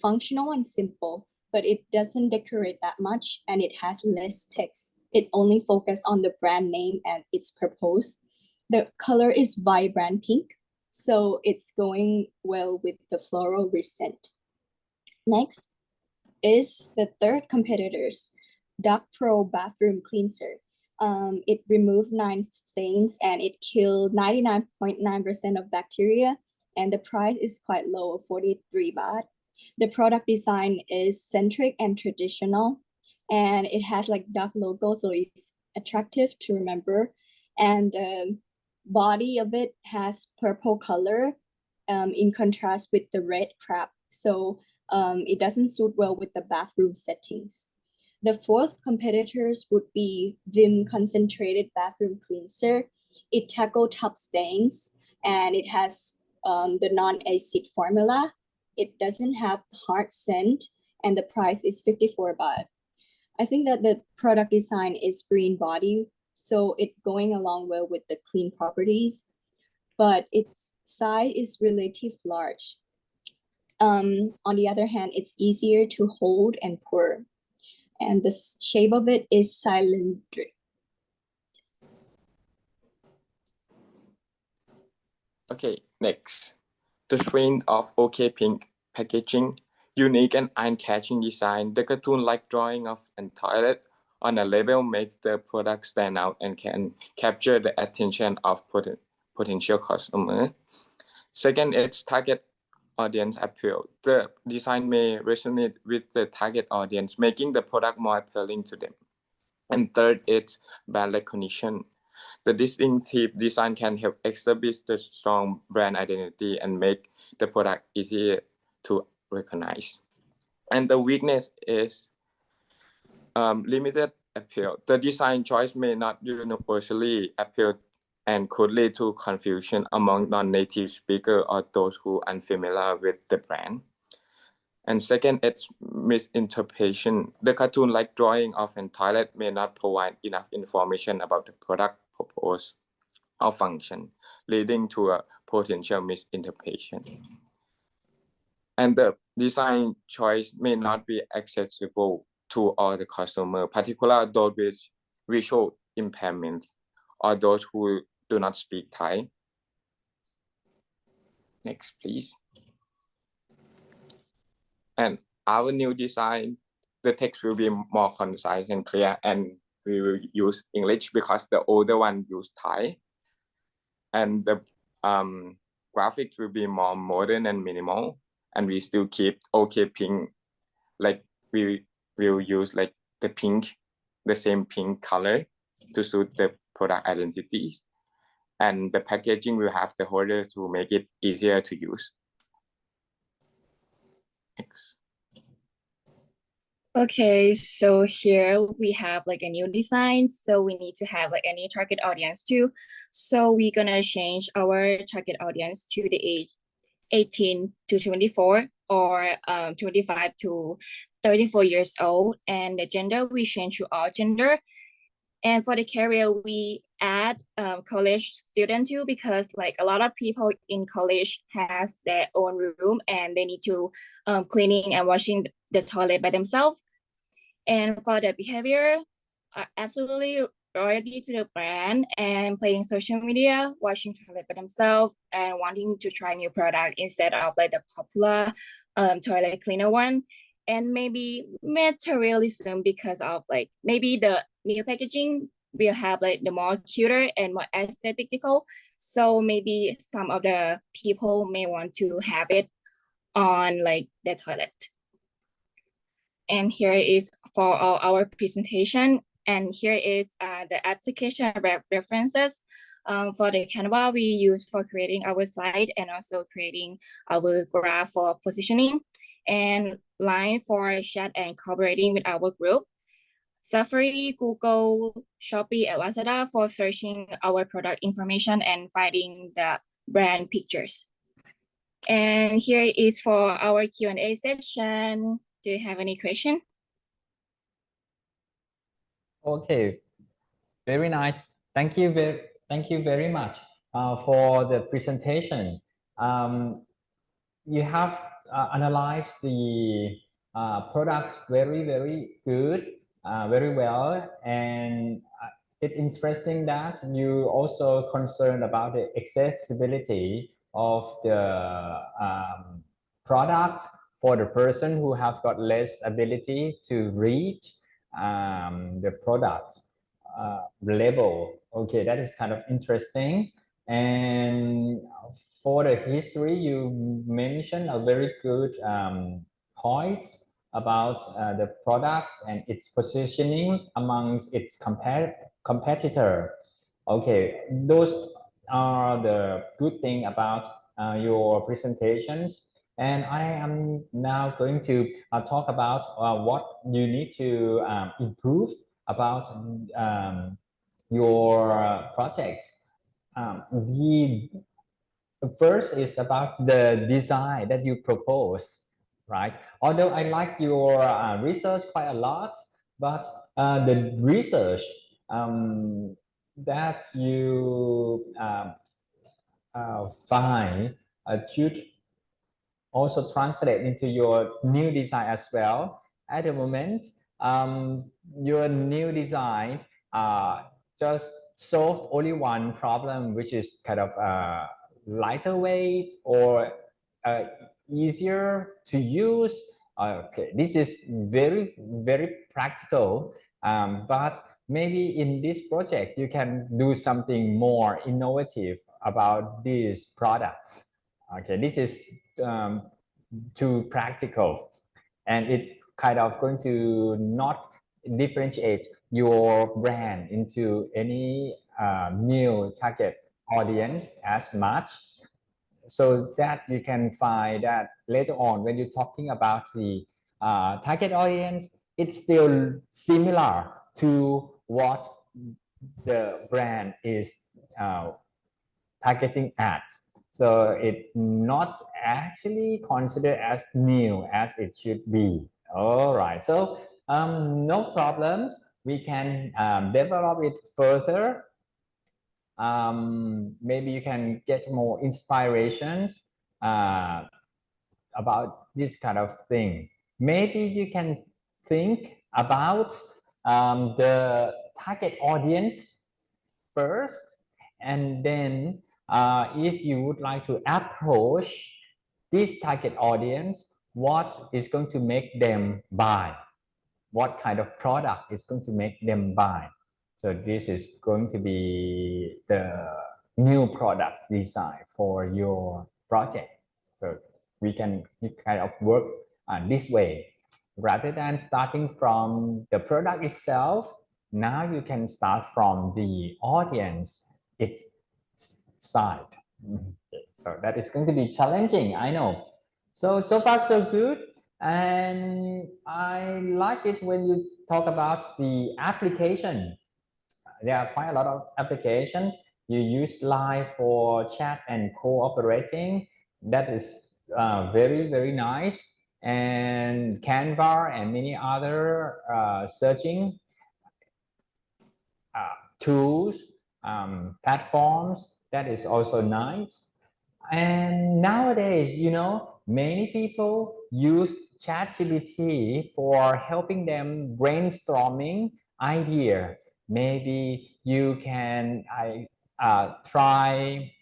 functional and simple, but it doesn't decorate that much and it has less text. It only focuses on the brand name and its purpose. The color is vibrant pink, so it's going well with the floral scent. Next is the third competitors, Duck Pro Bathroom Cleanser. It removed 9 stains and it killed 99.9% of bacteria, and the price is quite low, 43 baht. The product design is centric and traditional, and it has like duck logo, so it's attractive to remember. And body of it has purple color in contrast with the red crab, so it doesn't suit well with the bathroom settings. The fourth competitors would be Vim Concentrated Bathroom Cleanser. It tackles top stains and it has the non-acid formula. It doesn't have hard scent and the price is 54 baht. I think that the product design is green body, so it going along well with the clean properties, but its size is relatively large. On the other hand, it's easier to hold and pour, and the shape of it is cylindrical. Okay, next. The trend of OK Pink packaging, unique and eye-catching design, the cartoon-like drawing of a toilet on a label makes the product stand out and can capture the attention of potential customers. Second, its target audience appeal. The design may resonate with the target audience, making the product more appealing to them. And third, it's brand recognition. The distinctive design can help establish the strong brand identity and make the product easier to recognize. And the weakness is limited appeal. The design choice may not universally appeal and could lead to confusion among non-native speakers or those who are unfamiliar with the brand. And second, it's misinterpretation. The cartoon-like drawing of an toilet may not provide enough information about the product purpose or function, leading to a potential misinterpretation. And the design choice may not be accessible to all the customer, particularly those with visual impairments or those who do not speak Thai. Next, please. And our new design, the text will be more concise and clear, and we will use English because the older one used Thai. And the graphics will be more modern and minimal, and we still keep OK pink, like we will use like the pink, the same pink color to suit the product identities. And the packaging will have the holder to make it easier to use. Next. Okay, so here we have like a new design. So we need to have like any target audience too. So we're gonna change our target audience to the age 18 to 24 or 25 to 34 years old. And the gender, we change to all gender. And for the career, we add college student too, because like a lot of people in college has their own room and they need to cleaning and washing the toilet by themselves. And for the behavior, absolutely loyalty to the brand and playing social media, washing toilet by themselves, and wanting to try new product instead of like the popular toilet cleaner one. And maybe materialism because of like maybe the new packaging will have like the more cuter and more aesthetical. So maybe some of the people may want to have it on like their toilet. And here is for our presentation. And here is the application references. For the Canva, we use for creating our slide and also creating our graph for positioning, and Line for chat and collaborating with our group. Safari, Google, Shopee, and Lazada for searching our product information and finding the brand pictures. And here is for our Q&A session. Do you have any question? Okay, very nice. Thank you very much for the presentation. You have analyzed the products very good, very well, and it's interesting that you also concerned about the accessibility of the product for the person who have got less ability to read the product label. Okay, that is kind of interesting. And for the history, you mentioned a very good point about the products and its positioning amongst its competitor. Okay, those are the good thing about your presentations. And I am now going to talk about what you need to improve about your project. The first is about the design that you propose, right? Although I like your research quite a lot, but the research that you find should also translate into your new design as well. At the moment, your new design just solved only one problem, which is kind of lighter weight or easier to use. Okay, this is very practical, but maybe in this project you can do something more innovative about these products. Okay, this is too practical, and it's kind of going to not differentiate your brand into any new target audience as much, so that you can find that later on when you're talking about the target audience, it's still similar to what the brand is targeting at. So it's not actually considered as new as it should be. All right, so no problems. We can develop it further. Maybe you can get more inspirations about this kind of thing. Maybe you can think about the target audience first, and then if you would like to approach this target audience, what is going to make them buy? What kind of product is going to make them buy? So this is going to be the new product design for your project. So we can kind of work this way. Rather than starting from the product itself, now you can start from the audience its side. So that is going to be challenging, I know. So far so good. And I like it when you talk about the application. There are quite a lot of applications. You use Line for chat and cooperating. That is very, very nice. And Canva and many other searching tools, platforms. That is also nice. And nowadays, you know, many people use ChatGPT for helping them brainstorming idea. Maybe you can try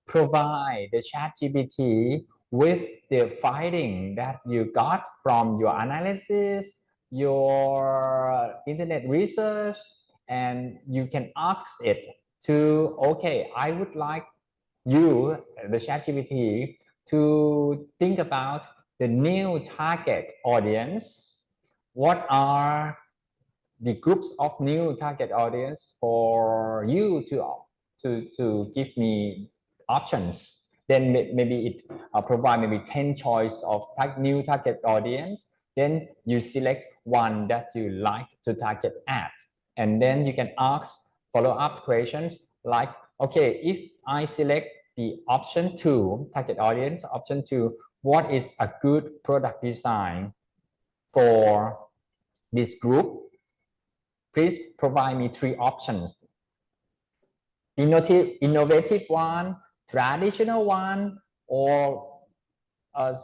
provide the ChatGPT with the finding that you got from your analysis, your internet research, and you can ask it to, okay, I would like you, the ChatGPT, to think about the new target audience. What are the groups of new target audience for you to give me options? Then maybe it provide maybe 10 choice of new target audience. Then you select one that you like to target at, and then you can ask follow-up questions like, okay, if I select the option 2, target audience option 2, what is a good product design for this group? Please provide me 3 options. Innovative one, traditional one, or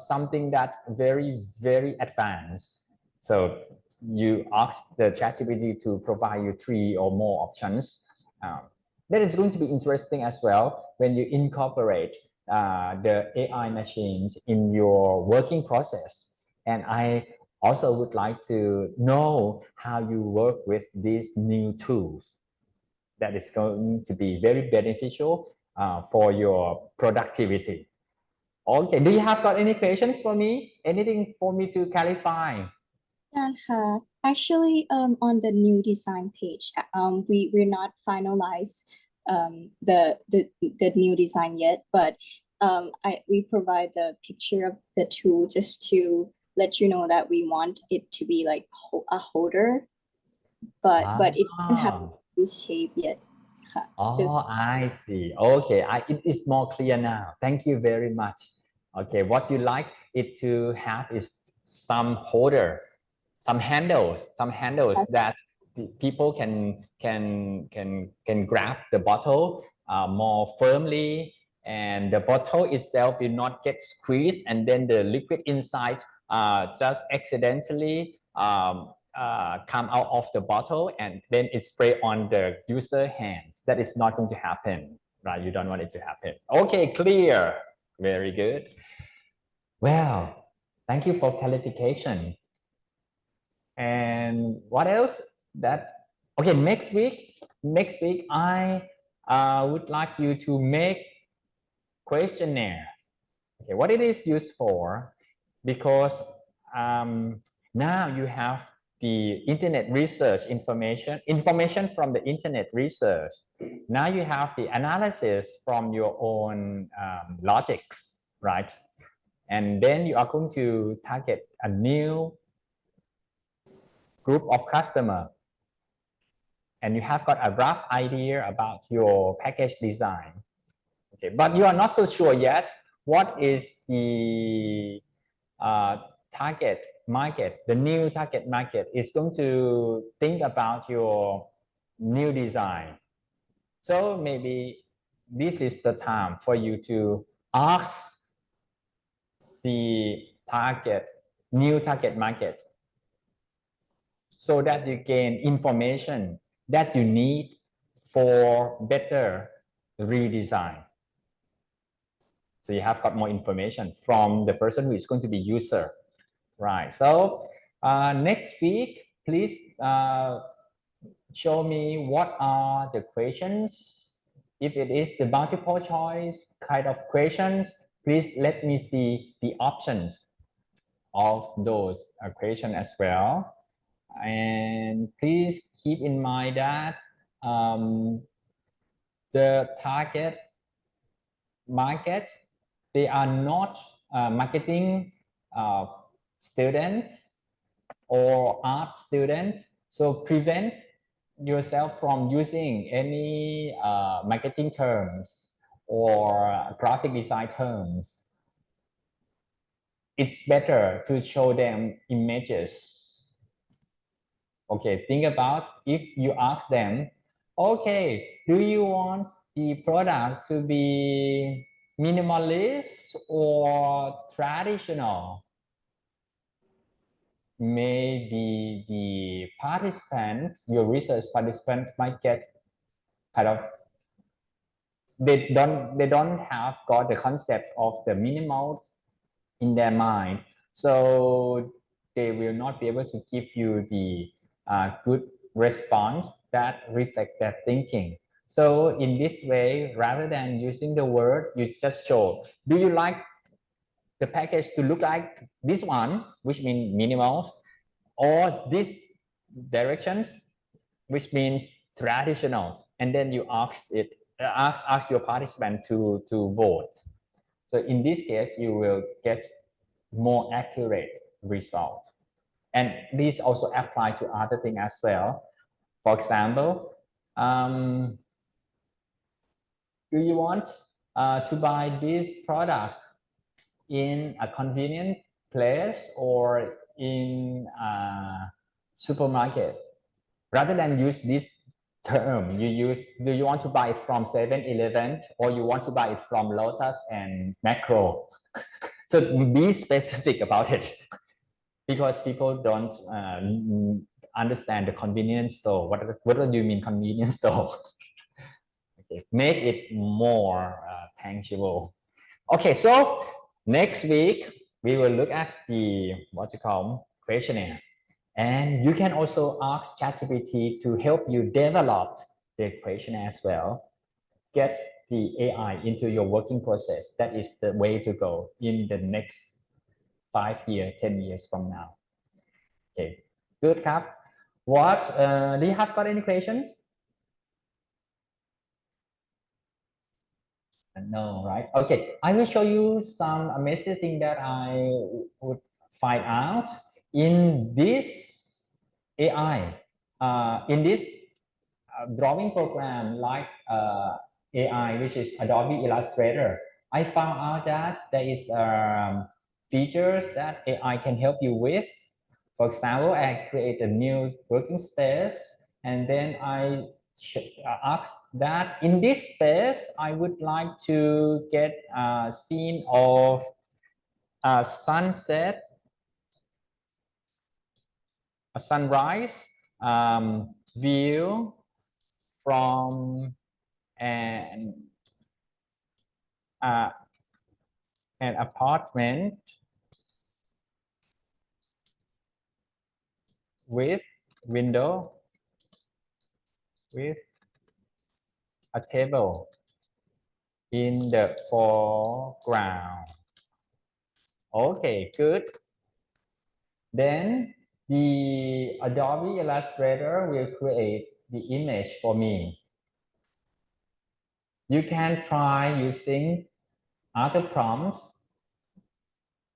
something that very, very advanced. So you ask the ChatGPT to provide you 3 or more options. That is going to be interesting as well when you incorporate the AI machines in your working process. And I also would like to know how you work with these new tools. That is going to be very beneficial for your productivity. Okay, do you have got any questions for me? Anything for me to clarify? Yeah, actually, on the new design page, we're not finalized the new design yet, but we provide the picture of the tool just to let you know that we want it to be like a holder, but it doesn't have this shape yet. Oh, I see. Okay, it is more clear now. Thank you very much. Okay, what you like it to have is some holder, some handles that people can grab the bottle more firmly, and the bottle itself will not get squeezed, and then the liquid inside just accidentally come out of the bottle and then it spray on the user hands. That is not going to happen, right? You don't want it to happen. Okay, clear. Very good. Well, thank you for clarification. And what else? Okay, next week I would like you to make questionnaire. Okay, what it is used for? Because now you have the internet research information from the internet research. Now you have the analysis from your own logics, right? And then you are going to target a new group of customer, and you have got a rough idea about your package design. Okay, but you are not so sure yet what is the target market. The new target market is going to think about your new design. So maybe this is the time for you to ask the new target market, so that you gain information that you need for better redesign. So you have got more information from the person who is going to be user, right? So next week, please show me what are the questions. If it is the multiple choice kind of questions, please let me see the options of those questions as well. And please keep in mind that the target market, they are not marketing students or art students. So prevent yourself from using any marketing terms or graphic design terms. It's better to show them images. Okay, think about if you ask them, okay, do you want the product to be minimalist or traditional? Maybe the participants, your research participants might get kind of, they don't have got the concept of the minimal in their mind. So they will not be able to give you the good response that reflect their thinking. So in this way, rather than using the word, you just show, do you like the package to look like this one, which means minimal, or this directions, which means traditional, and then you ask your participant to vote. So in this case, you will get more accurate result. And this also apply to other things as well. For example, do you want to buy this product in a convenient place or in a supermarket? Rather than use this term, you use, do you want to buy it from 7-Eleven or you want to buy it from Lotus and Macro? So be specific about it, because people don't understand the convenience store. What do you mean convenience store? Okay, make it more tangible. Okay, so next week we will look at the what you call questionnaire, and you can also ask ChatGPT to help you develop the questionnaire as well. Get the AI into your working process. That is the way to go in the next 5 years, 10 years from now. Okay, good, Cap. What do you have got any questions? No, right? Okay, I will show you some amazing thing that I would find out in this AI, in this drawing program like AI, which is Adobe Illustrator. I found out that there is features that AI can help you with. For example, I create a new working space, and then I ask that in this space, I would like to get a scene of a sunset, a sunrise view from an apartment with window with a table in the foreground. Okay, good. Then the Adobe Illustrator will create the image for me. You can try using other prompts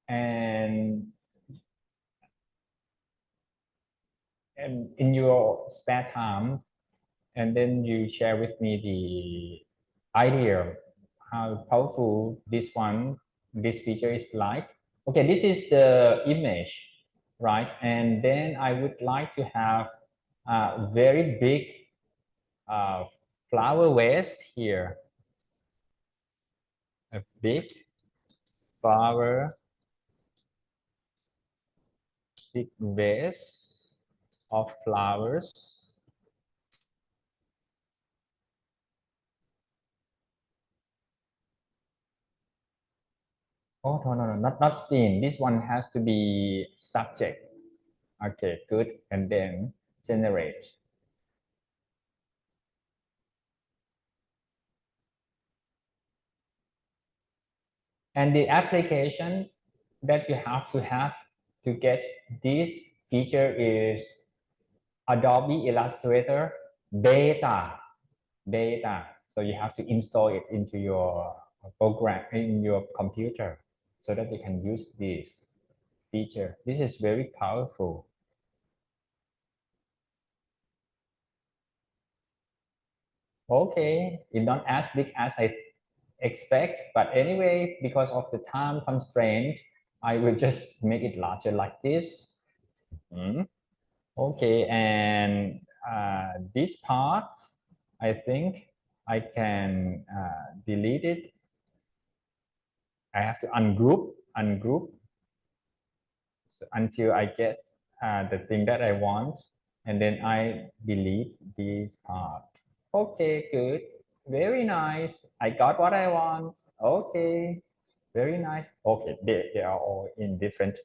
and in your spare time, and then you share with me the idea how powerful this feature is like. Okay, this is the image, right? And then I would like to have a very big flower vase here, a big flower, big vase of flowers. Oh, no, not scene. This one has to be subject. Okay, good. And then generate. And the application that you have to get this feature is Adobe Illustrator Beta. So you have to install it into your program in your computer so that you can use this feature. This is very powerful. Okay, it's not as big as I expect, but anyway, because of the time constraint, I will just make it larger like this. Okay, and this part, I think I can delete it. I have to ungroup so until I get the thing that I want, and then I delete this part. Okay, good. Very nice. I got what I want. Okay, very nice. Okay, they are all in different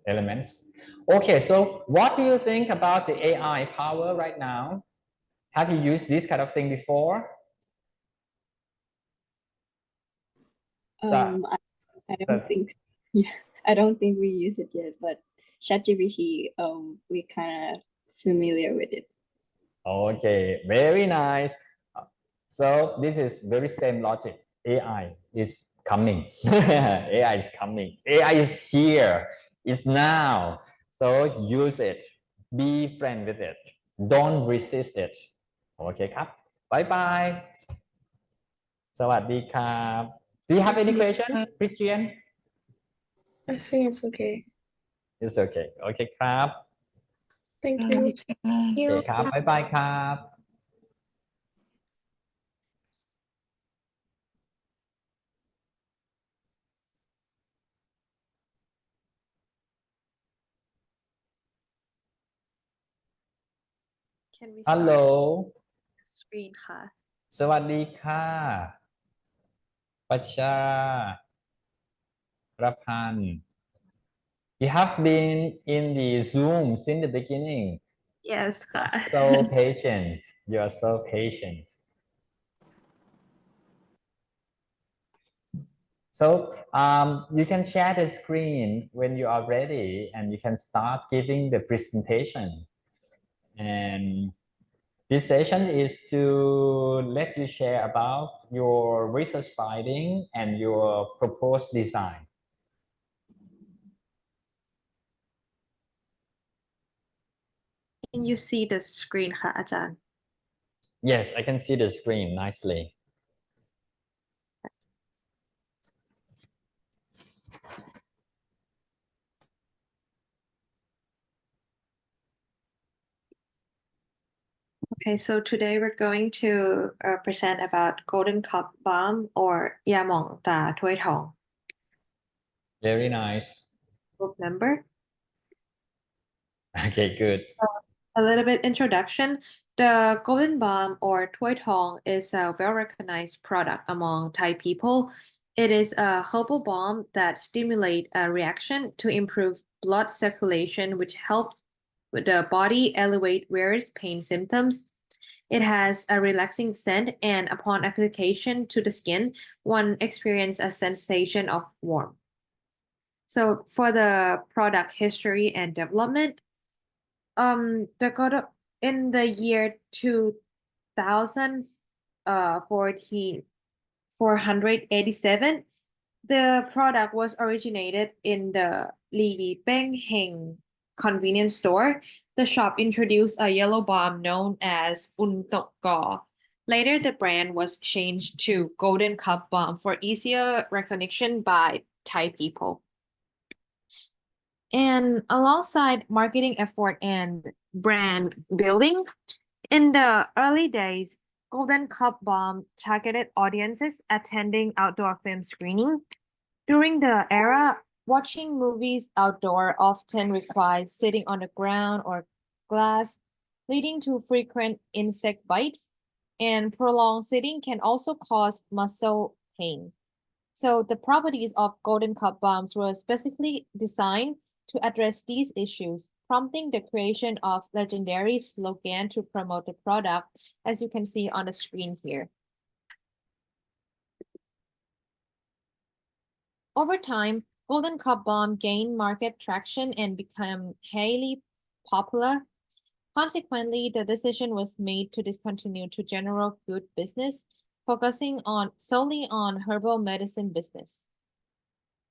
elements. Okay, so what do you think about the AI power right now? Have you used this kind of thing before? I don't think, yeah, I don't think we use it yet, but ChatGPT, we kind of familiar with it. Okay, very nice. So this is very same logic. AI is coming. AI is coming. AI is here. It's now. So use it. Be friend with it. Don't resist it. โอเคครับ Bye bye สวัสดีครับ Do you have any questions, Christian? I think it's okay. It's okay. โอเคครับ Thank you. โอเคครับ Bye bye ครับ Can we Hello screen ค่ะ สวัสดีค่ะปัชชา Rapan. You have been in the Zoom since the beginning. Yes ค่ะ So patient. You are so patient. So you can share the screen when you are ready and you can start giving the presentation. And this session is to let you share about your research finding and your proposed design. Can you see the screen ค่ะอาจารย์ Yes, I can see the screen nicely. Okay, so today we're going to present about golden cup bomb or Yamong Ta Toi Tong. Very nice. Group member. Okay, good. A little bit introduction. The golden bomb or Toi Tong is a well-recognized product among Thai people. It is a herbal balm that stimulates a reaction to improve blood circulation, which helps the body elevate various pain symptoms. It has a relaxing scent, and upon application to the skin, one experiences a sensation of warmth. So for the product history and development, in the year 2014, 487, the product was originated in the Li Beng Heng convenience store. The shop introduced a yellow bomb known as Un Tok Go. Later, the brand was changed to Golden Cup Bomb for easier recognition by Thai people. And alongside marketing effort and brand building, in the early days, Golden Cup Bomb targeted audiences attending outdoor film screening. During the era, watching movies outdoor often requires sitting on the ground or glass, leading to frequent insect bites, and prolonged sitting can also cause muscle pain. So the properties of golden cup bombs were specifically designed to address these issues, prompting the creation of legendary slogan to promote the product, as you can see on the screen here. Over time, Golden Cup Bomb gained market traction and became highly popular. Consequently, the decision was made to discontinue to general good business, focusing solely on herbal medicine business.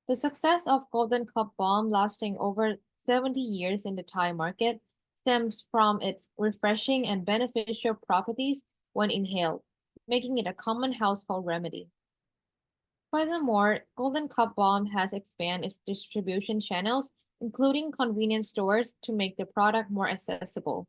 The success of Golden Cup Bomb lasting over 70 years in the Thai market stems from its refreshing and beneficial properties when inhaled, making it a common household remedy. Furthermore, Golden Cup Bomb has expanded its distribution channels, including convenience stores, to make the product more accessible.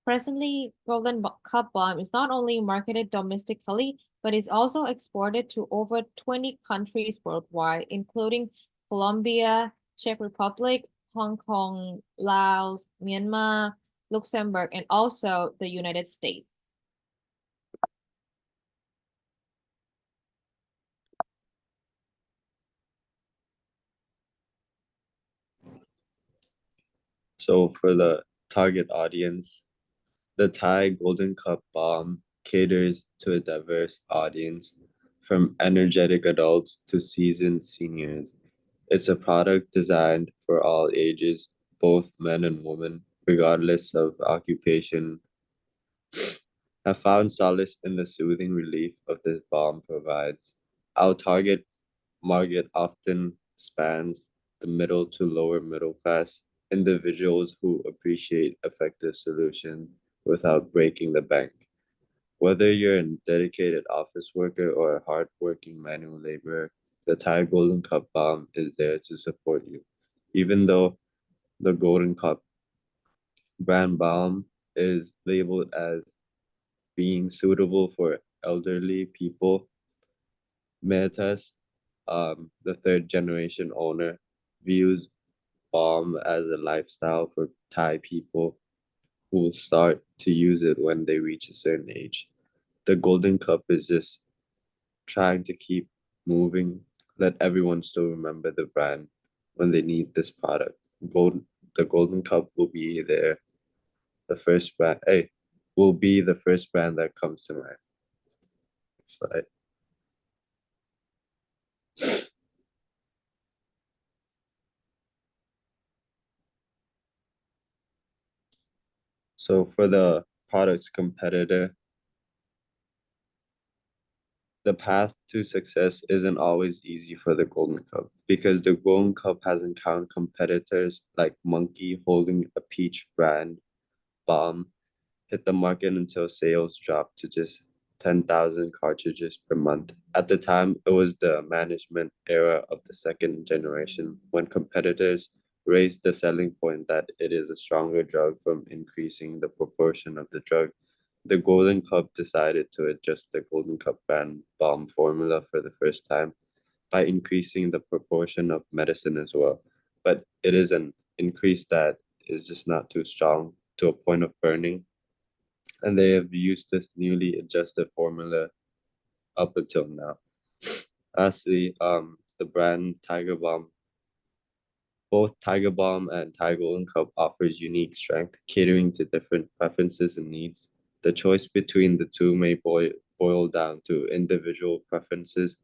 Presently, Cup Bomb is not only marketed domestically, but is also exported to over 20 countries worldwide, including Colombia, Czech Republic, Hong Kong, Laos, Myanmar, Luxembourg, and also the United States. So for the target audience, the Thai Golden Cup Bomb caters to a diverse audience, from energetic adults to seasoned seniors. It's a product designed for all ages, both men and women, regardless of occupation. Have found solace in the soothing relief of this balm provides. Our target market often spans the middle to lower middle class, individuals who appreciate effective solutions without breaking the bank. Whether you're a dedicated office worker or a hardworking manual laborer, the Thai Golden Cup Balm is there to support you. Even though the Golden Cup brand balm is labeled as being suitable for elderly people, Metas, the third generation owner, views balm as a lifestyle for Thai people who will start to use it when they reach a certain age. The Golden Cup is just trying to keep moving, let everyone still remember the brand when they need this product. The Golden Cup will be there. The first brand, will be the first brand that comes to mind. Next slide. So for the product's competitor, the path to success isn't always easy for the Golden Cup because the Golden Cup has encountered competitors like Monkey holding a peach brand bomb hit the market until sales dropped to just 10,000 cartridges per month. At the time, it was the management era of the second generation when competitors raised the selling point that it is a stronger drug from increasing the proportion of the drug. The Golden Cup decided to adjust the Golden Cup brand bomb formula for the first time by increasing the proportion of medicine as well. But it is an increase that is just not too strong to a point of burning, and they have used this newly adjusted formula up until now. Lastly, the brand Tiger Balm. Both Tiger Balm and Tiger Golden Cup offers unique strength, catering to different preferences and needs. The choice between the two may boil down to individual preferences.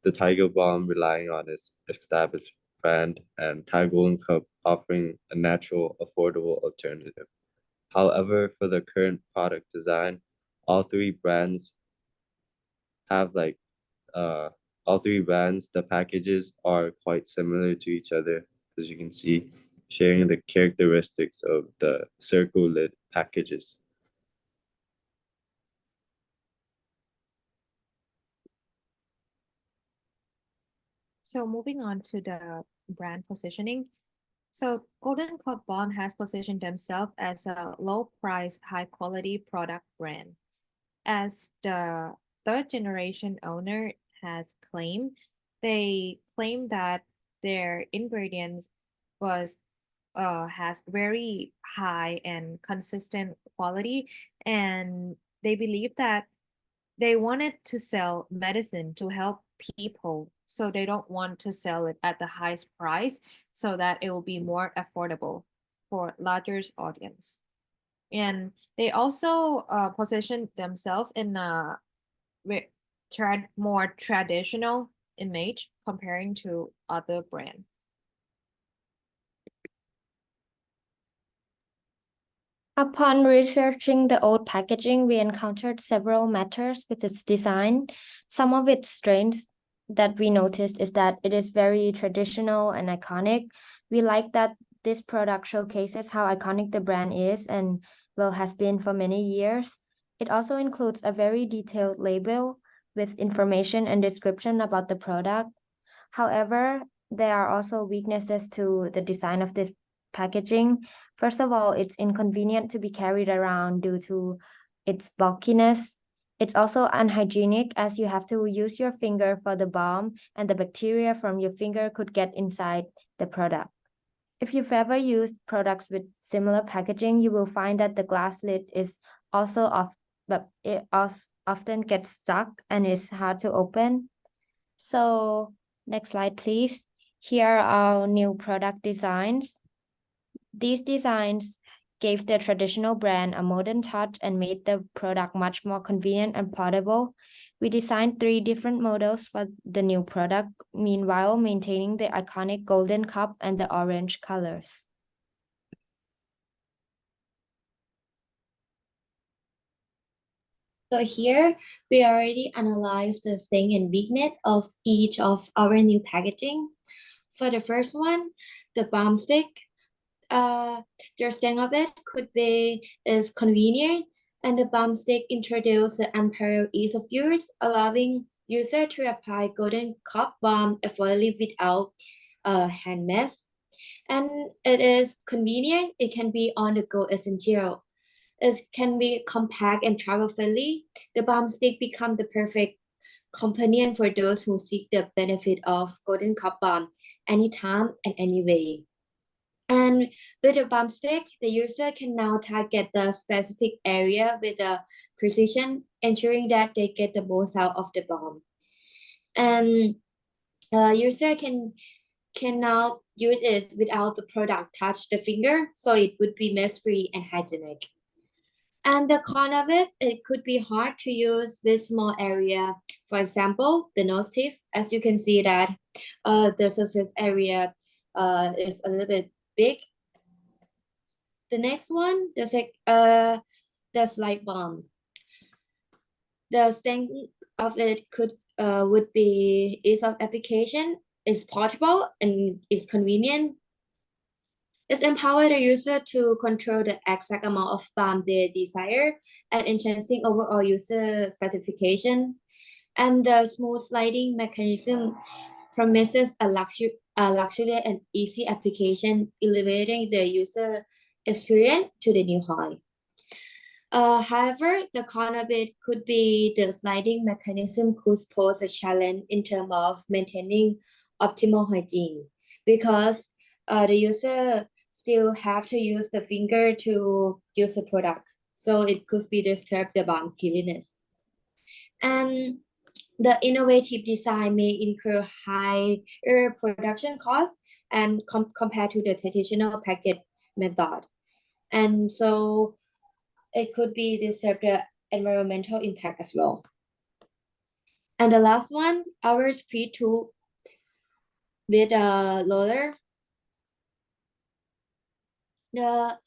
The Tiger Balm, relying on its established brand, and Thai Golden Cup offering a natural, affordable alternative. However, for the current product design, all three brands have the packages are quite similar to each other, as you can see, sharing the characteristics of the circle lid packages. So moving on to the brand positioning. So Golden Cup Bond has positioned themselves as a low price, high quality product brand. As the third generation owner has claimed, they claim that their ingredients was has very high and consistent quality, and they believe that they wanted to sell medicine to help people, so they don't want to sell it at the highest price so that it will be more affordable for larger audience. And they also position themselves in a more traditional image comparing to other brands. Upon researching the old packaging, we encountered several matters with its design. Some of its strengths that we noticed is that it is very traditional and iconic. We like that this product showcases how iconic the brand is and well has been for many years. It also includes a very detailed label with information and description about the product. However, there are also weaknesses to the design of this packaging. First of all, it's inconvenient to be carried around due to its bulkiness. It's also unhygienic as you have to use your finger for the balm, and the bacteria from your finger could get inside the product. If you've ever used products with similar packaging, you will find that the glass lid is also off, but it often gets stuck and is hard to open. So next slide, please. Here are our new product designs. These designs gave the traditional brand a modern touch and made the product much more convenient and portable. We designed 3 different models for the new product, meanwhile maintaining the iconic golden cup and the orange colors. So here we already analyzed the strength and weakness of each of our new packaging. For the first one, the balm stick, the strength of it could be is convenient, and the balm stick introduces the unparalleled ease of use, allowing user to apply golden cup balm effortlessly without hand mess. And it is convenient. It can be on the go essential. It can be compact and travel friendly. The balm stick become the perfect companion for those who seek the benefit of golden cup balm anytime and anyway. And with the balm stick, the user can now target the specific area with a precision, ensuring that they get the most out of the balm. And user can now use it without the product touch the finger, so it would be mess-free and hygienic. And the con of it, it could be hard to use with small area. For example, the nose tip, as you can see that the surface area is a little bit big. The next one, the slide balm. The strength of it would be ease of application, is portable, and is convenient. It empowers the user to control the exact amount of balm they desire and enhancing overall user satisfaction. And the smooth sliding mechanism promises a luxury and easy application, elevating the user experience to the new high. However, the con of it could be the sliding mechanism could pose a challenge in terms of maintaining optimal hygiene, because the user still have to use the finger to use the product. So it could be disturb the balm cleanliness. And the innovative design may incur higher production costs and compared to the traditional packet method. And so it could be disturb the environmental impact as well. And the last one, our pre-tool with a loader. The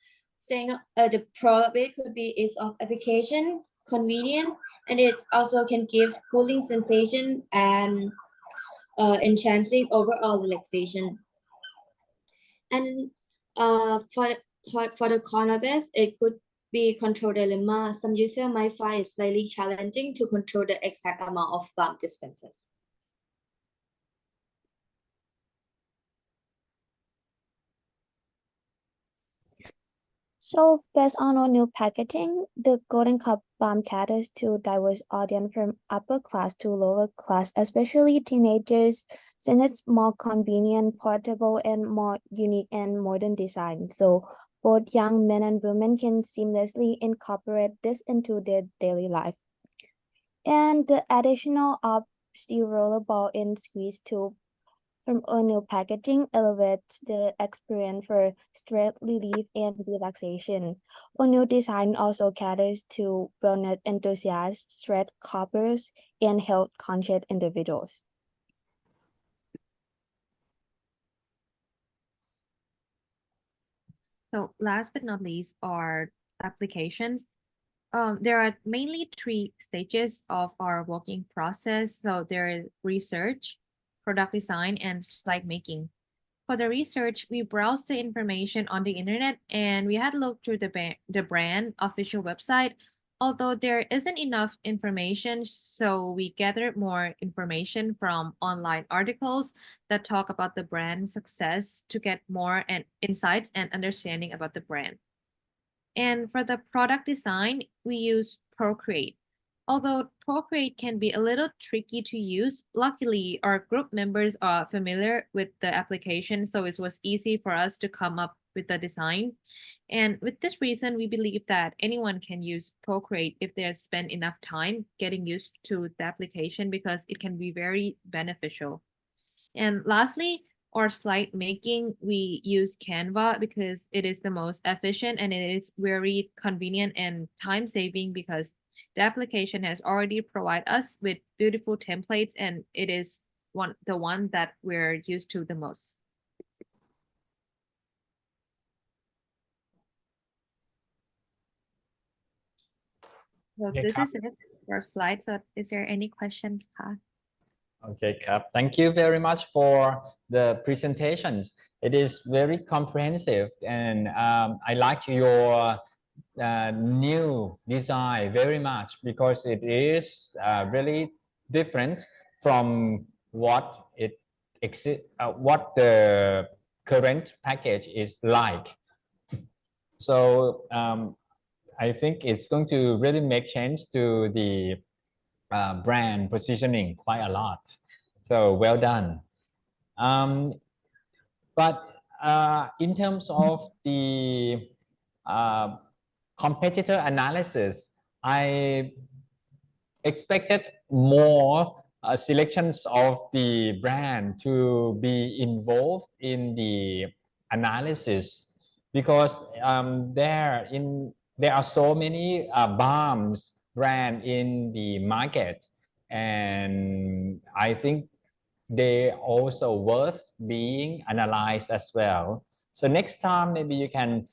pro of it could be ease of application, convenient, and it also can give cooling sensation and enhancing overall relaxation. And for the cornerbase, it could be control dilemma. Some users might find it slightly challenging to control the exact amount of balm dispensers. So based on our new packaging, the Golden Cup Balm caters to diverse audience from upper class to lower class, especially teenagers, since it's more convenient, portable, and more unique and modern design. So both young men and women can seamlessly incorporate this into their daily life. And the additional of steel rollerball and squeeze tube from our new packaging elevates the experience for stress relief and relaxation. Our new design also caters to wellness enthusiasts, stress coppers, and health-conscious individuals. So last but not least are applications. There are mainly three stages of our working process. So there is research, product design, and slide making. For the research, we browsed the information on the internet and we had looked through the brand official website. Although there isn't enough information, so we gathered more information from online articles that talk about the brand success to get more and insights and understanding about the brand. And for the product design, we use Procreate. Although Procreate can be a little tricky to use, luckily our group members are familiar with the application, so it was easy for us to come up with the design. And with this reason, we believe that anyone can use Procreate if they spend enough time getting used to the application because it can be very beneficial. And lastly, or slide making, we use Canva because it is the most efficient and it is very convenient and time saving because the application has already provided us with beautiful templates and it is the one that we're used to the most. So Okay, this is it for slides. So is there any questions, Pa? Okay, Cap. Thank you very much for the presentations. It is very comprehensive, and I like your new design very much because it is really different from what what the current package is like. So I think it's going to really make change to the brand positioning quite a lot. So well done. But in terms of the competitor analysis, I expected more selections of the brand to be involved in the analysis because there are so many balms brand in the market, and I think they also worth being analyzed as well. So next time maybe you can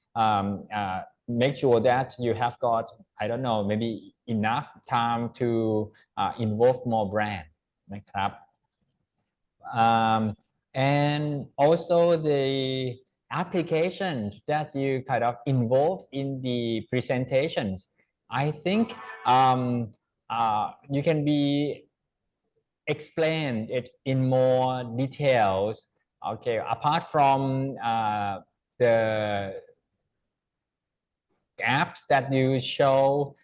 make sure that you have got, I don't know, maybe enough time to involve more brand นะครับ and also the application that you kind of involved in the presentations. I think you can be explain it in more details. Okay, apart from the apps that you show,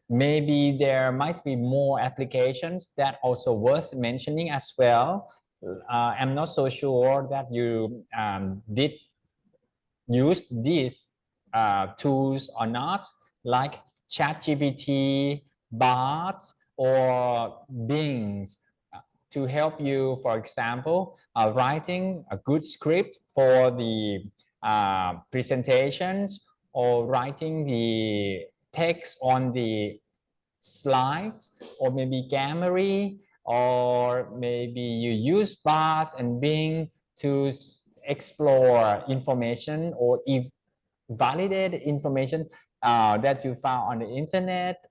maybe there might be more applications that also worth mentioning as well. I'm not so sure that you did use these tools or not, like ChatGPT, Bart, or Bing to help you, for example, writing a good script for the presentations or writing the text on the slide or maybe Grammarly or maybe you use Bath and Bing to explore information or if validate information that you found on the internet,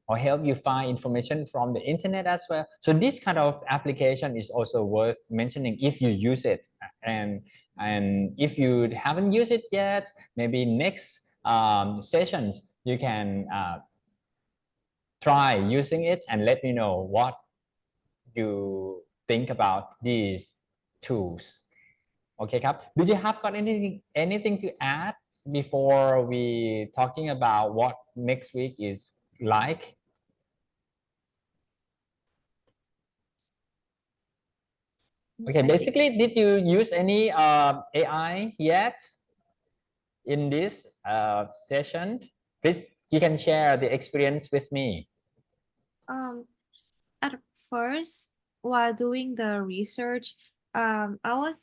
or help you find information from the internet as well. So this kind of application is also worth mentioning if you use it. And if you haven't used it yet, maybe next sessions you can try using it and let me know what you think about these tools. Okay, Kap. Do you have got anything to add before we talking about what next week is like? Okay, basically, did you use any AI yet in this session? Please, you can share the experience with me. At first, while doing the research, I was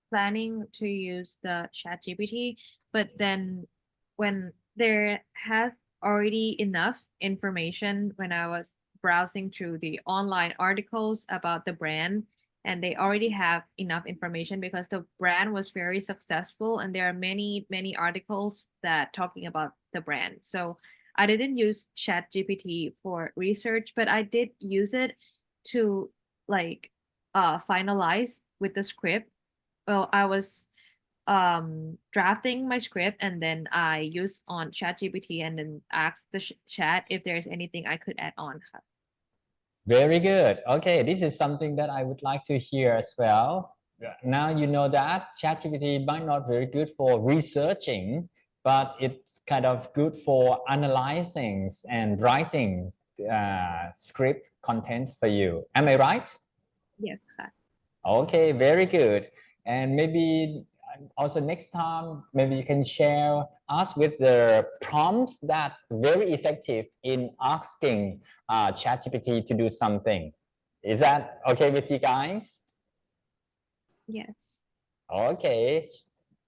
planning to use the ChatGPT, but then when there has already enough information when I was browsing through the online articles about the brand, and they already have enough information because the brand was very successful and there are many articles that talking about the brand. So I didn't use ChatGPT for research, but I did use it to like finalize with the script. Well, I was drafting my script and then I used on ChatGPT and then asked the chat if there's anything I could add on. Very good. Okay, this is something that I would like to hear as well. Now you know that ChatGPT might not very good for researching, but it's kind of good for analyzing and writing script content for you. Am I right? Yes. Okay, very good. And maybe also next time, maybe you can share us with the prompts that very effective in asking ChatGPT to do something. Is that okay with you guys? Yes. Okay,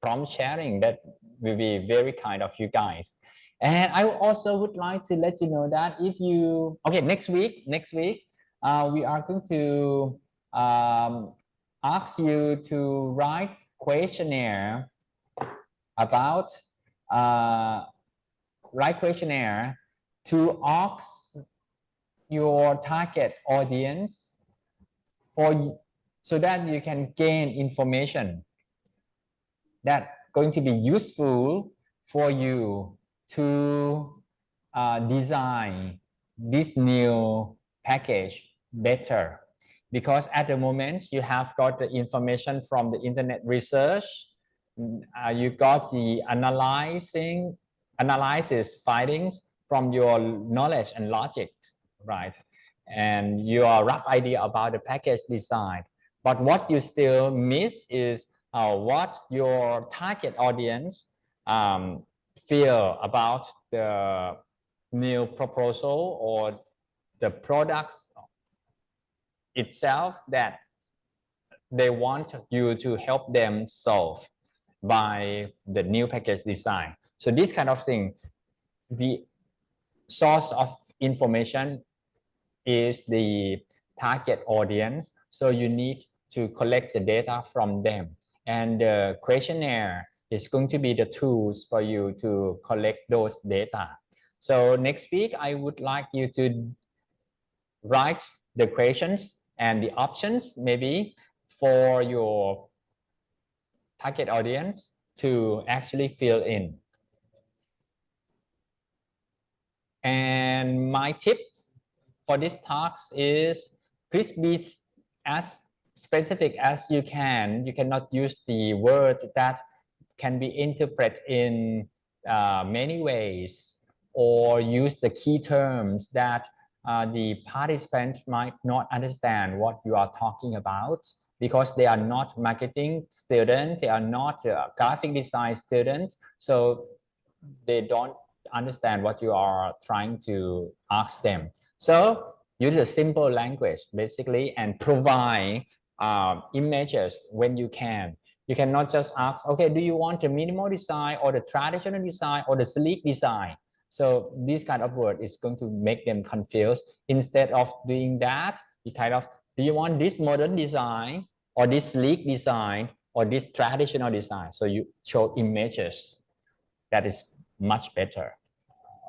prompt sharing, that will be very kind of you guys. And I also would like to let you know that if you, okay, next week, we are going to ask you to write questionnaire about to ask your target audience so that you can gain information that going to be useful for you to design this new package better. Because at the moment you have got the information from the internet research, you got the analysis findings from your knowledge and logic, right? And your rough idea about the package design. But what you still miss is what your target audience feel about the new proposal or the products itself that they want you to help them solve by the new package design. So this kind of thing, the source of information is the target audience. So you need to collect the data from them. And the questionnaire is going to be the tools for you to collect those data. So next week, I would like you to write the questions and the options maybe for your target audience to actually fill in. And my tips for this talks is please be as specific as you can. You cannot use the word that can be interpreted in many ways, or use the key terms that the participants might not understand what you are talking about, because they are not marketing students, they are not graphic design students, so they don't understand what you are trying to ask them. So use a simple language basically and provide images when you can. You cannot just ask, okay, do you want the minimal design or the traditional design or the sleek design? So this kind of word is going to make them confused. Instead of doing that, the kind of, do you want this modern design or this sleek design or this traditional design? So you show images. That is much better.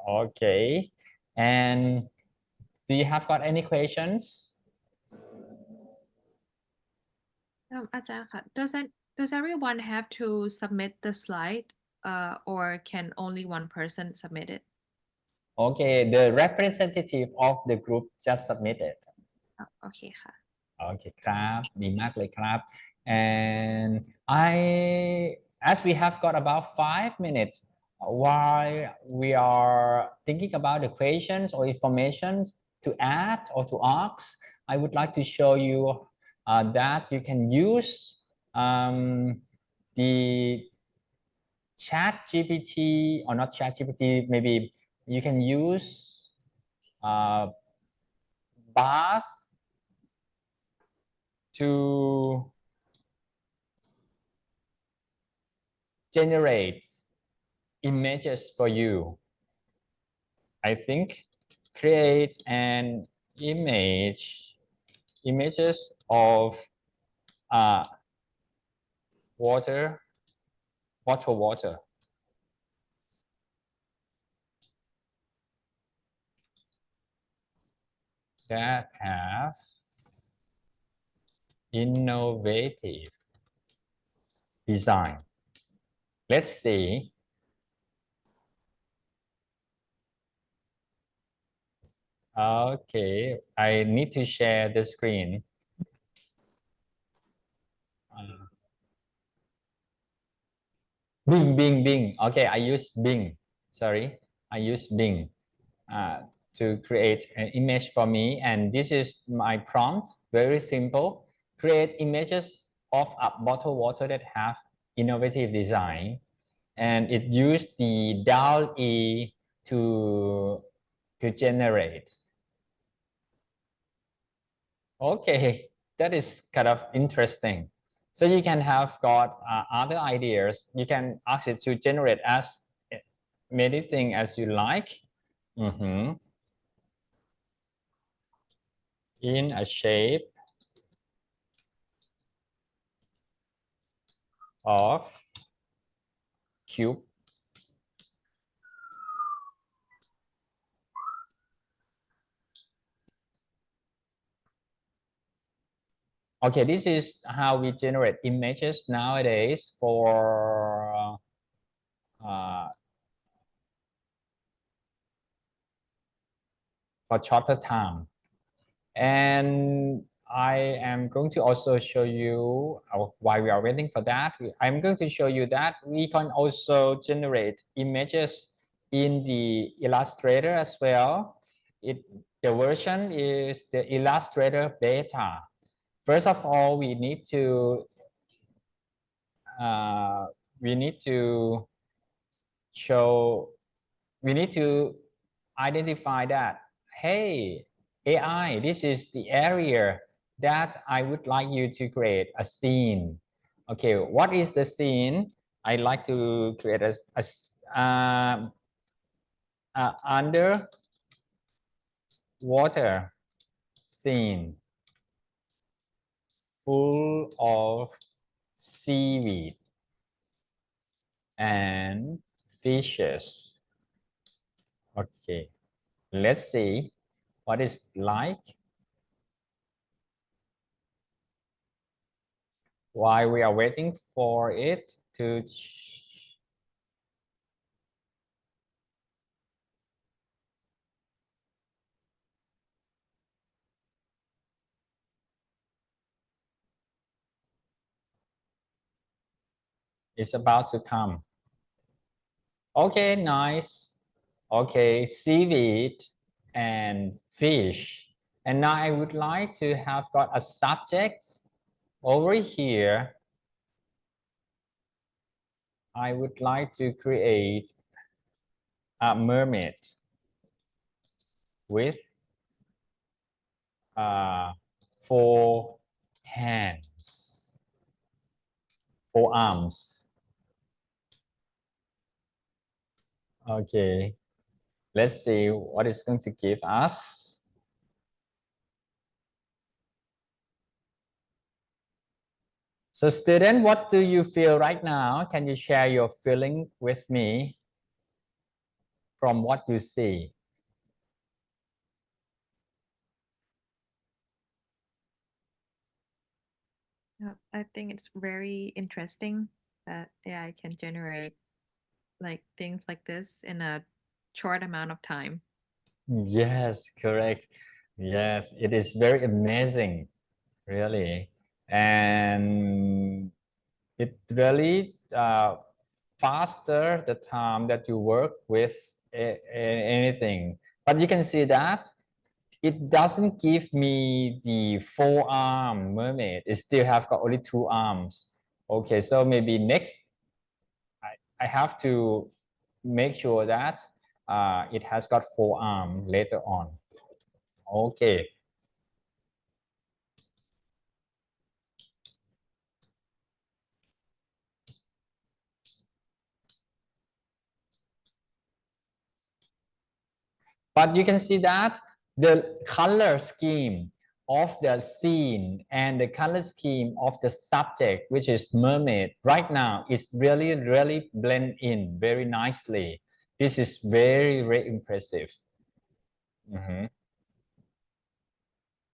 Okay. And do you have got any questions? อาจารย์ค่ะ does everyone have to submit the slide or can only one person submit it? Okay, the representative of the group just submitted. โอเคค่ะ Okay, ครับดีมากเลยครับ and as we have got about 5 minutes while we are thinking about the questions or information to add or to ask, I would like to show you that you can use the chat GPT or not chat GPT, maybe you can use Bath to generate images for you. I think create an images of water that have innovative design. Let's see. Okay, I need to share the screen. Bing. Okay, I use Bing. Sorry, I use Bing to create an image for me. And this is my prompt, very simple. Create images of a bottled water that have innovative design. And it used the DAL-E to generate. Okay, that is kind of interesting. So you can have got other ideas. You can ask it to generate as many things as you like. In a shape of cube. Okay, this is how we generate images nowadays for shorter time. And I am going to also show you while we are waiting for that, I'm going to show you that we can also generate images in the Illustrator as well. The version is the Illustrator beta. First of all, we need to identify that, hey, AI, this is the area that I would like you to create a scene. Okay, what is the scene? I like to create a underwater scene full of seaweed and fishes. Okay, let's see what it's like. While we are waiting for it to it's about to come. Okay, nice. Okay, seaweed and fish. And now I would like to have got a subject over here. I would like to create a mermaid with 4 hands, 4 arms. Okay, let's see what it's going to give us. So student, what do you feel right now? Can you share your feeling with me from what you see? I think it's very interesting that AI can generate like things like this in a short amount of time. Yes, correct. Yes, it is very amazing, really. And it really faster the time that you work with anything. But you can see that it doesn't give me the 4-arm mermaid. It still have got only 2 arms. Okay, so maybe next I have to make sure that it has got 4 arms later on. Okay. But you can see that the color scheme of the scene and the color scheme of the subject, which is mermaid, right now is really blend in very nicely. This is very impressive.